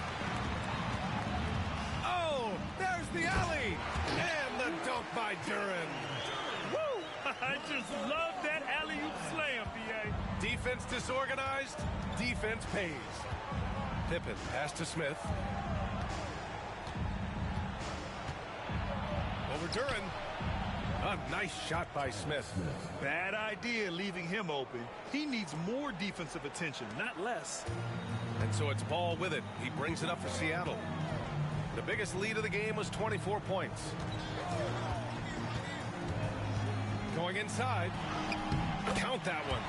Oh, there's the alley. And the dunk by Duran. Woo! I just love that alley-oop slam, B.A. Defense disorganized. Defense pays. Pippen, pass to Smith. Over Duran. A nice shot by Smith. Bad idea leaving him open. He needs more defensive attention, not less. And so it's Ball with it. He brings it up for Seattle. The biggest lead of the game was 24 points. Going inside. Count that one.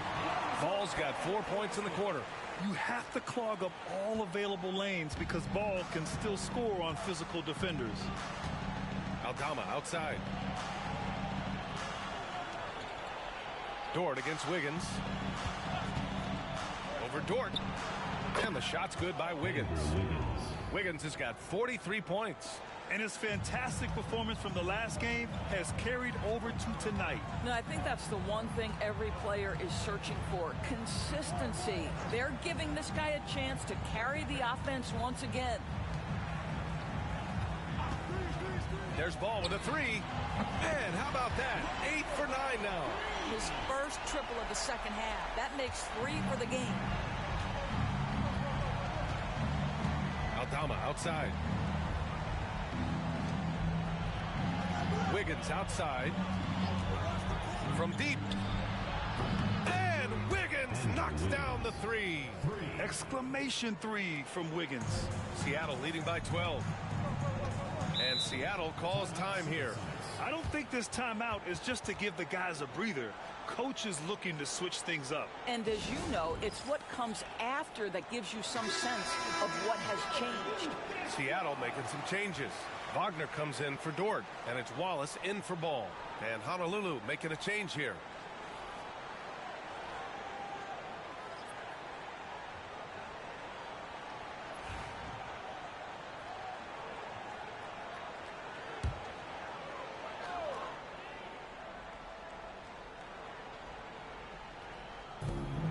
Ball's got 4 points in the quarter. You have to clog up all available lanes because Ball can still score on physical defenders. Aldama outside. Dort against Wiggins. Over Dort. And the shot's good by Wiggins. Wiggins has got 43 points. And his fantastic performance from the last game has carried over to tonight. No, I think that's the one thing every player is searching for. Consistency. They're giving this guy a chance to carry the offense once again. There's Ball with a 3. And how about that? 8 for 9 now. His first triple of the second half. That makes 3 for the game. Aldama outside. Wiggins outside. From deep. And Wiggins knocks down the 3. Exclamation 3 from Wiggins. Seattle leading by 12. And Seattle calls time here. I don't think this timeout is just to give the guys a breather. Coach is looking to switch things up. And as you know, it's what comes after that gives you some sense of what has changed. Seattle making some changes. Wagner comes in for Dort, and it's Wallace in for Ball. And Honolulu making a change here.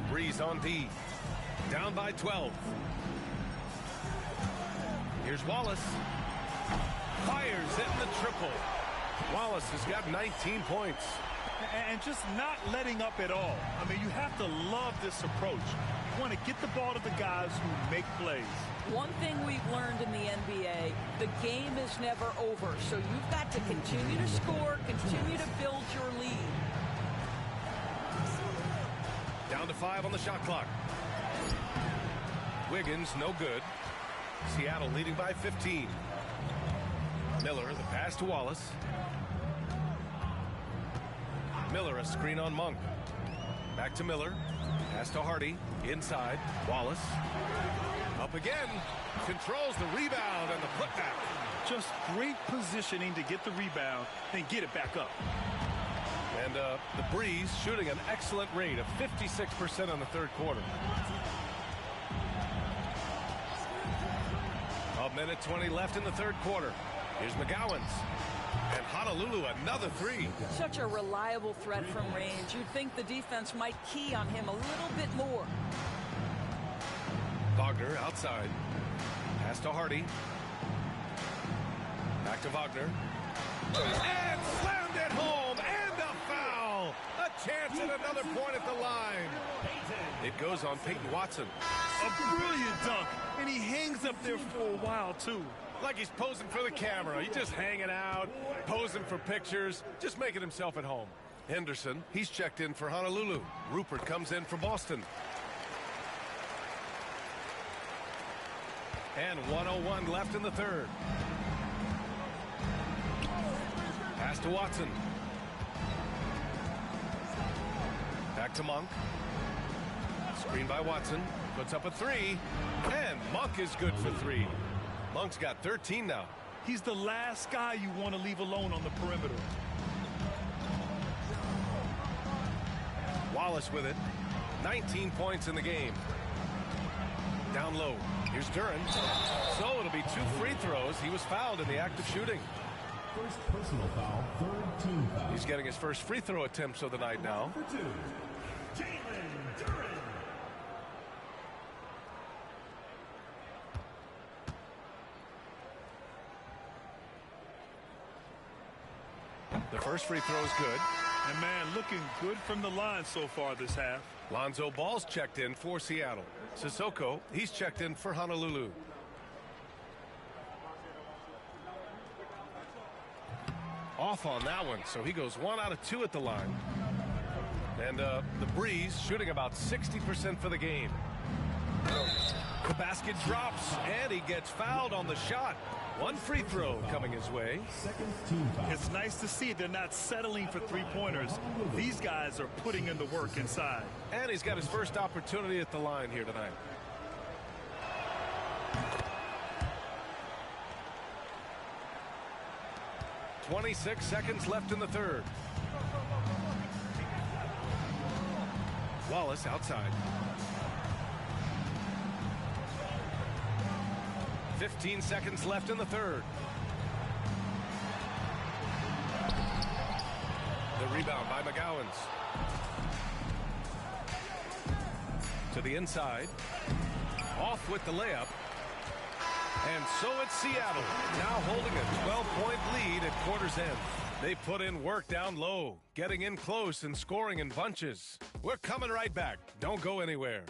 Breeze on D. Down by 12. Here's Wallace. Fires in the triple. Wallace has got 19 points. And just not letting up at all. I mean, you have to love this approach. You want to get the ball to the guys who make plays. One thing we've learned in the NBA, the game is never over. So you've got to continue to score, continue to build your lead. Down to 5 on the shot clock. Wiggins, no good. Seattle leading by 15. Miller, the pass to Wallace. Miller, a screen on Monk. Back to Miller. Pass to Hardy. Inside. Wallace. Up again. Controls the rebound and the putback. Just great positioning to get the rebound and get it back up. And the Breeze shooting an excellent rate of 56% in the third quarter. A minute 20 left in the third quarter. Here's McGowan's. And Honolulu, another three. Such a reliable threat from range. You'd think the defense might key on him a little bit more. Wagner outside. Pass to Hardy. Back to Wagner. And slammed it home. And a foul. A chance at another point at the line. It goes on Peyton Watson. A brilliant dunk. And he hangs up there for a while, too. Like he's posing for the camera. He's just hanging out, posing for pictures, just making himself at home. Henderson, he's checked in for Honolulu. Rupert comes in for Boston. And 1:01 left in the third. Pass to Watson. Back to Monk. Screen by Watson. Puts up a three. And Monk is good for three. Monk's got 13 now. He's the last guy you want to leave alone on the perimeter. Wallace with it. 19 points in the game. Down low. Here's Duran. So it'll be 2 free throws. He was fouled in the act of shooting. First personal foul, third team foul. He's getting his first free throw attempts of the night now. For 2, Jalen Duran. The first free throw is good. And, man, looking good from the line so far this half. Lonzo Ball's checked in for Seattle. Sissoko, he's checked in for Honolulu. Off on that one, so he goes 1 out of 2 at the line. And the Breeze shooting about 60% for the game. The basket drops, and he gets fouled on the shot. 1 free throw coming his way. It's nice to see they're not settling for three-pointers. These guys are putting in the work inside. And he's got his first opportunity at the line here tonight. .26 seconds left in the third. Wallace outside. 15 seconds left in the third. The rebound by McGowan's. To the inside. Off with the layup. And so it's Seattle, now holding a 12-point lead at quarter's end. They put in work down low, getting in close and scoring in bunches. We're coming right back. Don't go anywhere.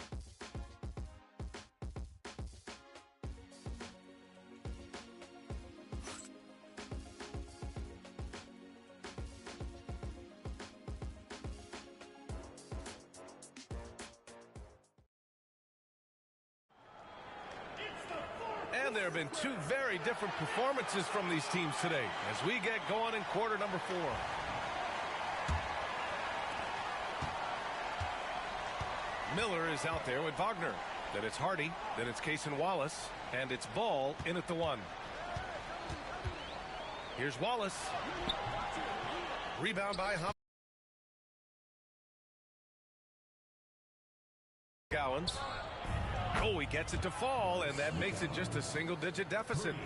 And there have been 2 very different performances from these teams today as we get going in quarter number 4. Miller is out there with Wagner. Then it's Hardy. Then it's Cason Wallace. And it's Ball in at the 1. Here's Wallace. Rebound by Gowans. Oh, he gets it to fall, and that makes it just a single-digit deficit.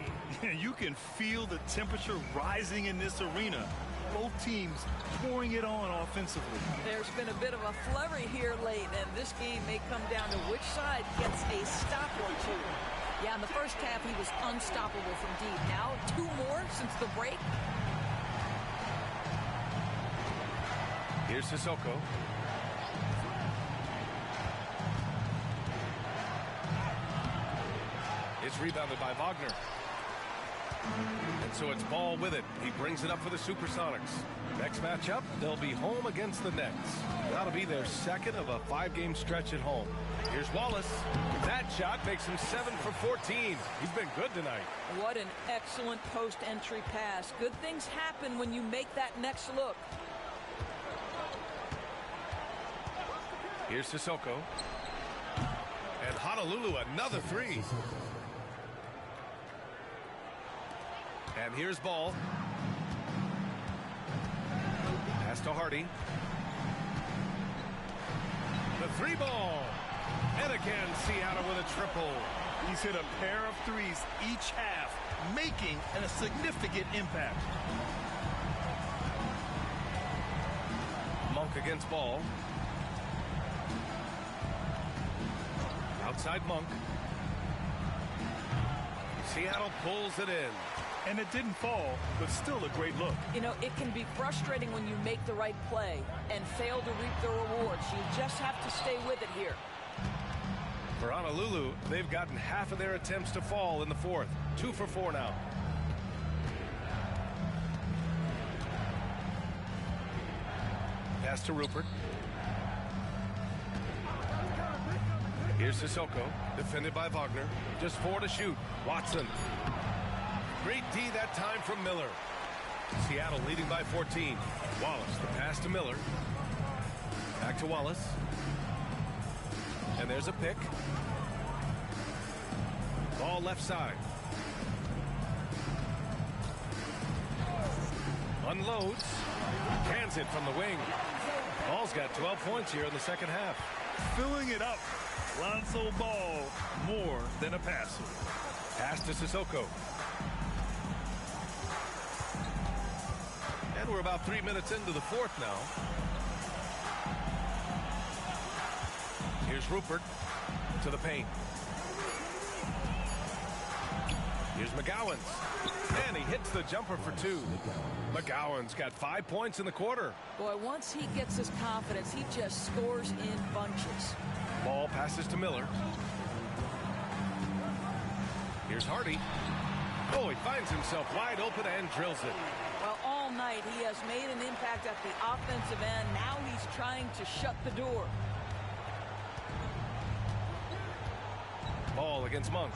You can feel the temperature rising in this arena. Both teams pouring it on offensively. There's been a bit of a flurry here late, and this game may come down to which side gets a stop or 2. Yeah, in the first half, he was unstoppable from deep. Now, 2 more since the break. Here's Sissoko. It's rebounded by Wagner. And so it's Ball with it. He brings it up for the Supersonics. Next matchup, they'll be home against the Nets. That'll be their second of a 5-game stretch at home. Here's Wallace. That shot makes him 7 for 14. He's been good tonight. What an excellent post-entry pass. Good things happen when you make that next look. Here's Sissoko. And Honolulu, another three. And here's Ball. Pass to Hardy. The three ball. And again, Seattle with a triple. He's hit a pair of threes each half, making a significant impact. Monk against Ball. Outside Monk. Seattle pulls it in. And it didn't fall, but still a great look. You know, it can be frustrating when you make the right play and fail to reap the rewards. You just have to stay with it here. For Honolulu, they've gotten half of their attempts to fall in the fourth. 2 for 4 now. Pass to Rupert. Here's Sissoko, defended by Wagner. Just 4 to shoot. Watson. Great D that time from Miller. Seattle leading by 14. Wallace, the pass to Miller. Back to Wallace. And there's a pick. Ball left side. Unloads. Cans it from the wing. Ball's got 12 points here in the second half. Filling it up. Lonzo Ball, more than a passer. Pass to Sissoko. And we're about 3 minutes into the fourth now. Here's Rupert to the paint. Here's McGowan's. And he hits the jumper for 2. McGowan's got 5 points in the quarter. Boy, once he gets his confidence, he just scores in bunches. Ball passes to Miller. Here's Hardy. Oh, he finds himself wide open and drills it. Well, all night he has made an impact at the offensive end. Now he's trying to shut the door. Ball against Monk.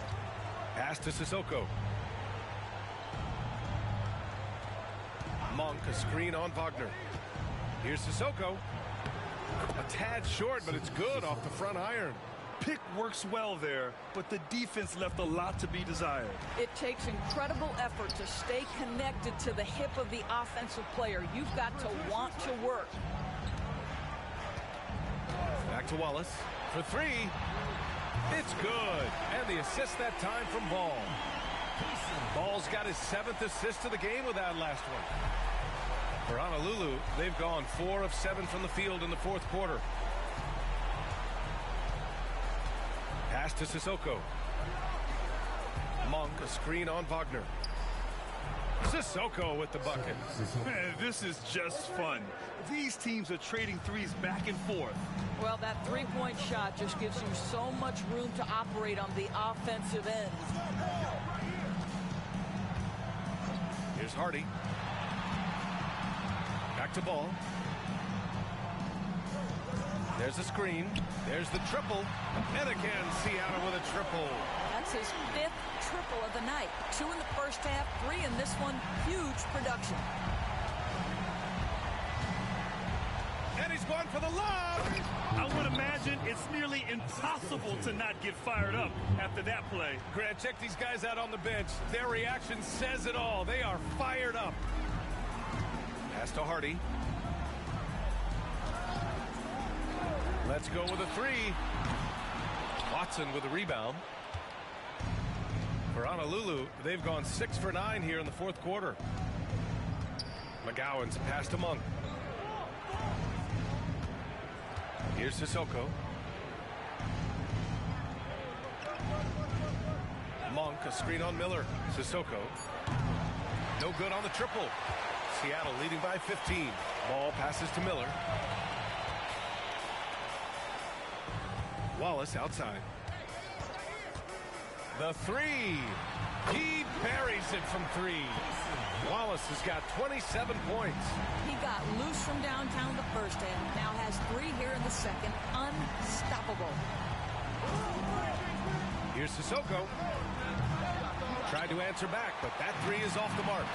Pass to Sissoko. Monk, a screen on Wagner. Here's Sissoko. A tad short, but it's good off the front iron. Pick works well there, but the defense left a lot to be desired. It takes incredible effort to stay connected to the hip of the offensive player. You've got to want to work. Back to Wallace for 3. It's good. And the assist that time from Ball. Ball's got his 7th assist of the game with that last one. For Honolulu, they've gone 4 of 7 from the field in the fourth quarter. Pass to Sissoko. Monk, a screen on Wagner. Sissoko with the bucket. Man, this is just fun. These teams are trading threes back and forth. Well, that three-point shot just gives you so much room to operate on the offensive end. Here's Hardy. Back to Ball. There's a screen. There's the triple. And again, Seattle with a triple. That's his 5th triple of the night. 2 in the first half, 3 in this one. Huge production. And he's going for the lob. I would imagine it's nearly impossible to not get fired up after that play. Grant, check these guys out on the bench. Their reaction says it all. They are fired up. Pass to Hardy. Let's go with a 3. Watson with a rebound. For Honolulu, they've gone 6 for 9 here in the fourth quarter. McGowan's pass to Monk. Here's Sissoko. Monk, a screen on Miller. Sissoko. No good on the triple. Seattle leading by 15. Ball passes to Miller. Wallace outside. The 3. He buries it from 3. Wallace has got 27 points. He got loose from downtown the first half. Now has 3 here in the second. Unstoppable. Here's Sissoko. Tried to answer back, but that 3 is off the mark.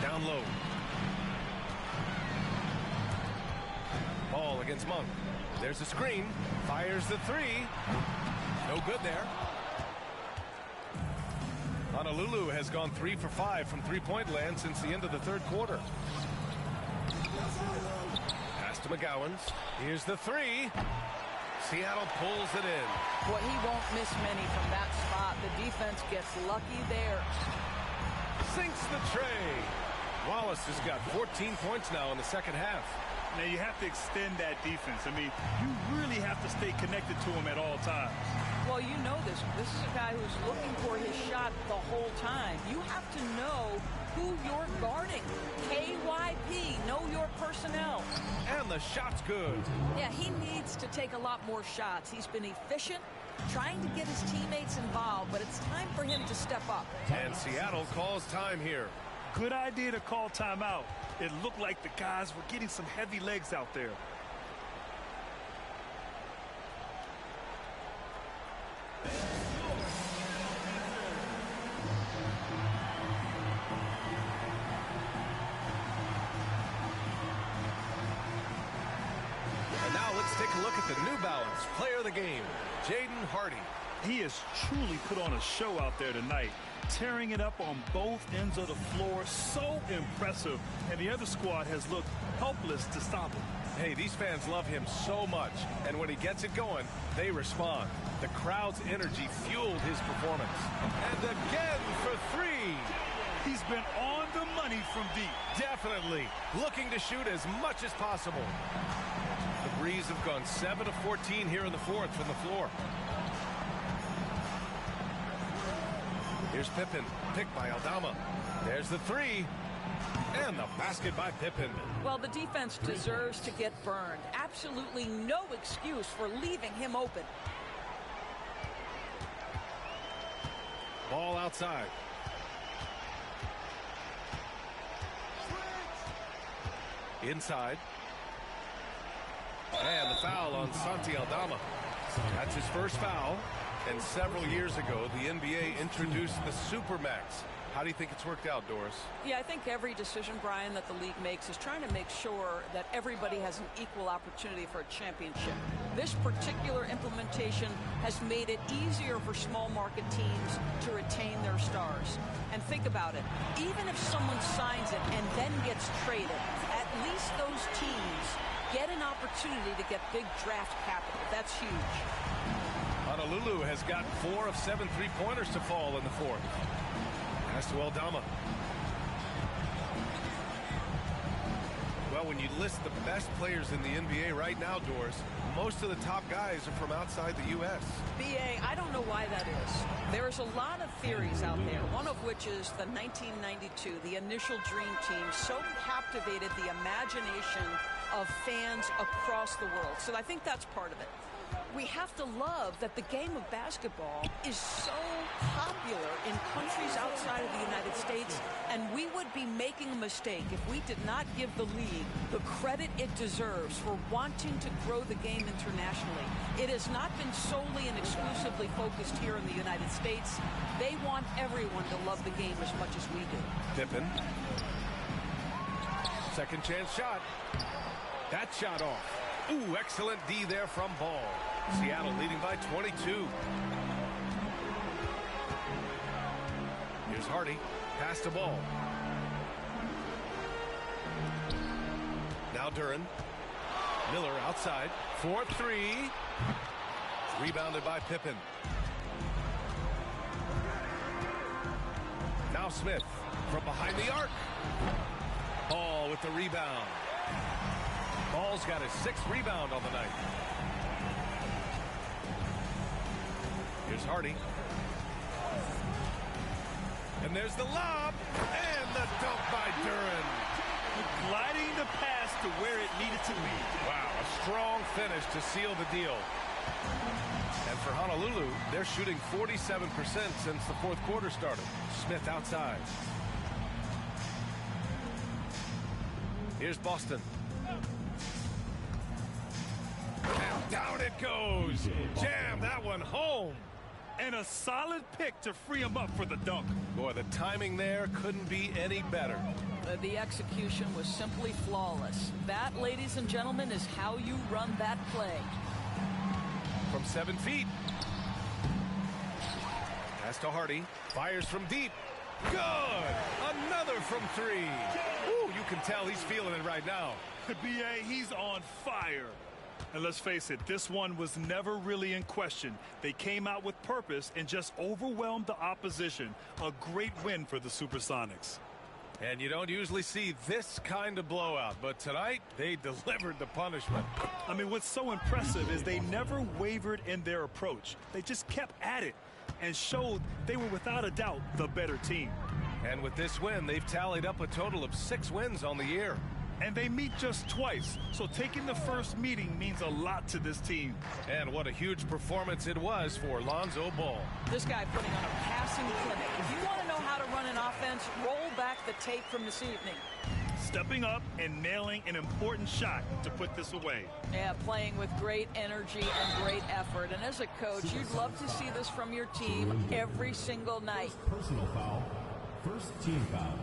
Down low. against Monk. There's a screen. Fires the three. No good there. Honolulu has gone 3 for 5 from three-point land since the end of the third quarter. Pass to McGowan's. Here's the three. Seattle pulls it in. Well, he won't miss many from that spot. The defense gets lucky there. Sinks the tray. Wallace has got 14 points now in the second half. Now, you have to extend that defense. I mean, you really have to stay connected to him at all times. Well, you know this. This is a guy who's looking for his shot the whole time. You have to know who you're guarding. KYP, know your personnel. And the shot's good. Yeah, he needs to take a lot more shots. He's been efficient, trying to get his teammates involved, but it's time for him to step up. And Seattle calls time here. Good idea to call timeout. It looked like the guys were getting some heavy legs out there. And now let's take a look at the New Balance player of the game, Jaden Hardy. He has truly put on a show out there tonight, tearing it up on both ends of the floor. So impressive. And the other squad has looked helpless to stop him. Hey, these fans love him so much. And when he gets it going, they respond. The crowd's energy fueled his performance. And again for three. He's been on the money from deep. Definitely. Looking to shoot as much as possible. The Breeze have gone 7 of 14 here in the fourth from the floor. Here's Pippen, picked by Aldama. There's the three. And the basket by Pippen. Well, the defense deserves to get burned. Absolutely no excuse for leaving him open. Ball outside. Inside. And the foul on Santi Aldama. That's his first foul. And several years ago, the NBA introduced the Supermax. How do you think it's worked out, Doris? Yeah, I think every decision, Brian, that the league makes is trying to make sure that everybody has an equal opportunity for a championship. This particular implementation has made it easier for small market teams to retain their stars. And think about it. Even if someone signs it and then gets traded, at least those teams get an opportunity to get big draft capital. That's huge. Honolulu has got 4 of 7 three-pointers to fall in the fourth. Pass to Aldama. Well, when you list the best players in the NBA right now, Doris, most of the top guys are from outside the U.S. B.A., I don't know why that is. There's a lot of theories out there, one of which is the 1992, the initial Dream Team, so captivated the imagination of fans across the world. So I think that's part of it. We have to love that the game of basketball is so popular in countries outside of the United States, and we would be making a mistake if we did not give the league the credit it deserves for wanting to grow the game internationally. It has not been solely and exclusively focused here in the United States. They want everyone to love the game as much as we do. Pippen. Second chance shot. That shot off. Ooh, excellent D there from Ball. Seattle leading by 22. Here's Hardy. Pass to Ball. Now Duran. Miller outside. 4-3. Rebounded by Pippen. Now Smith from behind the arc. Ball with the rebound. Ball's got his 6th rebound on the night. Here's Hardy. And there's the lob. And the dunk by Duran. Gliding the pass to where it needed to be. Wow, a strong finish to seal the deal. And for Honolulu, they're shooting 47% since the fourth quarter started. Smith outside. Here's Boston. And down it goes. Jam that one home. And a solid pick to free him up for the dunk. Boy, the timing there couldn't be any better. The execution was simply flawless. That, ladies and gentlemen, is how you run that play. From 7 feet. Pass to Hardy. Fires from deep. Good! Another from 3. Ooh, you can tell he's feeling it right now. B.A., he's on fire. And let's face it, this one was never really in question. They came out with purpose and just overwhelmed the opposition. A great win for the Supersonics. And you don't usually see this kind of blowout, but tonight they delivered the punishment. I mean, what's so impressive is they never wavered in their approach. They just kept at it and showed they were without a doubt the better team. And with this win, they've tallied up a total of 6 wins on the year. And they meet just twice, so taking the first meeting means a lot to this team. And what a huge performance it was for Lonzo Ball. This guy putting on a passing clinic. If you want to know how to run an offense, roll back the tape from this evening. Stepping up and nailing an important shot to put this away. Yeah, playing with great energy and great effort. And as a coach, you'd love to see this from your team every single night. Personal foul. First team foul.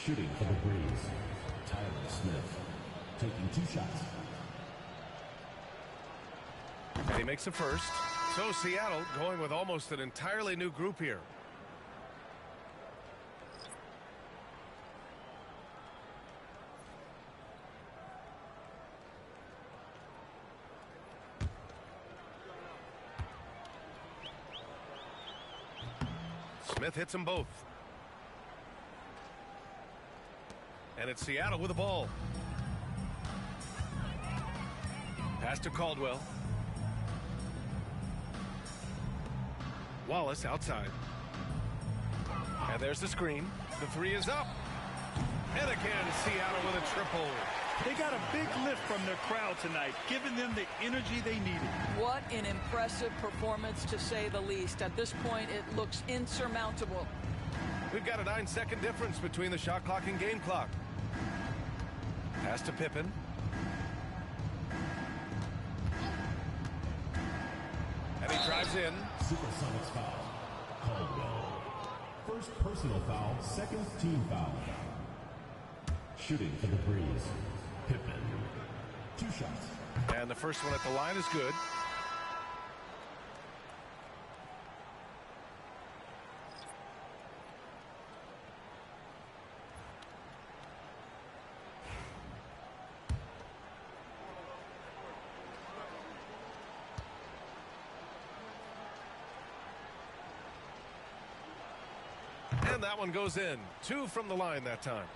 Shooting for the Breeze. Tyler Smith taking 2 shots. And he makes the first. So Seattle going with almost an entirely new group here. Smith hits them both. And it's Seattle with the ball. Pass to Caldwell. Wallace outside. And there's the screen. The 3 is up. And again, Seattle with a triple. They got a big lift from their crowd tonight, giving them the energy they needed. What an impressive performance, to say the least. At this point, it looks insurmountable. We've got a 9-second difference between the shot clock and game clock. Pass to Pippen. And he drives in. Supersonics foul. Caldwell. First personal foul, second team foul. Shooting for the Breeze. Pippen. 2 shots. And the first one at the line is good. And that one goes in. 2 from the line that time.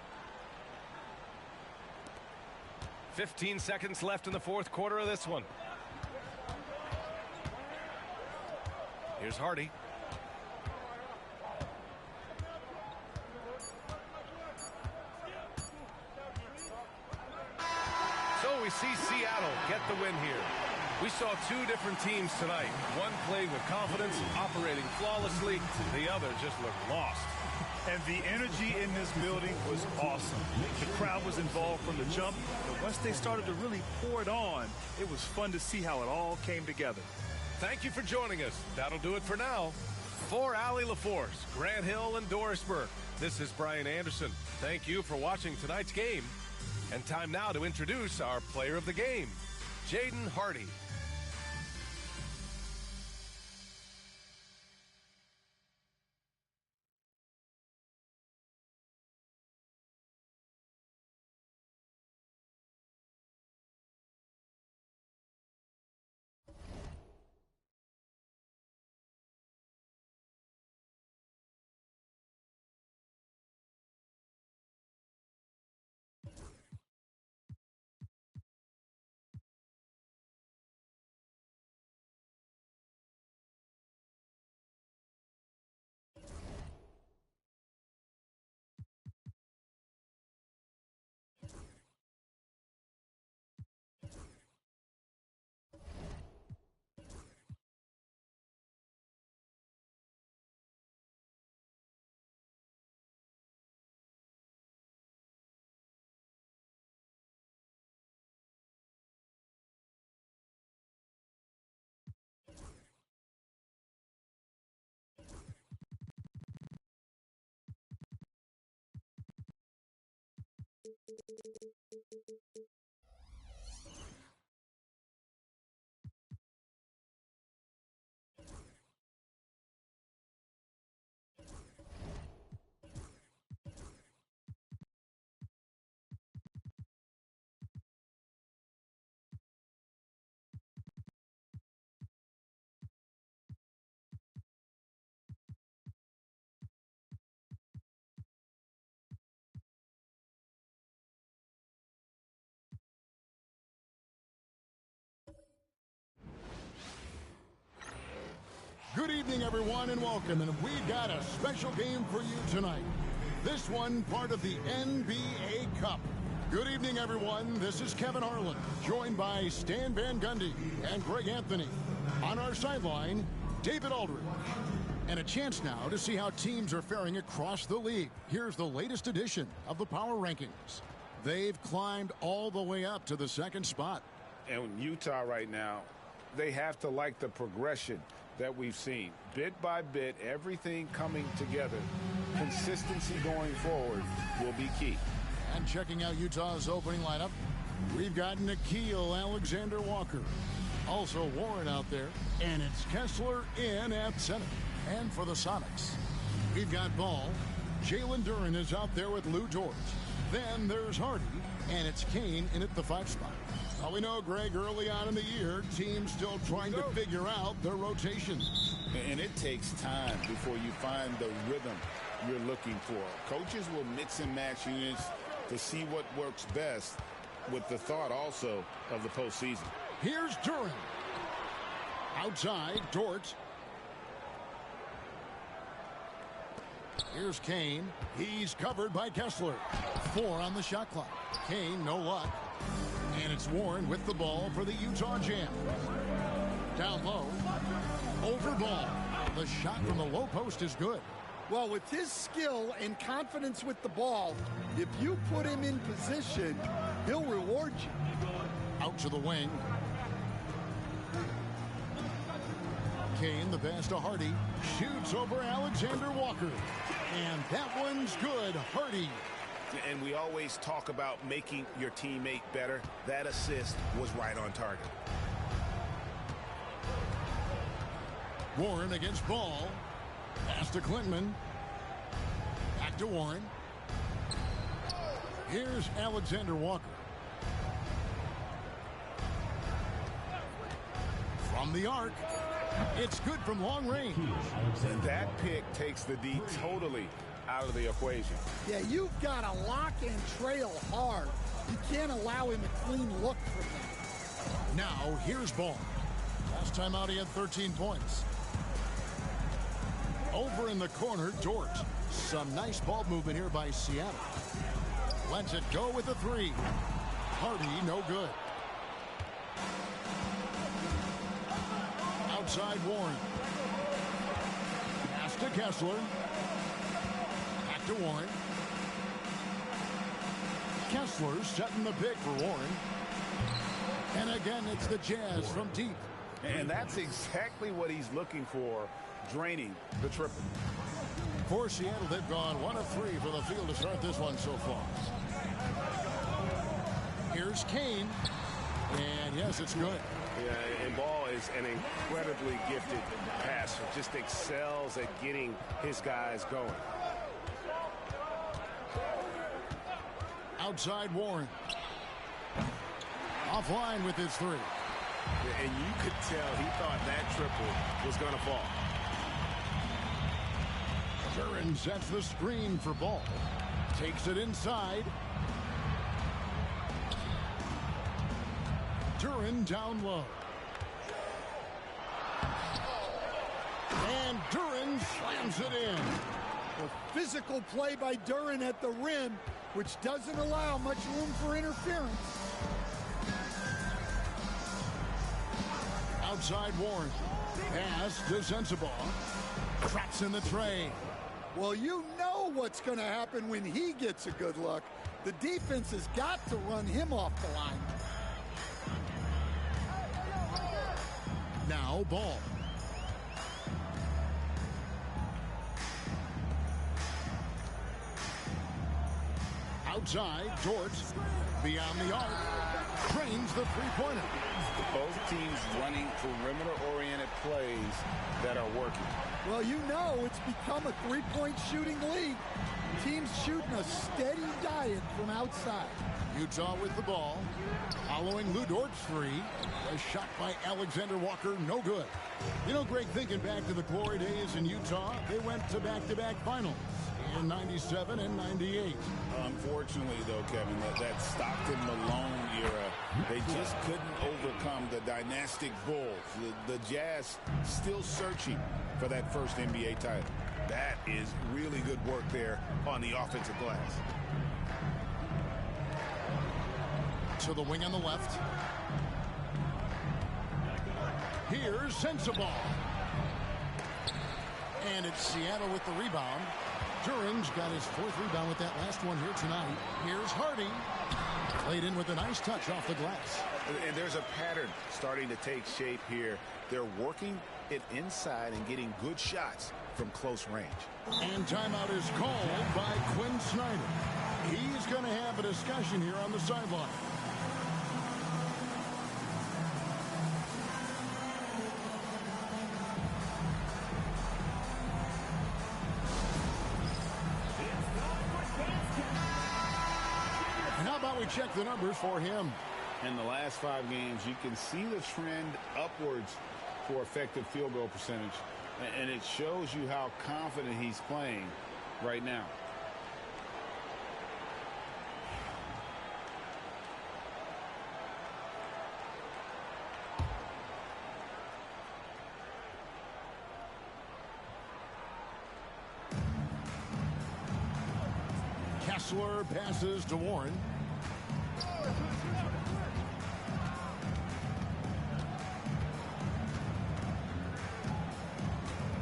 15 seconds left in the 4th quarter of this one. Here's Hardy. So we see Seattle get the win here. We saw 2 different teams tonight. One played with confidence, operating flawlessly. The other just looked lost. And the energy in this building was awesome. The crowd was involved from the jump, and once they started to really pour it on, it was fun to see how it all came together. Thank you for joining us. That'll do it for now. For Allie LaForce, Grant Hill, and Doris Burke, this is Brian Anderson. Thank you for watching tonight's game. And time now to introduce our player of the game, Jaden Hardy. Good evening, everyone, and welcome. And we got a special game for you tonight. This one part of the NBA Cup. Good evening, everyone. This is Kevin Harlan, joined by Stan Van Gundy and Greg Anthony. On our sideline, David Aldridge. And a chance now to see how teams are faring across the league. Here's the latest edition of the Power Rankings. They've climbed all the way up to the second spot. And Utah right now, they have to like the progression that we've seen. Bit by bit, everything coming together. Consistency going forward will be key. And checking out Utah's opening lineup, we've got Nickeil Alexander-Walker. Also Warren out there. And it's Kessler in at center. And for the Sonics, we've got Ball. Jalen Duren is out there with Lou Dort. Then there's Hardy. And it's Kane in at the 5 spot. Well, we know, Greg, early on in the year, teams still trying to figure out their rotations. And it takes time before you find the rhythm you're looking for. Coaches will mix and match units to see what works best, with the thought also of the postseason. Here's Duren. Outside, Dort. Here's Kane. He's covered by Kessler. 4 on the shot clock. Kane, no luck. And it's Warren with the ball for the Utah Jazz. Down low. Over Ball. The shot from the low post is good. Well, with his skill and confidence with the ball, if you put him in position, he'll reward you. Out to the wing. Kane, the pass to Hardy. Shoots over Alexander-Walker. And that one's good. Hardy. And we always talk about making your teammate better. That assist was right on target. Warren against Ball. Pass to Clinton. Back to Warren. Here's Alexander-Walker. From the arc. It's good from long range. That pick takes the D totally out of the equation. Yeah, you've got to lock and trail hard. You can't allow him a clean look from that. Now, here's Ball. Last time out, he had 13 points. Over in the corner, Dort. Some nice ball movement here by Seattle. Lets it go with the 3. Hardy, no good. Outside Warren. Pass to Kessler. Back to Warren. Kessler setting the pick for Warren. And again, it's the Jazz from deep. And that's exactly what he's looking for, draining the triple. For Seattle, they've gone 1 of 3 for the field to start this one so far. Here's Kane. And yes, it's good. Yeah, and Ball is an incredibly gifted passer. Just excels at getting his guys going. Outside Warren. Offline with his 3. And you could tell he thought that triple was going to fall. Duren sets the screen for Ball. Takes it inside. Duren down low. And Duren slams it in. A physical play by Duren at the rim, which doesn't allow much room for interference. Outside Warren. Pass to Sensabaugh. Traps in the tray. Well, you know what's going to happen when he gets a good look. The defense has got to run him off the line. Now Ball. Outside, Dort, beyond the arc, trains the three-pointer. Both teams running perimeter-oriented plays that are working. Well, you know it's become a three-point shooting league. Teams shooting a steady diet from outside. Utah with the ball. Following Lou Dort's three. A shot by Alexander Walker, no good. You know, Greg, thinking back to the glory days in Utah, they went to back-to-back finals in 97 and 98. Unfortunately, though, Kevin, that Stockton-Malone era, they just couldn't overcome the dynastic Bulls. The Jazz still searching for that first NBA title. That is really good work there on the offensive glass. To the wing on the left. Here's Sensabaugh. And it's Seattle with the rebound. Duran's got his fourth rebound with that last one here tonight. Here's Hardy. Played in with a nice touch off the glass. And there's a pattern starting to take shape here. They're working it inside and getting good shots from close range. And timeout is called by Quinn Snyder. He's going to have a discussion here on the sideline. And how about we check the numbers for him? In the last 5 games, you can see the trend upwards for effective field goal percentage. And it shows you how confident he's playing right now. Kessler passes to Warren.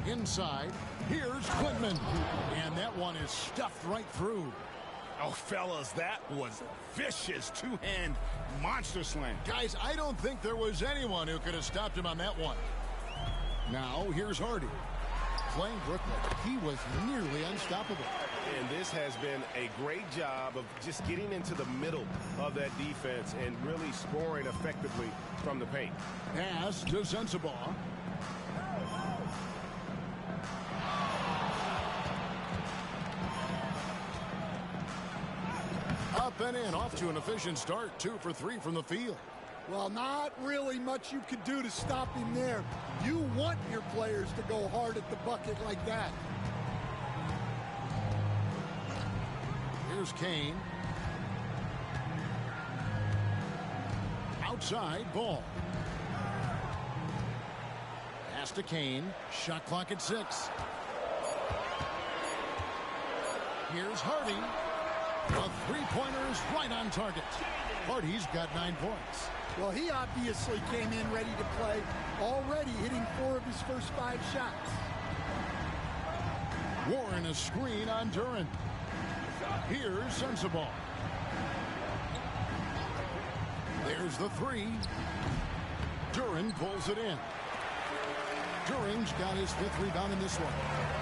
Inside, here's Quintman. And that one is stuffed right through. Oh, fellas, that was vicious two-hand monster slam. Guys, I don't think there was anyone who could have stopped him on that one. Now, here's Hardy. Playing Brooklyn, he was nearly unstoppable. And this has been a great job of just getting into the middle of that defense and really scoring effectively from the paint. Pass to Sensabaugh. Up and in, off to an efficient start. 2 for 3 from the field. Well, not really much you could do to stop him there. You want your players to go hard at the bucket like that. Here's Kane. Outside, Ball. Pass to Kane. Shot clock at 6. Here's Hardy. The three-pointer is right on target. Hardy's got 9 points. Well, he obviously came in ready to play, already hitting 4 of his first 5 shots. Warren a screen on Duran. Here's Sensabaugh. There's the 3. Duran pulls it in. Duran's got his 5th rebound in this one.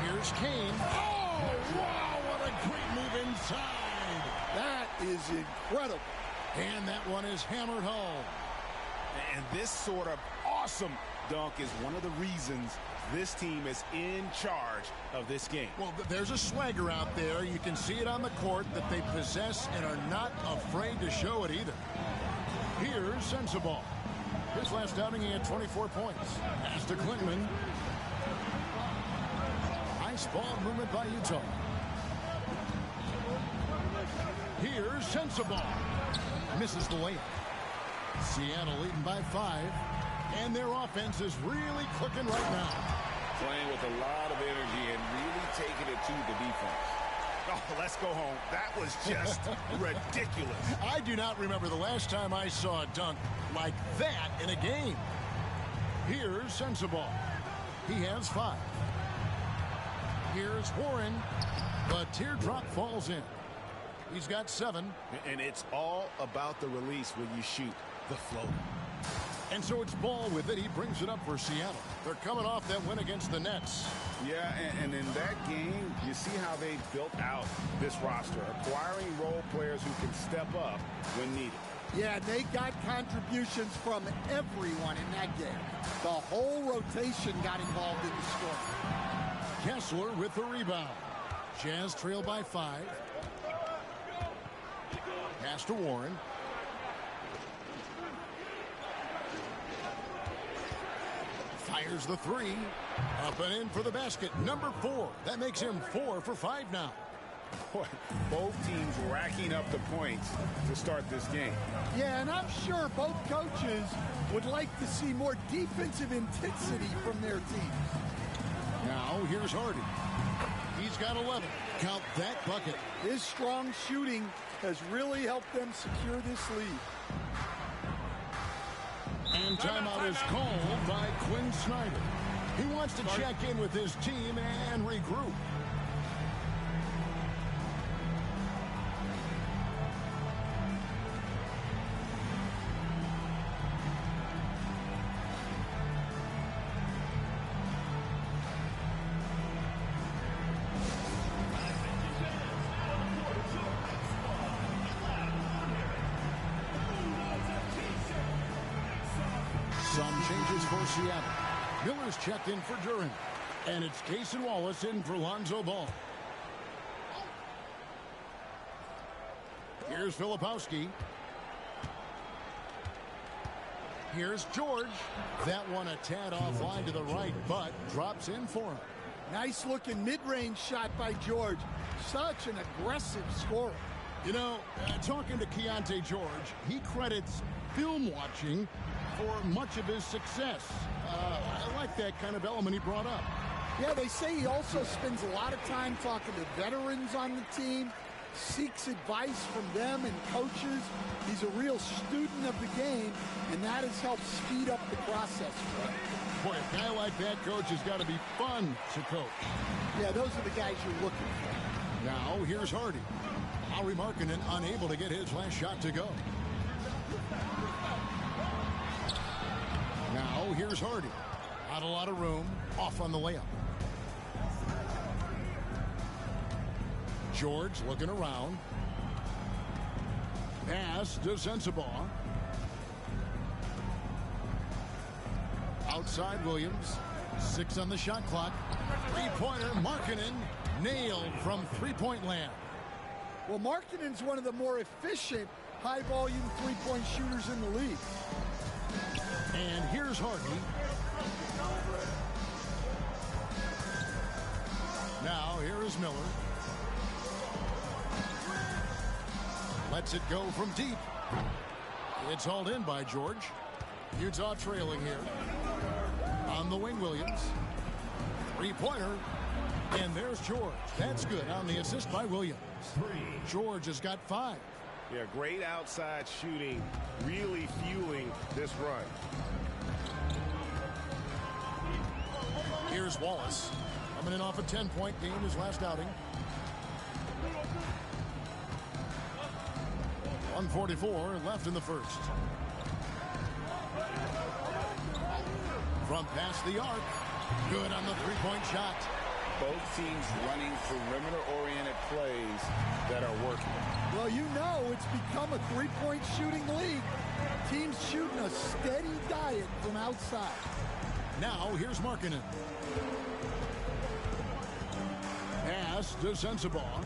Here's Kane. Oh, wow, what a great move inside. That is incredible. And that one is hammered home. And this sort of awesome dunk is one of the reasons this team is in charge of this game. Well, there's a swagger out there. You can see it on the court that they possess and are not afraid to show it either. Here's Sensabaugh. His last outing, he had 24 points. Pass to Klingman. Nice ball movement by Utah. Here's Sensabaugh. Misses the layup. Seattle leading by 5. And their offense is really clicking right now. Playing with a lot of energy and really taking it to the defense. Oh, let's go home. That was just ridiculous. I do not remember the last time I saw a dunk like that in a game. Here's Sensabaugh. He has 5. Here's Warren. The teardrop falls in. He's got 7. And it's all about the release when you shoot the floater. And so it's Ball with it. He brings it up for Seattle. They're coming off that win against the Nets. Yeah, and in that game, you see how they built out this roster, acquiring role players who can step up when needed. Yeah, they got contributions from everyone in that game. The whole rotation got involved in the scoring. Kessler with the rebound. Jazz trail by 5. Pass to Warren. Fires the 3. Up and in for the basket. Number 4. That makes him 4 for 5 now. Boy, both teams racking up the points to start this game. Yeah, and I'm sure both coaches would like to see more defensive intensity from their teams. Now here's Hardy. He's got 11. Count that bucket. His strong shooting has really helped them secure this lead. And timeout is called by Quinn Snyder. He wants to check in with his team and regroup. For Seattle. Miller's checked in for Duran. And it's Cason Wallace in for Lonzo Ball. Here's Filipowski. Here's George. That one a tad offline to the right, but drops in for him. Nice looking mid-range shot by George. Such an aggressive scorer. You know, talking to Keontae George, he credits film watching for much of his success. I like that kind of element he brought up. Yeah, they say he also spends a lot of time talking to veterans on the team, seeks advice from them and coaches. He's a real student of the game, and that has helped speed up the process for him. Boy, a guy like that, coach, has got to be fun to coach. Yeah, those are the guys you're looking for. Now, here's Hardy. Lauri Markkanen unable to get his last shot to go. Now, here's Hardy. Not a lot of room. Off on the layup. George looking around. Pass to Sensabaugh. Outside Williams. 6 on the shot clock. Three-pointer. Markkanen nailed from three-point land. Well, Markkanen's one of the more efficient, high-volume three-point shooters in the league. And here's Hardy. Now, here is Miller. Lets it go from deep. It's hauled in by George. Utah trailing here. On the wing, Williams. Three-pointer. And there's George. That's good on the assist by Williams. George has got 5. Yeah, great outside shooting, really fueling this run. Here's Wallace. Coming in off a 10-point game his last outing. 1:44 left in the first. From past the arc. Good on the three-point shot. Both teams running perimeter-oriented plays that are working. Well, you know it's become a three-point shooting league. Teams shooting a steady diet from outside. Now, here's Markkanen. Pass to Sensabaugh.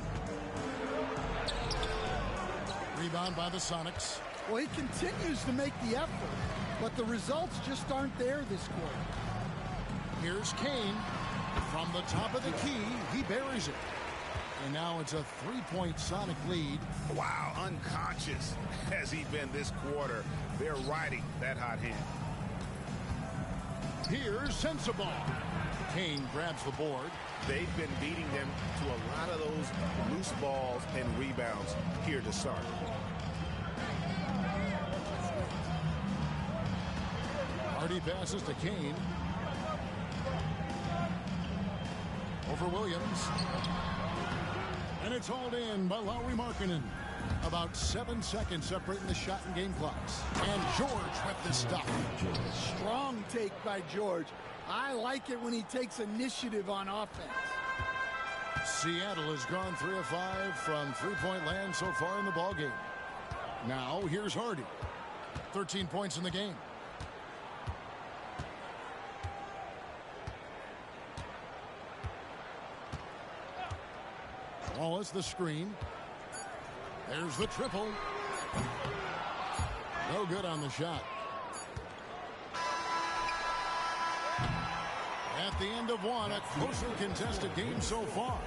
Rebound by the Sonics. Well, he continues to make the effort, but the results just aren't there this quarter. Here's Kane. From the top of the key, he buries it. And now it's a three-point Sonic lead. Wow, unconscious has he been this quarter. They're riding that hot hand. Here's Sensabaugh. Kane grabs the board. They've been beating them to a lot of those loose balls and rebounds here to start. Hardy passes to Kane. Over Williams. And it's hauled in by Lauri Markkanen. About 7 seconds separating the shot and game clocks. And George with the stop. Strong take by George. I like it when he takes initiative on offense. Seattle has gone 3 of 5 from three-point land so far in the ballgame. Now here's Hardy. 13 points in the game. Wallace the screen. There's the triple. No good on the shot. At the end of one, a closely contested game so far.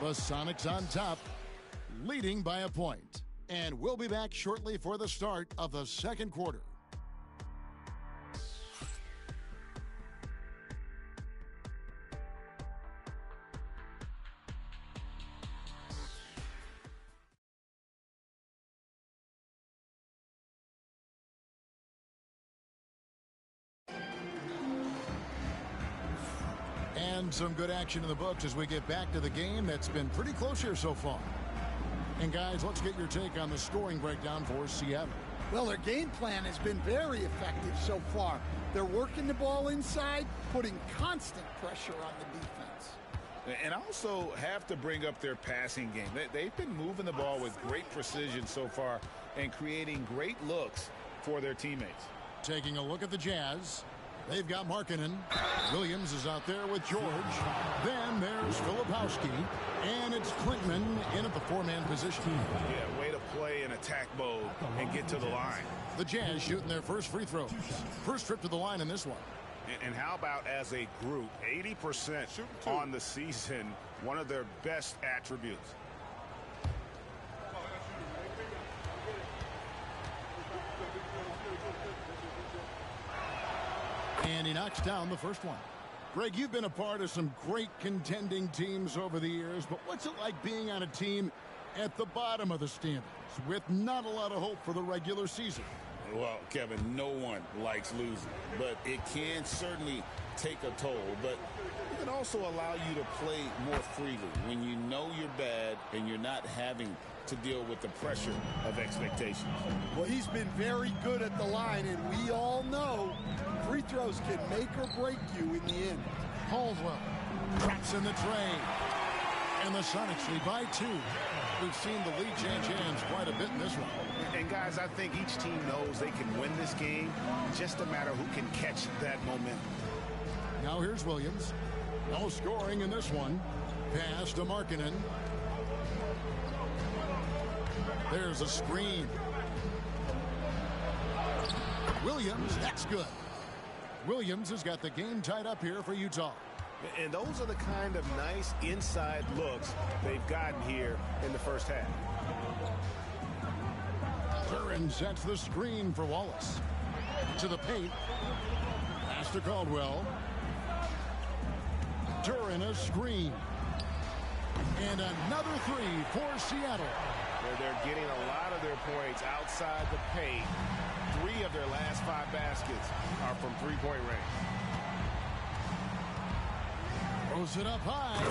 The Sonics on top, leading by a point. And we'll be back shortly for the start of the second quarter. And some good action in the books as we get back to the game that's been pretty close here so far. And guys, let's get your take on the scoring breakdown for Seattle. Well, their game plan has been very effective so far. They're working the ball inside, putting constant pressure on the defense. And also have to bring up their passing game. They've been moving the ball with great precision so far and creating great looks for their teammates. Taking a look at the Jazz. They've got Markkanen. Williams is out there with George. Then there's Filipowski. And it's Klintman in at the four-man position. Yeah, way to play in attack mode and get to the line. The Jazz shooting their first free throws. First trip to the line in this one. And how about as a group, 80% on the season, one of their best attributes. And he knocks down the first one. Greg, you've been a part of some great contending teams over the years, but what's it like being on a team at the bottom of the standings with not a lot of hope for the regular season? Well, Kevin, no one likes losing, but it can certainly take a toll. But it can also allow you to play more freely when you know you're bad and you're not having to deal with the pressure of expectations. Well, he's been very good at the line, and we all know free throws can make or break you in the end. Caldwell drops in the tray. And the Sonics lead by 2. We've seen the lead change hands quite a bit in this one. And guys, I think each team knows they can win this game. Just a matter who can catch that momentum. Now here's Williams. No scoring in this one. Pass to Markkanen. There's a screen. Williams, that's good. Williams has got the game tied up here for Utah. And those are the kind of nice inside looks they've gotten here in the first half. Duran sets the screen for Wallace. To the paint. Pass to Caldwell. Duran a screen. And another three for Seattle. They're getting a lot of their points outside the paint. 3 of their last 5 baskets are from three-point range. Throws it up high.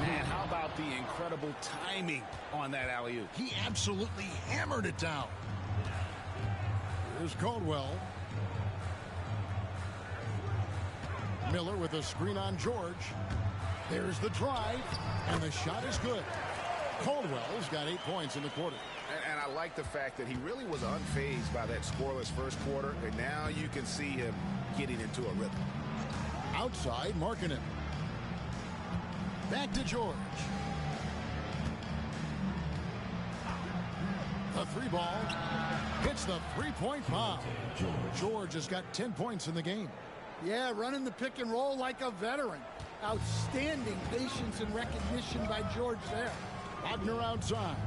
Man, how about the incredible timing on that alley-oop? He absolutely hammered it down. Here's Caldwell. Miller with a screen on George. There's the drive, and the shot is good. Caldwell's got 8 points in the quarter. And I like the fact that he really was unfazed by that scoreless first quarter, and now you can see him getting into a rhythm. Outside, Markkanen. Back to George. The 3-ball hits the three-point bomb. George has got 10 points in the game. Yeah, running the pick and roll like a veteran. Outstanding patience and recognition by George there. Wagner outside.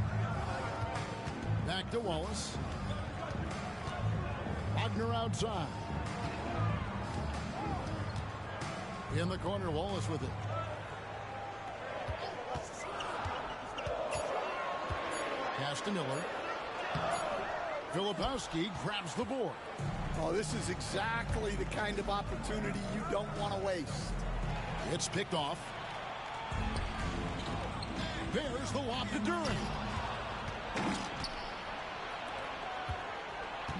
Back to Wallace. Wagner outside. In the corner, Wallace with it. Pass to Miller. Filipowski grabs the board. Oh, this is exactly the kind of opportunity you don't want to waste. It's picked off. There's the lob to Duran.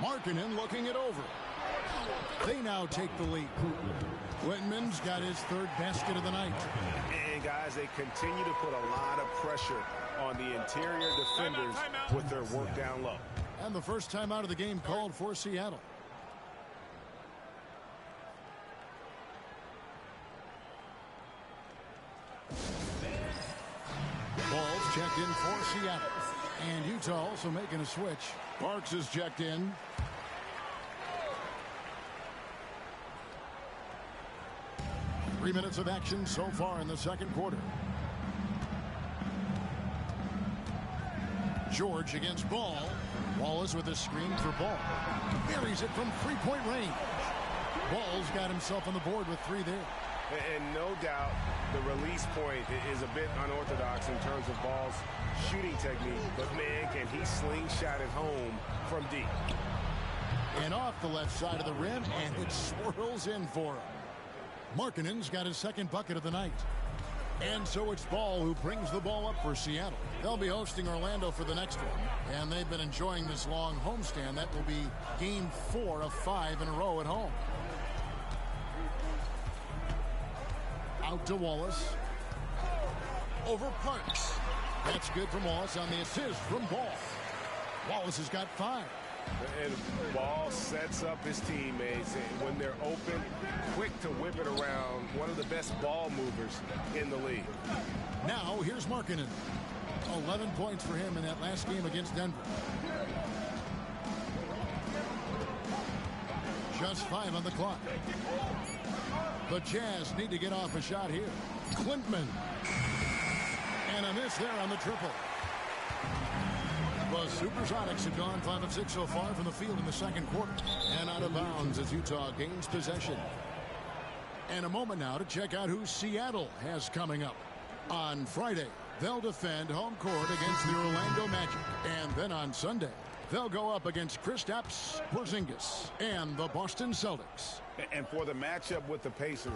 Markkanen looking it over. They now take the lead. Whitman's got his third basket of the night. And guys, they continue to put a lot of pressure on the interior defenders with their work down low. And the first time out of the game called for Seattle. Ball's checked in for Seattle. And Utah also making a switch. Parks is checked in. Three minutes of action so far in the second quarter. George against Ball. Wallace with a screen for Ball. Buries it from three-point range. Ball's got himself on the board with three there. And no doubt the release point is a bit unorthodox in terms of Ball's shooting technique. But, man, can he slingshot it home from deep. And off the left side of the rim, and it swirls in for him. Markkanen's got his second bucket of the night. And so it's Ball who brings the ball up for Seattle. They'll be hosting Orlando for the next one. And they've been enjoying this long homestand. That will be game 4 of 5 in a row at home. Out to Wallace. Over Parks. That's good from Wallace on the assist from Ball. Wallace has got 5. And Ball sets up his teammates when they're open, quick to whip it around. One of the best ball movers in the league. Now here's Markkanen. 11 points for him in that last game against Denver. Just 5 on the clock. The Jazz need to get off a shot here. Klintman. And a miss there on the triple. The Supersonics have gone 5 of 6 so far from the field in the second quarter. And out of bounds as Utah gains possession. And a moment now to check out who Seattle has coming up. On Friday, they'll defend home court against the Orlando Magic. And then on Sunday, they'll go up against Kristaps Porzingis and the Boston Celtics. And for the matchup with the Pacers,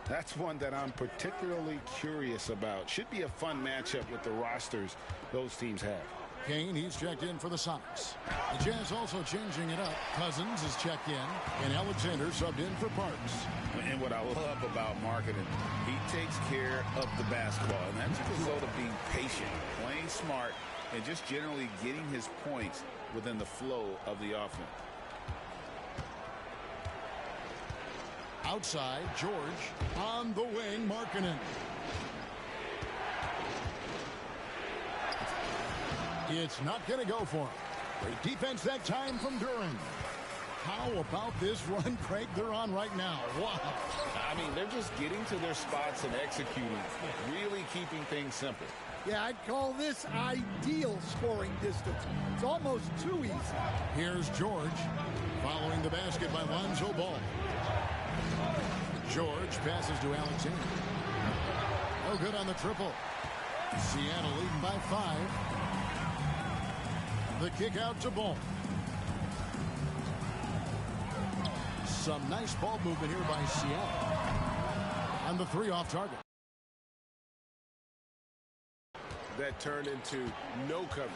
that's one that I'm particularly curious about. Should be a fun matchup with the rosters those teams have. Kane, he's checked in for the Sonics. The Jazz also changing it up. Cousins is checked in, and Alexander subbed in for Parks. And what I love about Markkanen, he takes care of the basketball, and that's a result of being patient, playing smart, and just generally getting his points within the flow of the offense. Outside, George. On the wing, Markkanen. It's not going to go for him. Great defense that time from Duren. How about this run, Craig, they're on right now? Wow. I mean, they're just getting to their spots and executing, really keeping things simple. Yeah, I'd call this ideal scoring distance. It's almost too easy. Here's George following the basket by Lonzo Ball. George passes to Alexander. No good on the triple. Seattle leading by 5. The kick out to Ball. Some nice ball movement here by Seattle. And the 3 off target. That turned into no coverage.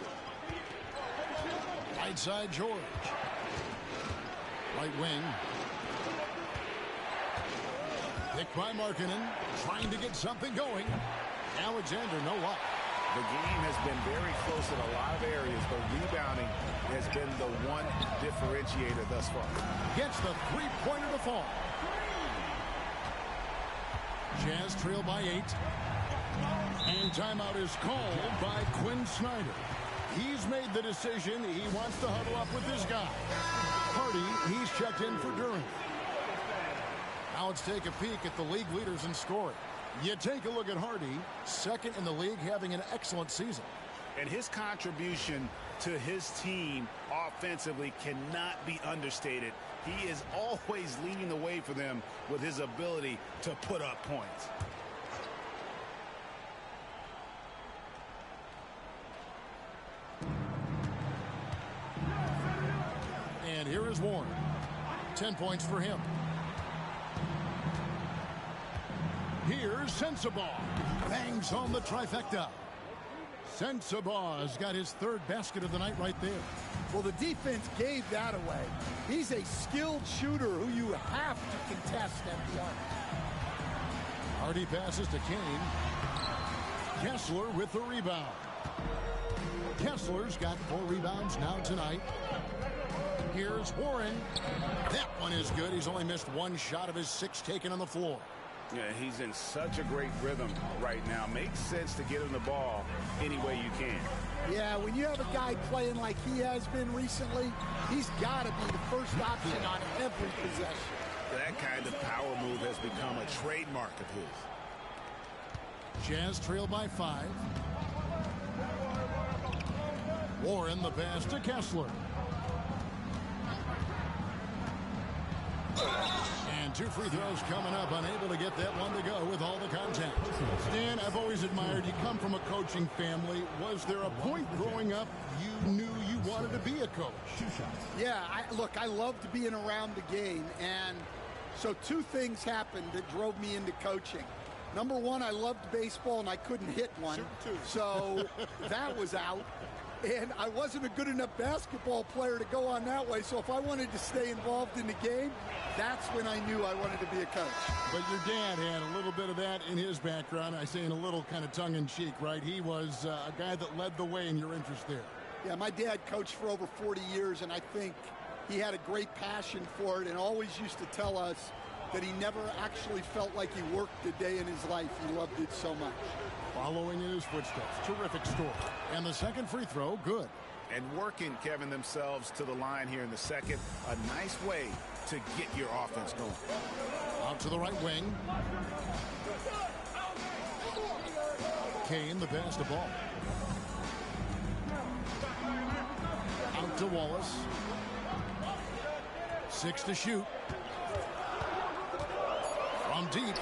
Right side, George. Right wing. Picked by Markkanen. Trying to get something going. Alexander, no luck. The game has been very close in a lot of areas, but rebounding has been the one differentiator thus far. Gets the three-pointer to fall. Jazz trail by 8. And timeout is called by Quinn Snyder. He's made the decision. He wants to huddle up with this guy. Hardy, he's checked in for Duren. Now let's take a peek at the league leaders in scoring. You take a look at Hardy, second in the league, having an excellent season. And his contribution to his team offensively cannot be understated. He is always leading the way for them with his ability to put up points. And here is Warren. 10 points for him. Here's Sensabaugh. Bangs home the trifecta. Sensabaugh's got his third basket of the night right there. Well, the defense gave that away. He's a skilled shooter who you have to contest at the arc. Hardy passes to Kane. Kessler with the rebound. Kessler's got 4 rebounds now tonight. Here's Warren. That one is good. He's only missed 1 shot of his 6 taken on the floor. Yeah, he's in such a great rhythm right now. Makes sense to get him the ball any way you can. Yeah, when you have a guy playing like he has been recently, he's got to be the first option on every possession. That kind of power move has become a trademark of his. Jazz trail by 5. Warren the pass to Kessler. And 2 free throws coming up, unable to get that one to go with all the contact. Stan, I've always admired you come from a coaching family. Was there a point growing up you knew you wanted to be a coach? Yeah, I loved being around the game, and so 2 things happened that drove me into coaching. Number 1, I loved baseball, and I couldn't hit one, so that was out. And I wasn't a good enough basketball player to go on that way, so if I wanted to stay involved in the game, that's when I knew I wanted to be a coach. But your dad had a little bit of that in his background. I say in a little kind of tongue-in-cheek, right? He was a guy that led the way in your interest there. Yeah, my dad coached for over 40 years, and I think he had a great passion for it and always used to tell us that he never actually felt like he worked a day in his life. He loved it so much. Following in his footsteps. Terrific story. And the second free throw, good. And working, Kevin, themselves to the line here in the second. A nice way to get your offense going. Out to the right wing. Kane, the pass to Ball. Out to Wallace. 6 to shoot. From deep.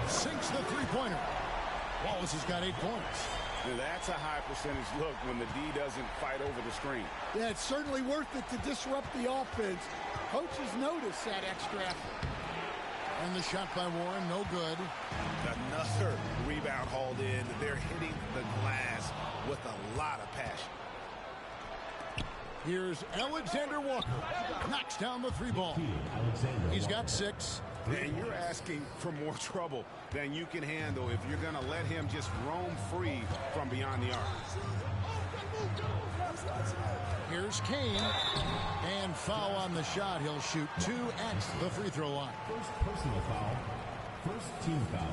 Sinks the three-pointer. Wallace has got 8 points. That's a high percentage look when the D doesn't fight over the screen. Yeah, it's certainly worth it to disrupt the offense. Coaches notice that extra effort. And the shot by Warren, no good. Another rebound hauled in. They're hitting the glass with a lot of passion. Here's Alexander Walker. Knocks down the 3-ball. He's got 6. And you're asking for more trouble than you can handle if you're going to let him just roam free from beyond the arc. Here's Kane. And foul on the shot. He'll shoot 2 at the free throw line. First personal foul. First team foul.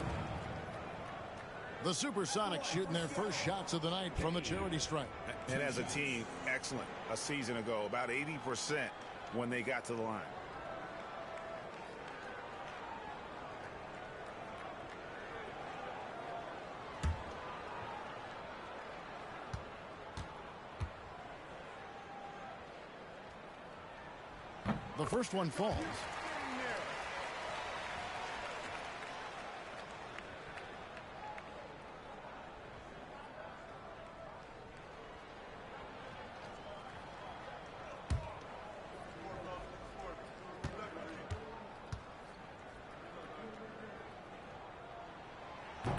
The Supersonics shooting their first shots of the night from the charity stripe. And as a team, excellent. A season ago, about 80% when they got to the line. The first one falls.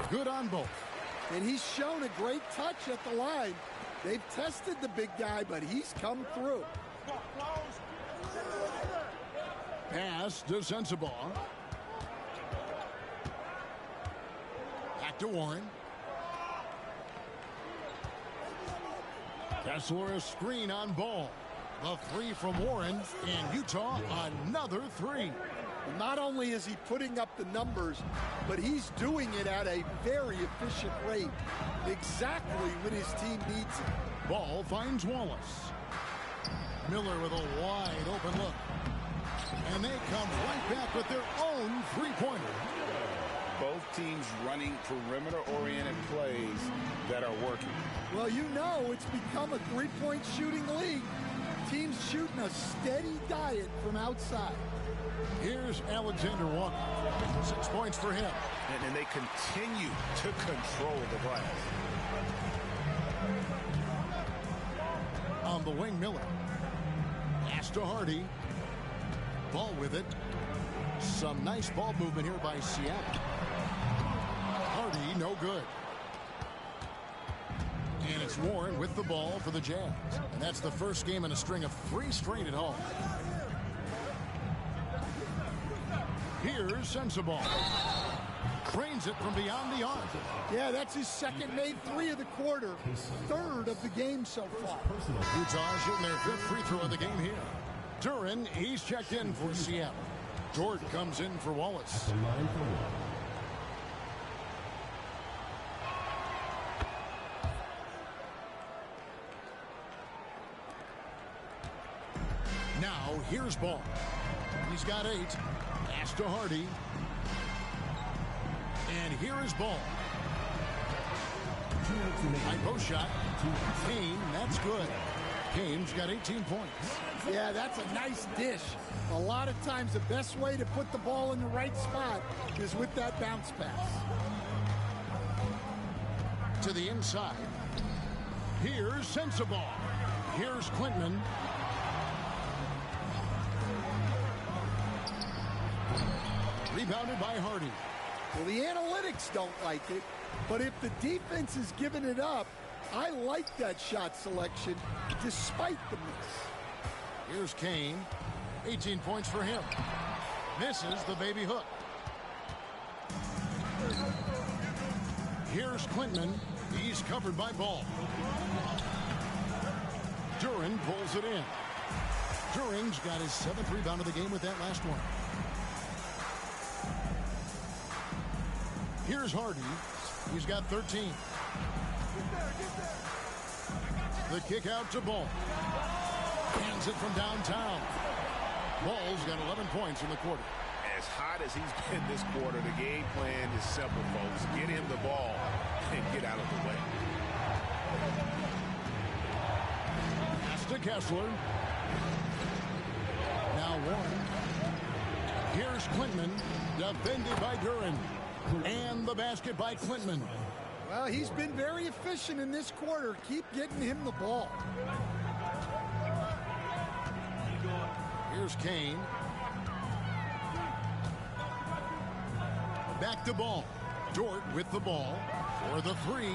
Good on both. And he's shown a great touch at the line. They've tested the big guy, but he's come through. Pass to Sensabaugh. Back to Warren. Kessler a screen on Ball. The 3 from Warren, and Utah another 3. Not only is he putting up the numbers, but he's doing it at a very efficient rate. Exactly when his team needs it. Ball finds Wallace. Miller with a wide open look. And they come right back with their own three-pointer. Both teams running perimeter-oriented plays that are working. Well, you know it's become a three-point shooting league. Teams shooting a steady diet from outside. Here's Alexander Walker. 6 points for him. And they continue to control the glass. On the wing, Miller. Pass to Hardy. Ball with it. Some nice ball movement here by Seattle. Hardy, no good. And it's Warren with the ball for the Jazz. And that's the first game in a string of 3 straight at home. Here's Sensabaugh. Cranes it from beyond the arc. Yeah, that's his second made 3 of the quarter. Third of the game so far. Utah shooting their 5th free throw of the game here. Duren, he's checked in for Seattle. Dort comes in for Wallace. Now, here's Ball. He's got 8. Pass to Hardy. And here is Ball. High post shot. Kane, that's good. Kane's got 18 points. Yeah, that's a nice dish. A lot of times the best way to put the ball in the right spot is with that bounce pass. To the inside. Here's Sensabaugh. Here's Klintman. Rebounded by Hardy. Well, the analytics don't like it, but if the defense is giving it up, I like that shot selection despite the miss. Here's Kane. 18 points for him. Misses the baby hook. Here's Klintman. He's covered by Ball. Duren pulls it in. Duren's got his 7th rebound of the game with that last one. Here's Hardy. He's got 13. The kick out to Ball. Hands it from downtown. Ball's got 11 points in the quarter. As hot as he's been this quarter, the game plan is simple, folks. Get him the ball and get out of the way. Pass to Kessler. Now Warren. Here's Klintman. Defended by Duren. And the basket by Klintman. Well, he's been very efficient in this quarter. Keep getting him the ball. Here's Kane. Back to Ball. Dort with the ball for the 3.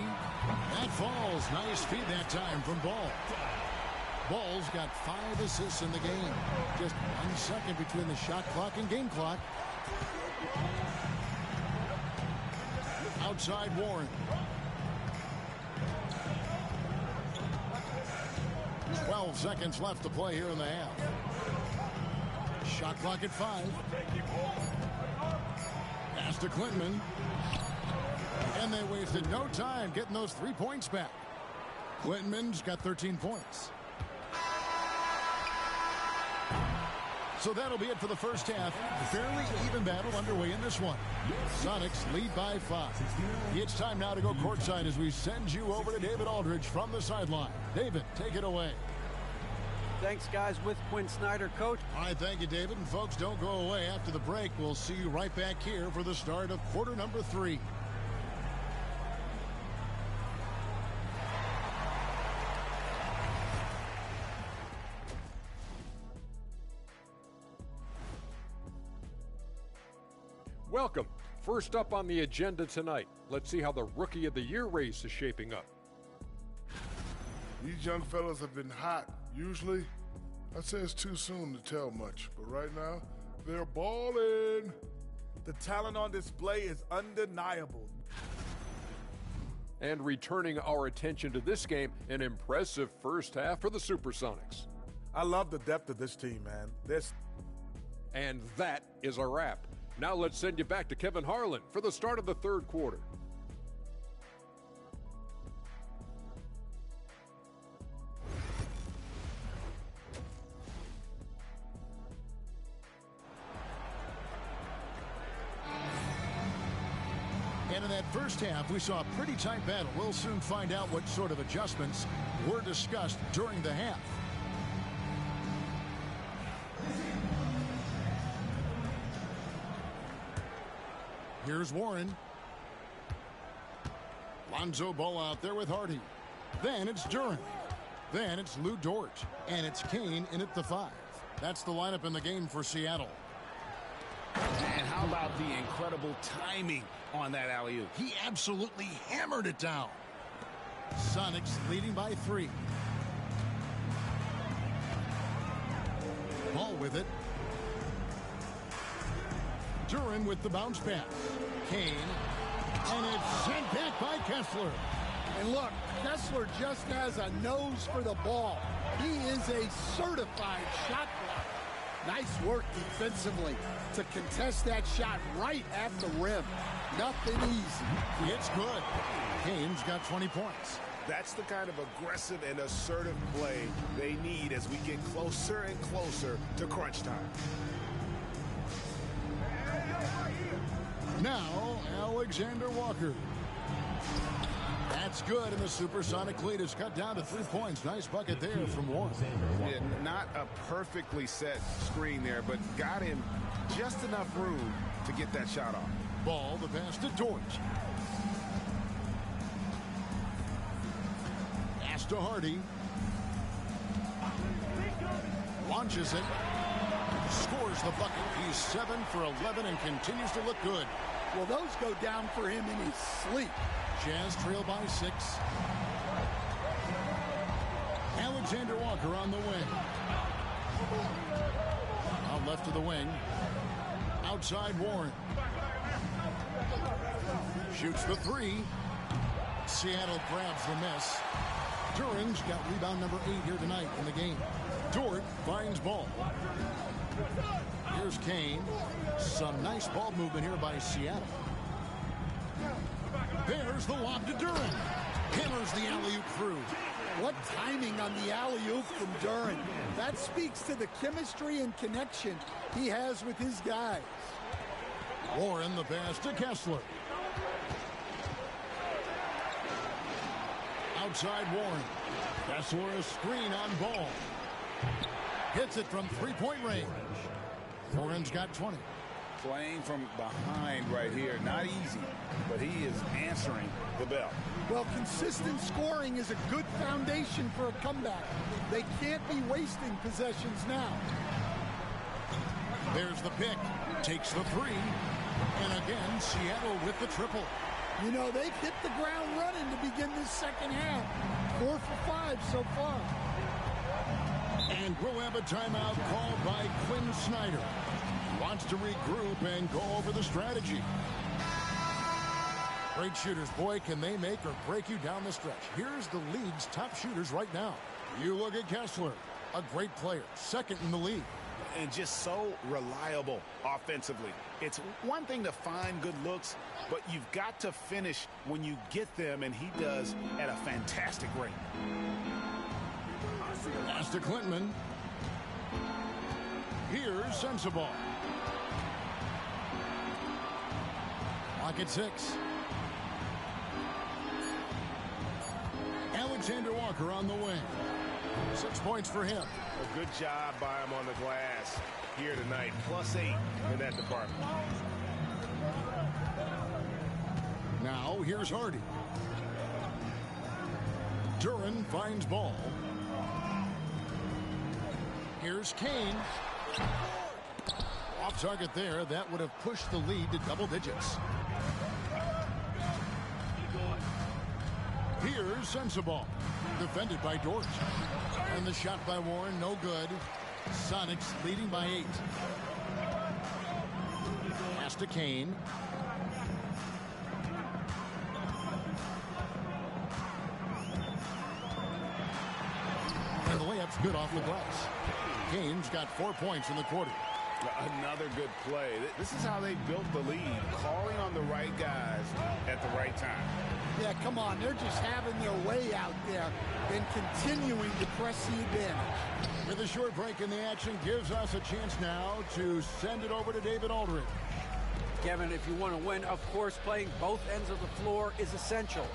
That falls. Nice feed that time from Ball. Ball's got 5 assists in the game. Just 1 second between the shot clock and game clock. Outside Warren. 12 seconds left to play here in the half. Shot clock at 5. Pass to Klintman. And they wasted no time getting those 3 points back. Klintman's got 13 points. So that'll be it for the first half. Fairly even battle underway in this one. Sonics lead by 5. It's time now to go courtside as we send you over to David Aldridge from the sideline. David, take it away. Thanks, guys, with Quinn Snyder, Coach. All right, thank you, David. And folks, don't go away. After the break, we'll see you right back here for the start of quarter number 3. Welcome. First up on the agenda tonight, let's see how the Rookie of the Year race is shaping up. These young fellas have been hot. Usually, I'd say it's too soon to tell much, but right now, they're balling. The talent on display is undeniable. And returning our attention to this game, an impressive first half for the Supersonics. I love the depth of this team, man. And that is a wrap. Now let's send you back to Kevin Harlan for the start of the third quarter. And in that first half, we saw a pretty tight battle. We'll soon find out what sort of adjustments were discussed during the half. Here's Warren. Lonzo Ball out there with Hardy. Then it's Duren. Then it's Lou Dort. And it's Kane in at the 5. That's the lineup in the game for Seattle. And how about the incredible timing on that alley-oop? He absolutely hammered it down. Sonics leading by 3. Ball with it. Duran with the bounce pass. Kane. And it's sent back by Kessler. And look, Kessler just has a nose for the ball. He is a certified shot blocker. Nice work defensively to contest that shot right at the rim. Nothing easy. It's good. Kane's got 20 points. That's the kind of aggressive and assertive play they need as we get closer and closer to crunch time. Now, Alexander Walker. That's good, and the supersonic lead is cut down to 3 points. Nice bucket there from Warren. Yeah, not a perfectly set screen there, but got him just enough room to get that shot off. Ball, the pass to George. Pass to Hardy. Launches it. Scores the bucket. He's 7 for 11 and continues to look good. Well, those go down for him in his sleep. Jazz trail by 6. Alexander Walker on the wing. Out left to the wing. Outside Warren. Shoots the 3. Seattle grabs the miss. Duran's got rebound number 8 here tonight in the game. Dort finds ball. Here's Kane. Some nice ball movement here by Seattle. There's the lob to Duran. Hammers the alley-oop through. What timing on the alley-oop from Duran. That speaks to the chemistry and connection he has with his guys. Warren the pass to Kessler. Outside Warren. Kessler a screen on ball. Hits it from 3-point range. Warren's got 20. Playing from behind right here. Not easy, but he is answering the bell. Well, consistent scoring is a good foundation for a comeback. They can't be wasting possessions now. There's the pick. Takes the 3. And again, Seattle with the triple. You know, they've hit the ground running to begin this second half. 4 for 5 so far. And we'll have a timeout called by Quinn Snyder. Wants to regroup and go over the strategy. Great shooters, boy, can they make or break you down the stretch. Here's the league's top shooters right now. You look at Kessler, a great player, second in the league. And just so reliable offensively. It's one thing to find good looks, but you've got to finish when you get them, and he does at a fantastic rate. Pass to Clinton. Here's Sensabaugh. Clock at 6. Alexander Walker on the wing. 6 points for him. A good job by him on the glass here tonight. +8 in that department. Now here's Hardy. Duran finds ball. Here's Kane. Off target there. That would have pushed the lead to double digits. Here's Sensabaugh. Defended by Dort. And the shot by Warren, no good. Sonics leading by 8. Pass to Kane. And the layup's good off the glass. Kane's got 4 points in the quarter. Another good play. This is how they built the lead, calling on the right guys at the right time. Yeah, come on. They're just having their way out there and continuing to press the advantage. With a short break in the action gives us a chance now to send it over to David Aldridge. Kevin, if you want to win, of course, playing both ends of the floor is essential.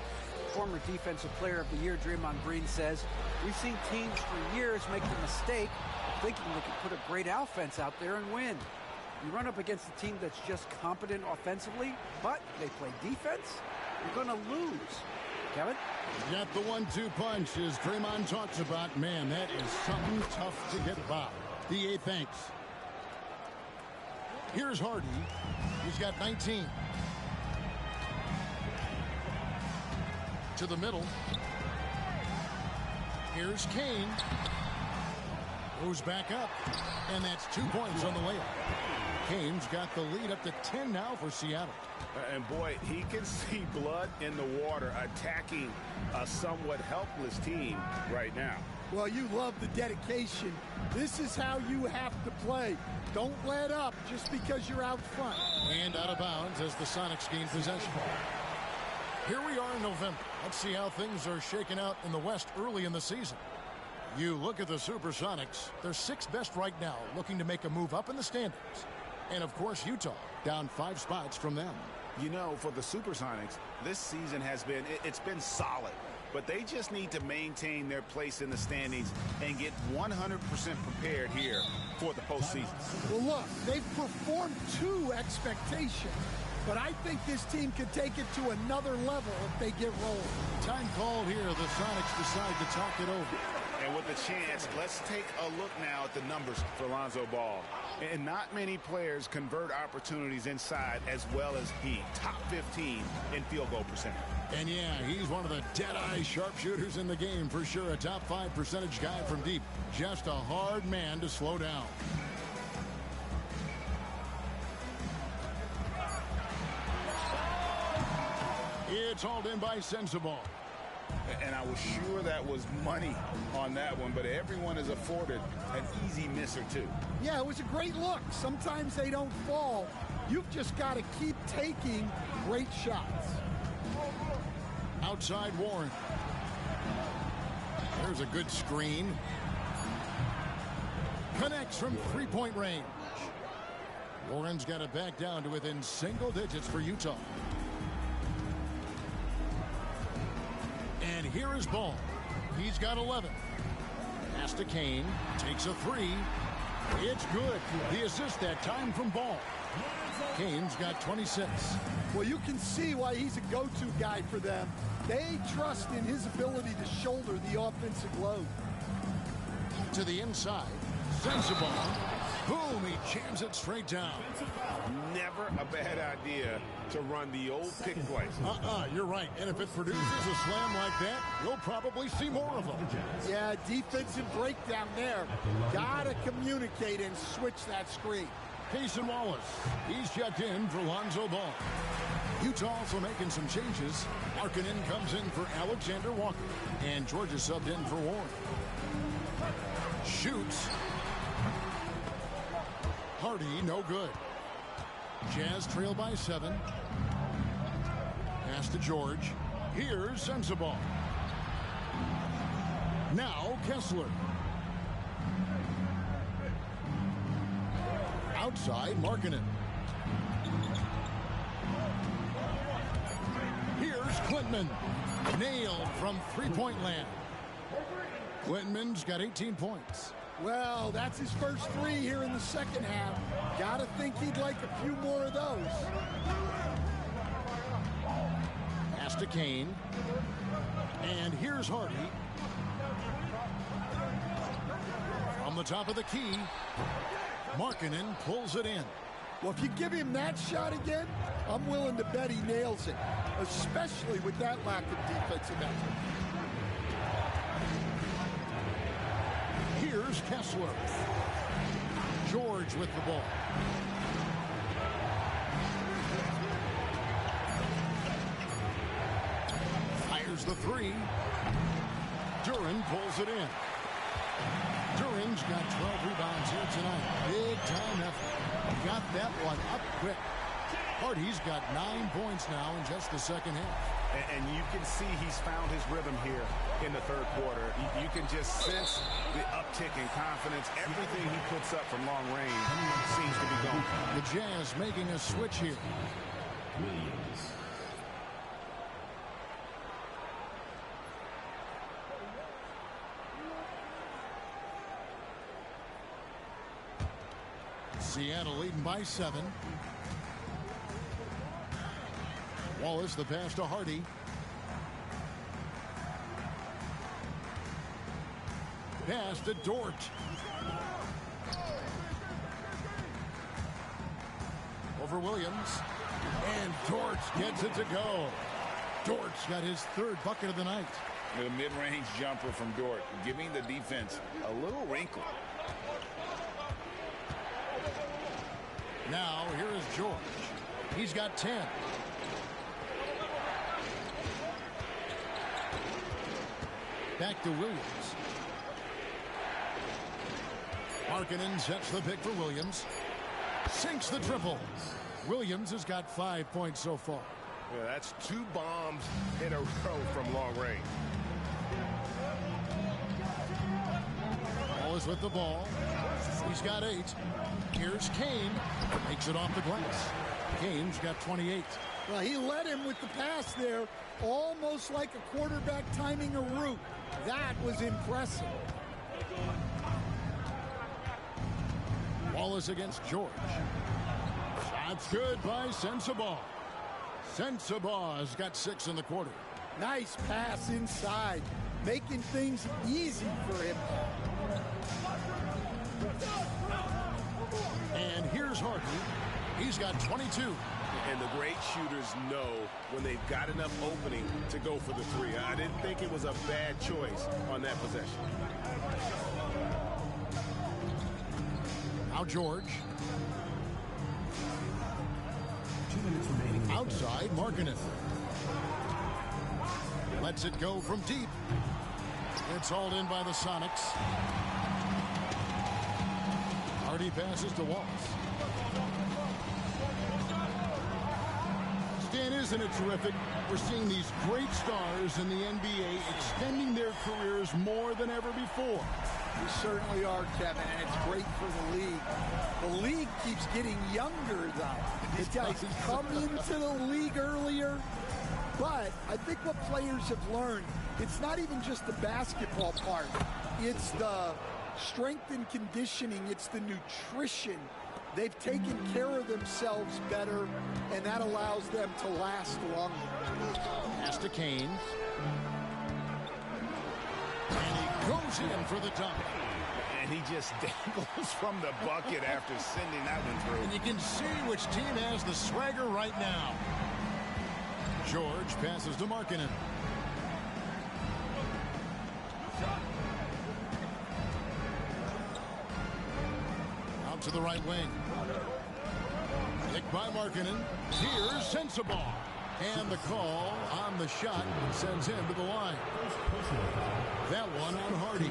Former Defensive Player of the Year Draymond Green says, we've seen teams for years make the mistake of thinking they can put a great offense out there and win. You run up against a team that's just competent offensively, but they play defense, you're going to lose. Kevin? Got the 1-2 punch as Draymond talks about. Man, that is something tough to get by. DA thanks. Here's Hardy. He's got 19. To the middle. Here's Kane. Goes back up. And that's 2 points on the layup. Kane's got the lead up to 10 now for Seattle. And boy, he can see blood in the water attacking a somewhat helpless team right now. Well, you love the dedication. This is how you have to play. Don't let up just because you're out front. And out of bounds as the Sonics gain possession. Here we are in November. Let's see how things are shaking out in the West early in the season. You look at the Supersonics. They're 6th best right now, looking to make a move up in the standings. And, of course, Utah, down 5 spots from them. You know, for the Supersonics, this season has been, it's been solid. But they just need to maintain their place in the standings and get 100% prepared here for the postseason. Well, look, they've performed to expectation. But I think this team could take it to another level if they get rolling. Time called here. The Sonics decide to talk it over. And with the chance, let's take a look now at the numbers for Lonzo Ball. And not many players convert opportunities inside as well as he. Top 15 in field goal percentage. And yeah, he's one of the dead-eye sharpshooters in the game for sure. A top 5 percentage guy from deep. Just a hard man to slow down. It's hauled in by Sensabaugh. And I was sure that was money on that one, but everyone is afforded an easy miss or two. Yeah, it was a great look. Sometimes they don't fall. You've just got to keep taking great shots. Outside Warren. There's a good screen. Connects from 3-point range. Warren's got it back down to within single digits for Utah. And here is Ball. He's got 11. Pass to Kane. Takes a 3. It's good. The assist that time from Ball. Kane's got 26. Well, you can see why he's a go-to guy for them. They trust in his ability to shoulder the offensive load. To the inside. Sensabaugh. Boom, he jams it straight down. Never a bad idea to run the old pick play. You're right. And if it produces a slam like that, you'll probably see more of them. Yeah, defensive breakdown there. Gotta communicate and switch that screen. Payson Wallace. He's checked in for Lonzo Ball. Utah also making some changes. Markkanen comes in for Alexander Walker. And Georgia subbed in for Warren. Shoots. Hardy, no good. Jazz trail by 7. Pass to George. Here's Sensabaugh. Now Kessler. Outside Markkanen. Here's Klintman. Nailed from 3-point land. Klintman's got 18 points. Well, that's his first 3 here in the second half. Gotta think he'd like a few more of those. Pass to Kane. And here's Hardy. From the top of the key, Markkanen pulls it in. Well, if you give him that shot again, I'm willing to bet he nails it, especially with that lack of defensive effort. Here's Kessler. George with the ball. Fires the 3. Duran pulls it in. Duran's got 12 rebounds here tonight. Big time effort. Got that one up quick. Hardy's got 9 points now in just the second half. And you can see he's found his rhythm here in the third quarter. You can just sense the uptick in confidence. Everything he puts up from long range seems to be going. The Jazz making a switch here. Williams. Seattle leading by 7. Wallace the pass to Hardy. Pass to Dort. Over Williams. And Dort gets it to go. Dort's got his 3rd bucket of the night. The mid-range jumper from Dort, giving the defense a little wrinkle. Now, here is George. He's got 10. Back to Williams. Markkanen sets the pick for Williams. Sinks the triple. Williams has got 5 points so far. Yeah, that's 2 bombs in a row from long range. Wallace with the ball. He's got 8. Here's Kane. Makes it off the glass. Kane's got 28. Well, he led him with the pass there, almost like a quarterback timing a route. That was impressive. Wallace against George. That's good by Sensabaugh. Sensabaugh's got 6 in the quarter. Nice pass inside, making things easy for him. And here's Harden. He's got 22. And the great shooters know when they've got enough opening to go for the 3. I didn't think it was a bad choice on that possession. Now George. Outside, Markkanen. Lets it go from deep. It's hauled in by the Sonics. Hardy passes to Wallace. Stan, isn't it terrific? We're seeing these great stars in the NBA extending their careers more than ever before. We certainly are, Kevin, and it's great for the league. The league keeps getting younger, though. It does come into the league earlier, but I think what players have learned, it's not even just the basketball part. It's the strength and conditioning. It's the nutrition. They've taken care of themselves better, and that allows them to last longer. Pass to Kane. Goes in for the dunk. And he just dangles from the bucket after sending that one through. And you can see which team has the swagger right now. George passes to Markkanen. Out to the right wing. Picked by Markkanen. Here's Sensabaugh. And the call on the shot sends him to the line. That one on Hardy.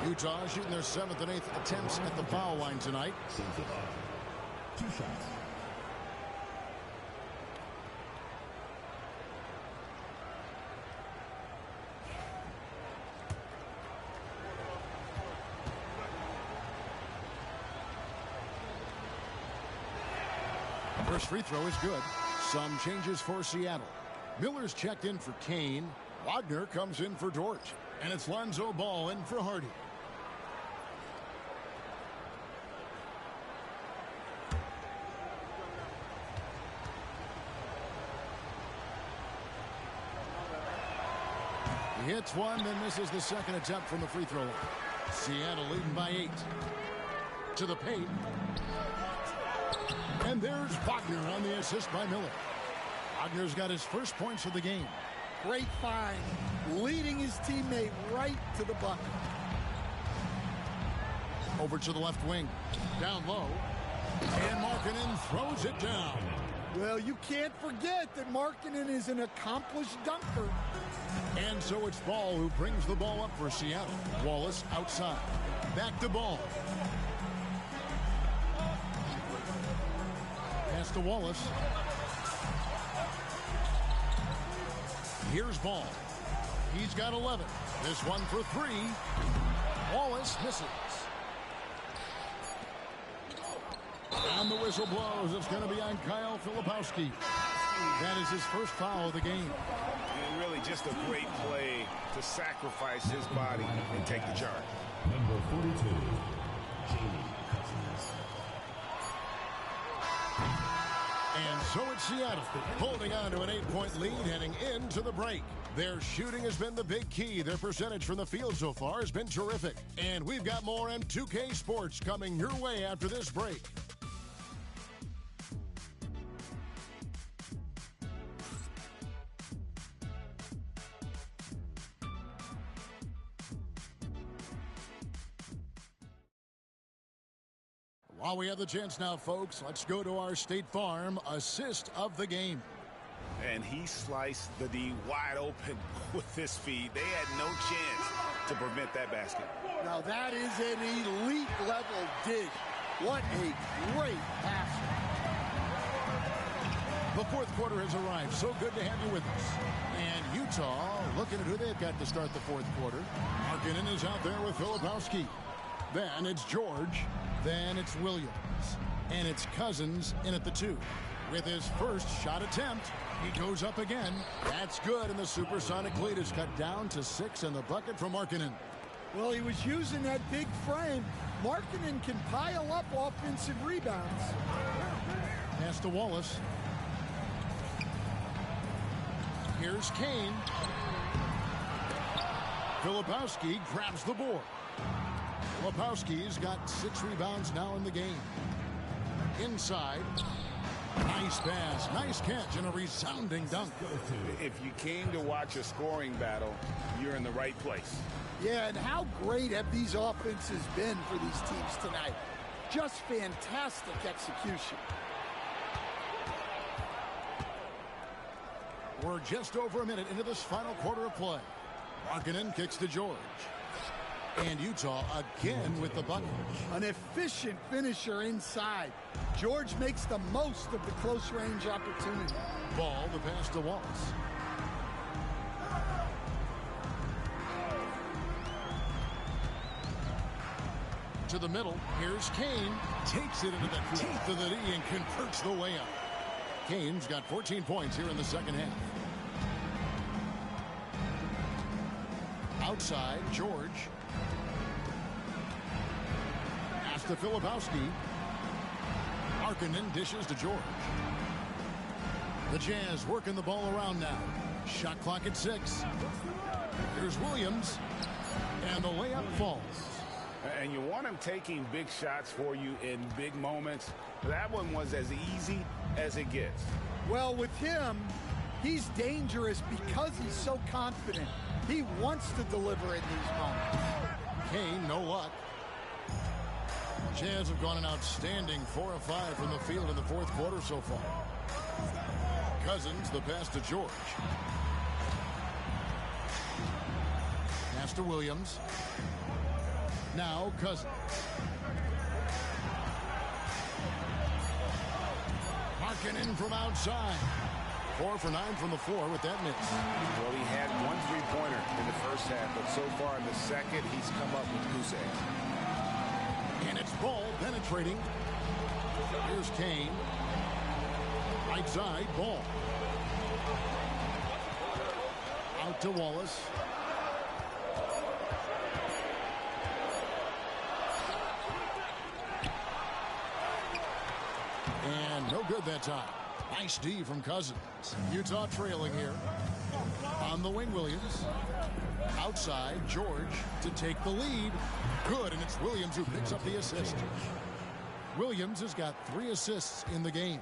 Utah shooting their 7th and 8th attempts at the foul line tonight. 2 shots. First free throw is good. Some changes for Seattle. Miller's checked in for Kane. Wagner comes in for Dort. And it's Lonzo Ball in for Hardy. He hits one, then misses the second attempt from the free throw line. Seattle leading by 8. To the paint. And there's Wagner on the assist by Miller. Wagner's got his first points of the game. Great find, leading his teammate right to the bucket. Over to the left wing. Down low. And Markkanen throws it down. Well, you can't forget that Markkanen is an accomplished dunker. And so it's Ball who brings the ball up for Seattle. Wallace outside. Back to Ball. Pass to Wallace. Here's Ball. He's got 11. This one for 3. Wallace misses. And the whistle blows. It's going to be on Kyle Filipowski. That is his first foul of the game. And really just a great play to sacrifice his body and take the charge. Number 42, Jamie Cousins. And so it's Seattle, holding on to an 8-point lead heading into the break. Their shooting has been the big key. Their percentage from the field so far has been terrific. And we've got more M2K Sports coming your way after this break. While we have the chance now, folks, let's go to our State Farm assist of the game. And he sliced the D wide open with this feed. They had no chance to prevent that basket. Now that is an elite level dig. What a great pass. The fourth quarter has arrived. So good to have you with us. And Utah looking at who they've got to start the fourth quarter. Markkanen is out there with Filipowski. Then it's George. Then it's Williams. And it's Cousins in at the 2. With his first shot attempt, he goes up again. That's good, and the supersonic lead is cut down to 6 in the bucket for Markkanen. Well, he was using that big frame. Markkanen can pile up offensive rebounds. Pass to Wallace. Here's Kane. Filipowski grabs the board. Filipowski's got 6 rebounds now in the game. Inside. Nice pass, nice catch, and a resounding dunk. If you came to watch a scoring battle, you're in the right place. Yeah, and how great have these offenses been for these teams tonight? Just fantastic execution. We're just over a minute into this final quarter of play. Markkanen kicks to George. And Utah again with the bucket. An efficient finisher inside. George makes the most of the close range opportunity. Ball, the pass to Wallace. To the middle. Here's Kane. Takes it into the teeth of the D and converts the layup. Kane's got 14 points here in the second half. Outside, George. Pass to Filipowski. Markkanen dishes to George. The Jazz working the ball around now. Shot clock at 6. Here's Williams. And the layup falls. And you want him taking big shots for you in big moments. That one was as easy as it gets. Well, with him, he's dangerous because he's so confident. He wants to deliver in these moments. Kane, no luck. Jazz have gone an outstanding 4 of 5 from the field in the fourth quarter so far. Cousins, the pass to George. Pass to Williams. Now Cousins. Markkanen from outside. 4 for 9 from the floor with that miss. Well, he had 1 3-pointer in the first half, but so far in the second, he's come up with goose eggs. And it's Ball penetrating. Here's Kane. Right side, Ball. Out to Wallace. And no good that time. Nice D from Cousins. Utah trailing here. On the wing, Williams. Outside, George to take the lead. Good, and it's Williams who picks up the assist. Williams has got 3 assists in the game.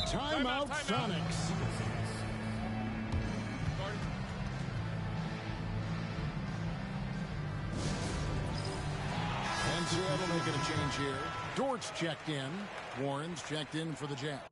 Timeout, Sonics. And Seattle making a change here. Dort's checked in. Warren's checked in for the Jazz.